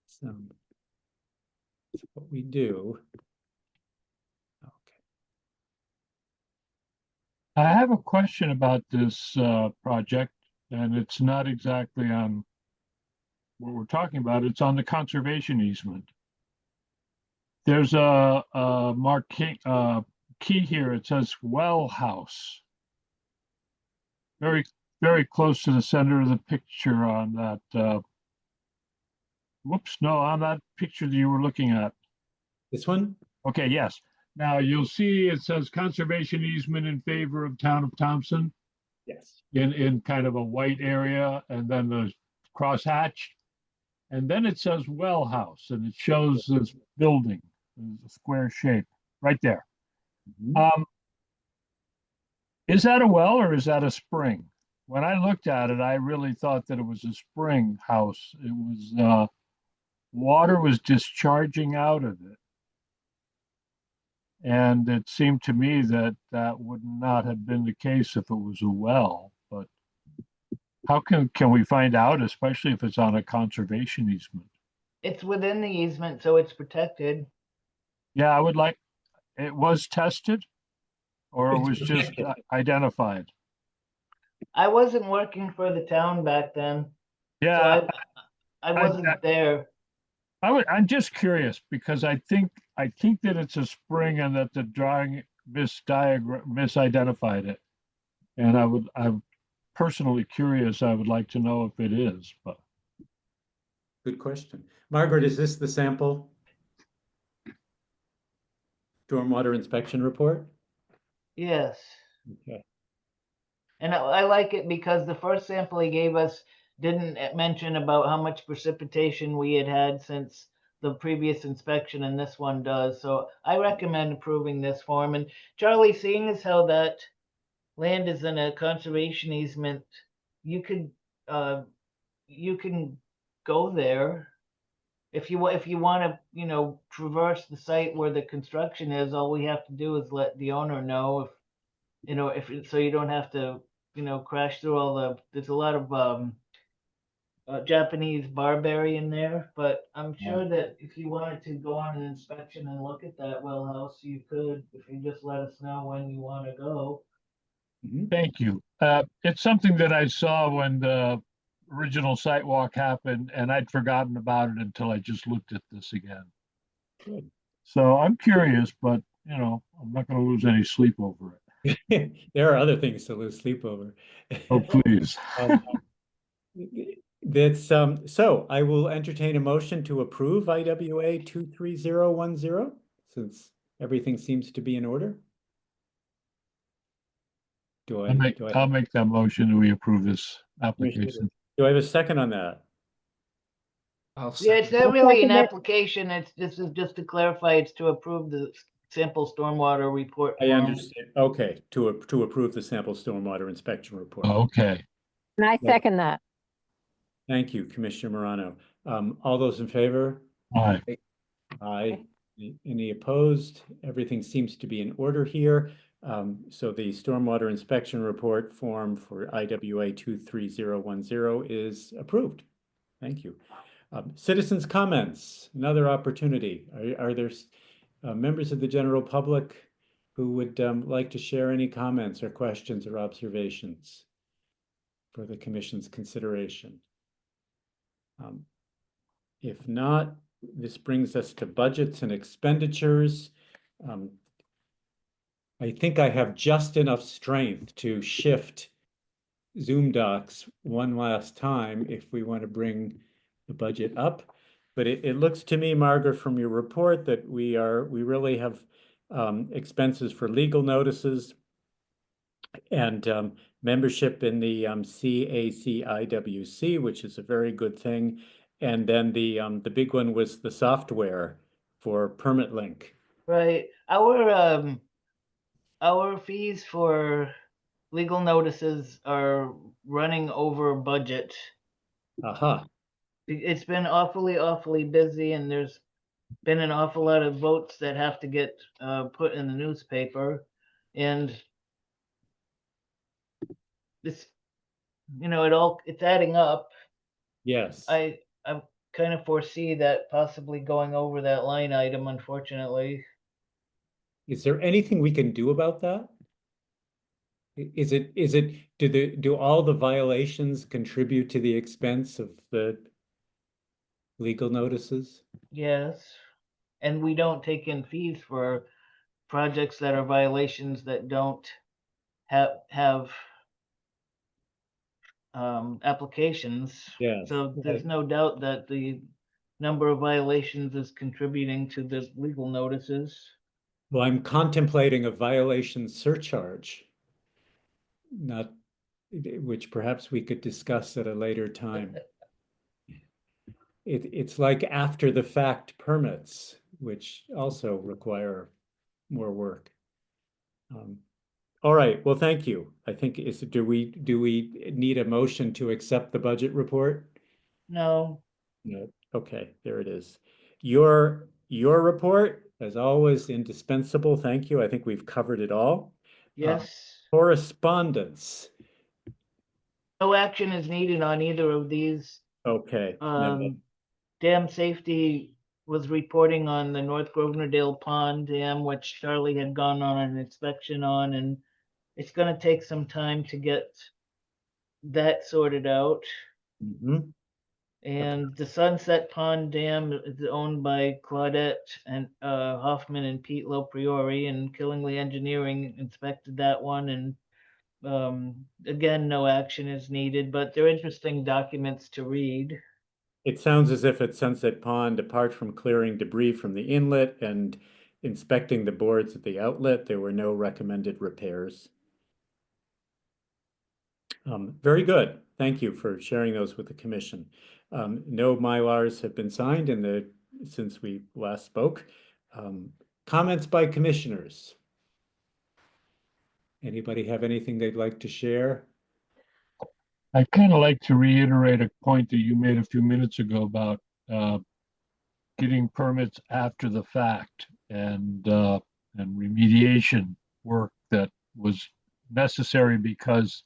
So that's what we do. I have a question about this project, and it's not exactly on what we're talking about. It's on the conservation easement. There's a key here. It says well house. Very, very close to the center of the picture on that. Whoops, no, on that picture that you were looking at. This one? Okay, yes. Now you'll see it says conservation easement in favor of town of Thompson. Yes. In kind of a white area, and then the crosshatch. And then it says well house, and it shows this building, a square shape right there. Is that a well or is that a spring? When I looked at it, I really thought that it was a spring house. It was water was discharging out of it. And it seemed to me that that would not have been the case if it was a well, but how can we find out, especially if it's on a conservation easement? It's within the easement, so it's protected. Yeah, I would like, it was tested or it was just identified? I wasn't working for the town back then. Yeah. So I wasn't there. I'm just curious because I think that it's a spring and that the drawing misidentified it. And I'm personally curious. I would like to know if it is, but. Good question. Margaret, is this the sample stormwater inspection report? Yes. Okay. And I like it because the first sample he gave us didn't mention about how much precipitation we had since the previous inspection, and this one does. So I recommend approving this form. And Charlie, seeing as how that land is in a conservation easement, you can go there if you want to, traverse the site where the construction is. All we have to do is let the owner know so you don't have to, crash through there's a lot of Japanese barberry in there, but I'm sure that if you wanted to go on an inspection and look at that well house, you could, if you just let us know when you want to go. Thank you. It's something that I saw when the original site walk happened, and I'd forgotten about it until I just looked at this again. Good. So I'm curious, but you know, I'm not going to lose any sleep over it. There are other things to lose sleep over. Oh, please. That's so I will entertain a motion to approve IWA 23010 since everything seems to be in order. I'll make that motion that we approve this application. Do I have a second on that? Yeah, it's not really an application. This is just to clarify, it's to approve the sample stormwater report. I form. understand. Okay, to approve the sample stormwater inspection report. Okay. And I second that. Thank you, Commissioner Morano. All those in favor? Aye. Aye. Any opposed? Everything seems to be in order here. So the stormwater inspection report form for IWA 23010 is approved. Thank you. Citizens' comments, another opportunity. Are there members of the general public who would like to share any comments or questions or observations for the commission's consideration? If not, this brings us to budgets and expenditures. I think I have just enough strength to shift Zoom docs one last time if we want to bring the budget up. But it looks to me, Margaret, from your report that we really have expenses for legal notices and membership in the CACIWC, which is a very good thing. And then the big one was the software for Permit Link. Right. Our fees for legal notices are running over budget. Aha. It's been awfully busy, and there's been an awful lot of votes that have to get put in the newspaper, and this, it's adding up. Yes. I kind of foresee that possibly going over that line item, unfortunately. Is there anything we can do about that? Do all the violations contribute to the expense of the legal notices? Yes, and we don't take in fees for projects that are violations that don't have applications. Yes. So there's no doubt that the number of violations is contributing to the legal notices. Well, I'm contemplating a violation surcharge, which perhaps we could discuss at a later time. It's like after the fact permits, which also require more work. All right, well, thank you. I think do we need a motion to accept the budget report? No. No. Okay, there it is. Your report, as always, indispensable. Thank you. I think we've covered it all. Yes. Correspondence. No action is needed on either of these. Okay. Dam safety was reporting on the North Grosvenor Pond Dam, which Charlie had gone on an inspection on, and it's going to take some time to get that sorted out. Mm-hmm. And the Sunset Pond Dam is owned by Claudette and Hoffman and Pete Lopriori, and Killingly Engineering inspected that one. And again, no action is needed, but they're interesting documents to read. It sounds as if at Sunset Pond, apart from clearing debris from the inlet and inspecting the boards at the outlet, there were no recommended repairs. Very good. Thank you for sharing those with the commission. No Mylars have been signed since we last spoke. Comments by commissioners. Anybody have anything they'd like to share? I'd kind of like to reiterate a point that you made a few minutes ago about getting permits after the fact and remediation work that was necessary because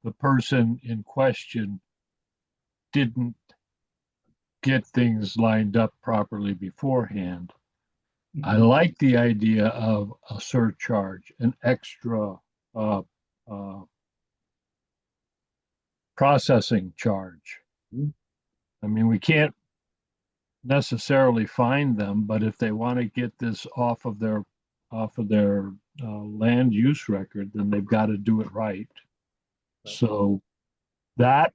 the person in question didn't get things lined up properly beforehand. I like the idea of a surcharge, an extra uh, uh, processing charge. I mean, we can't necessarily find them, but if they want to get this off of their land use record, then they've got to do it right. So that,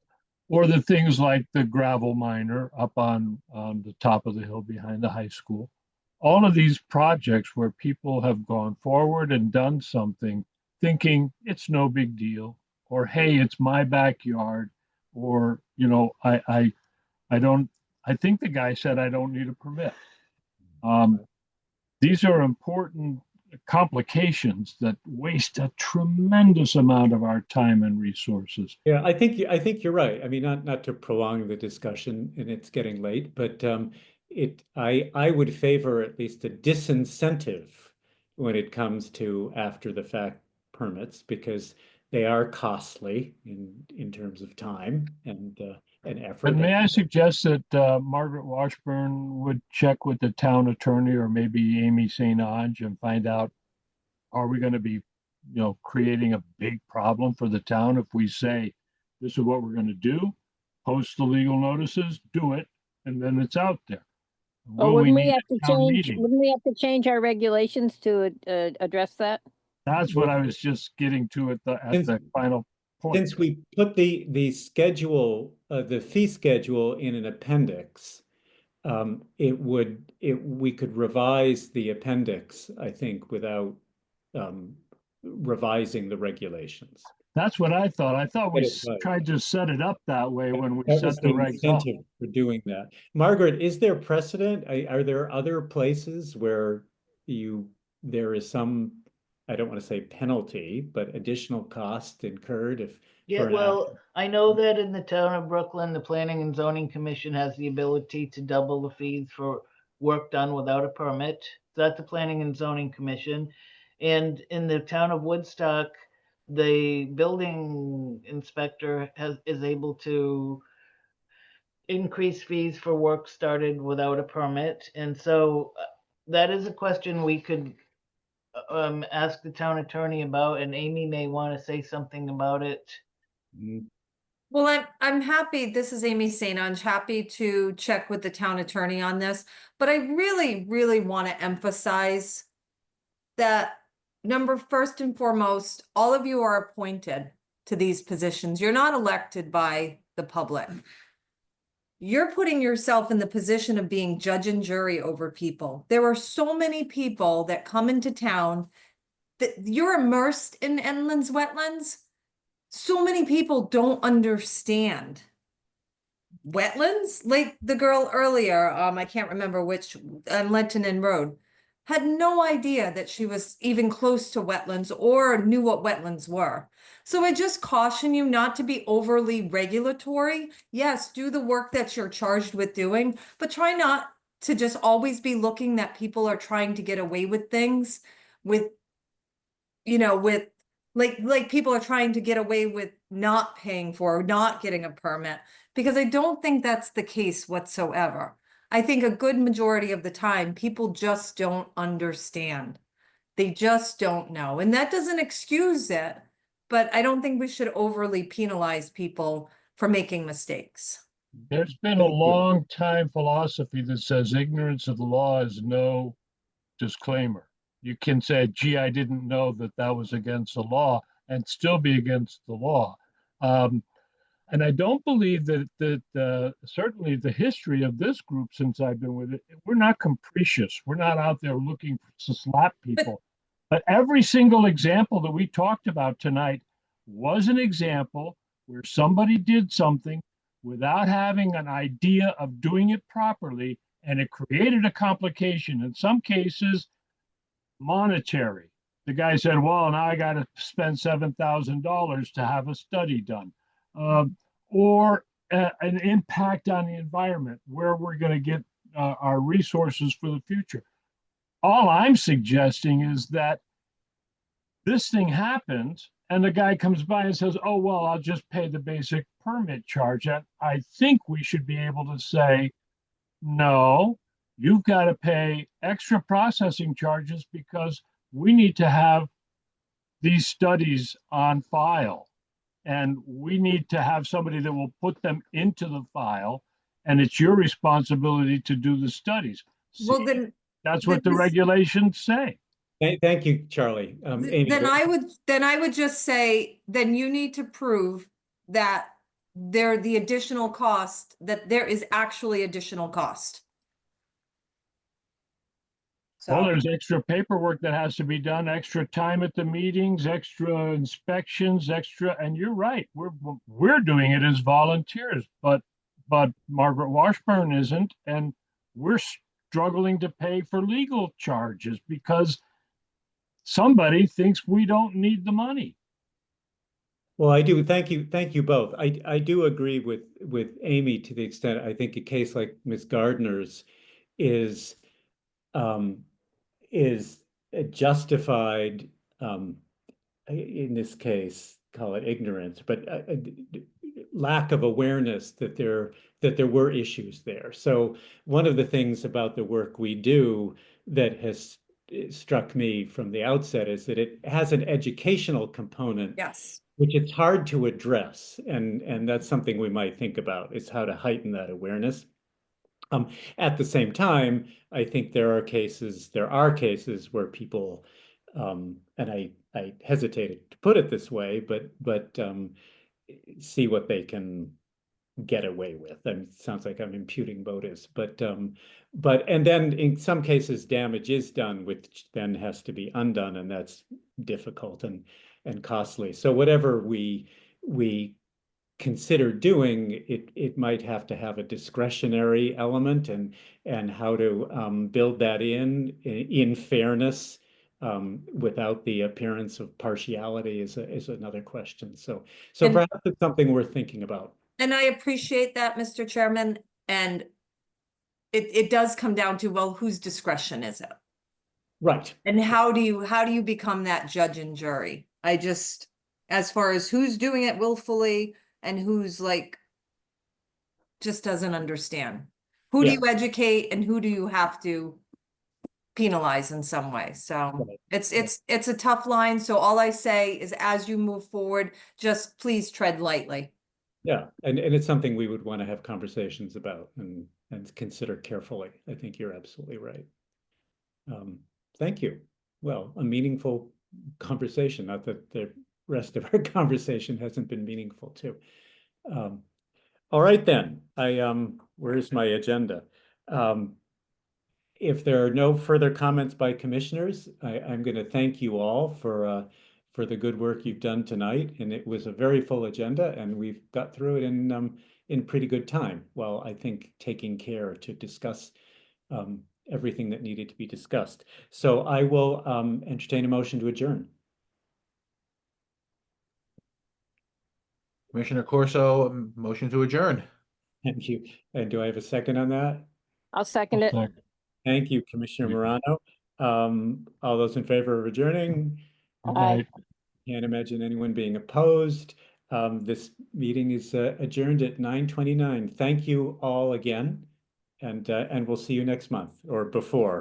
or the things like the gravel miner up on the top of the hill behind the high school. All of these projects where people have gone forward and done something thinking it's no big deal, or hey, it's my backyard, or I don't, I think the guy said I don't need a permit. These are important complications that waste a tremendous amount of our time and resources. Yeah, I think you're right. I mean, not to prolong the discussion, and it's getting late, but I would favor at least a disincentive when it comes to after the fact permits, because they are costly in terms of time and effort. And may I suggest that Margaret Washburn would check with the town attorney or maybe Amy St. Ange and find out, are we going to be, creating a big problem for the town if we say, this is what we're going to do, post the legal notices, do it, and then it's out there. Well, Will we wouldn't we need have a to town change, meeting? wouldn't we have to change our regulations to address that? That's what I was just getting to at the final point. Since we put the schedule, the fee schedule in an appendix, we could revise the appendix, I think, without revising the regulations. That's what I thought. I thought we Right. tried to set it up that way when we That was set the the regs up. incentive for doing that. Margaret, is there precedent? Are there other places where there is some, I don't want to say penalty, but additional cost incurred if Yeah, for an well, I know that in the town of Brooklyn, the Planning and Zoning Commission has the ability to double the fees for work done without a permit. That's the Planning and Zoning Commission. And in the town of Woodstock, the building inspector is able to increase fees for work started without a permit. And so that is a question we could ask the town attorney about, and Amy may want to say something about it. Well, I'm happy. This is Amy St. Ange, happy to check with the town attorney on this, but I really, really want to emphasize that first and foremost, all of you are appointed to these positions. You're not elected by the public. You're putting yourself in the position of being judge and jury over people. There are so many people that come into town that you're immersed in inland wetlands. So many people don't understand wetlands. Like the girl earlier, I can't remember which, on Lentonen Road, had no idea that she was even close to wetlands or knew what wetlands were. So I just caution you not to be overly regulatory. Yes, do the work that you're charged with doing, but try not to just always be looking that people are trying to get away with things with, with like people are trying to get away with not paying for or not getting a permit, because I don't think that's the case whatsoever. I think a good majority of the time, people just don't understand. They just don't know. And that doesn't excuse it, but I don't think we should overly penalize people for making mistakes. There's been a long time philosophy that says ignorance of the law is no disclaimer. You can say, gee, I didn't know that was against the law, and still be against the law. And I don't believe that certainly the history of this group since I've been with it, we're not capricious. We're not out there looking to slap people. But every single example that we talked about tonight was an example where somebody did something without having an idea of doing it properly, and it created a complication. In some cases, monetary. The guy said, well, now I got to spend $7,000 to have a study done. Or an impact on the environment, where we're going to get our resources for the future. All I'm suggesting is that this thing happened, and the guy comes by and says, oh, well, I'll just pay the basic permit charge. And I think we should be able to say, no, you've got to pay extra processing charges because we need to have these studies on file. And we need to have somebody that will put them into the file. And it's your responsibility to do the studies. Well, See, then, that's what the this- regulations say. Thank you, Charlie. Amy, then I would just say, then you need to prove that the additional cost, that there is actually additional cost. Well, So, there's extra paperwork that has to be done, extra time at the meetings, extra inspections, extra, and you're right, we're doing it as volunteers, but Margaret Washburn isn't, and we're struggling to pay for legal charges because somebody thinks we don't need the money. well, I do. Thank you both. I do agree with Amy to the extent I think a case like Ms. Gardner's is is justified in this case, call it ignorance, but lack of awareness that there were issues there. So one of the things about the work we do that has struck me from the outset is that it has an educational component, yes. which it's hard to address, and that's something we might think about, is how to heighten that awareness. At the same time, I think there are cases where people, and I hesitated to put it this way, but see what they can get away with. And it sounds like I'm imputing motives, but and then in some cases damage is done, which then has to be undone, and that's difficult and costly. So whatever we consider doing, it might have to have a discretionary element, and how to build that in fairness, without the appearance of partiality is another question. So And- perhaps it's something worth thinking about. And I appreciate that, Mr. Chairman, and it does come down to, well, whose discretion is it? Right. And how do you become that judge and jury? I just, as far as who's doing it willfully and who's like, just doesn't understand. Who do Yeah. you educate and who do you have to penalize in some way? So Right. it's a tough line. So all I say is, as you move forward, just please tread lightly. Yeah, and it's something we would want to have conversations about and consider carefully. I think you're absolutely right. Thank you. Well, a meaningful conversation, not that the rest of our conversation hasn't been meaningful too. All right then, where's my agenda? If there are no further comments by commissioners, I'm going to thank you all for the good work you've done tonight. And it was a very full agenda, and we've got through it in pretty good time. Well, I think taking care to discuss everything that needed to be discussed. So I will entertain a motion to adjourn. Commissioner Corso, motion to adjourn. Thank you. And do I have a second on that? I'll second it. Thank you, Commissioner Morano. All those in favor of adjourning? Aye. Can't imagine anyone being opposed. This meeting is adjourned at 9:29. Thank you all again, and we'll see you next month or before.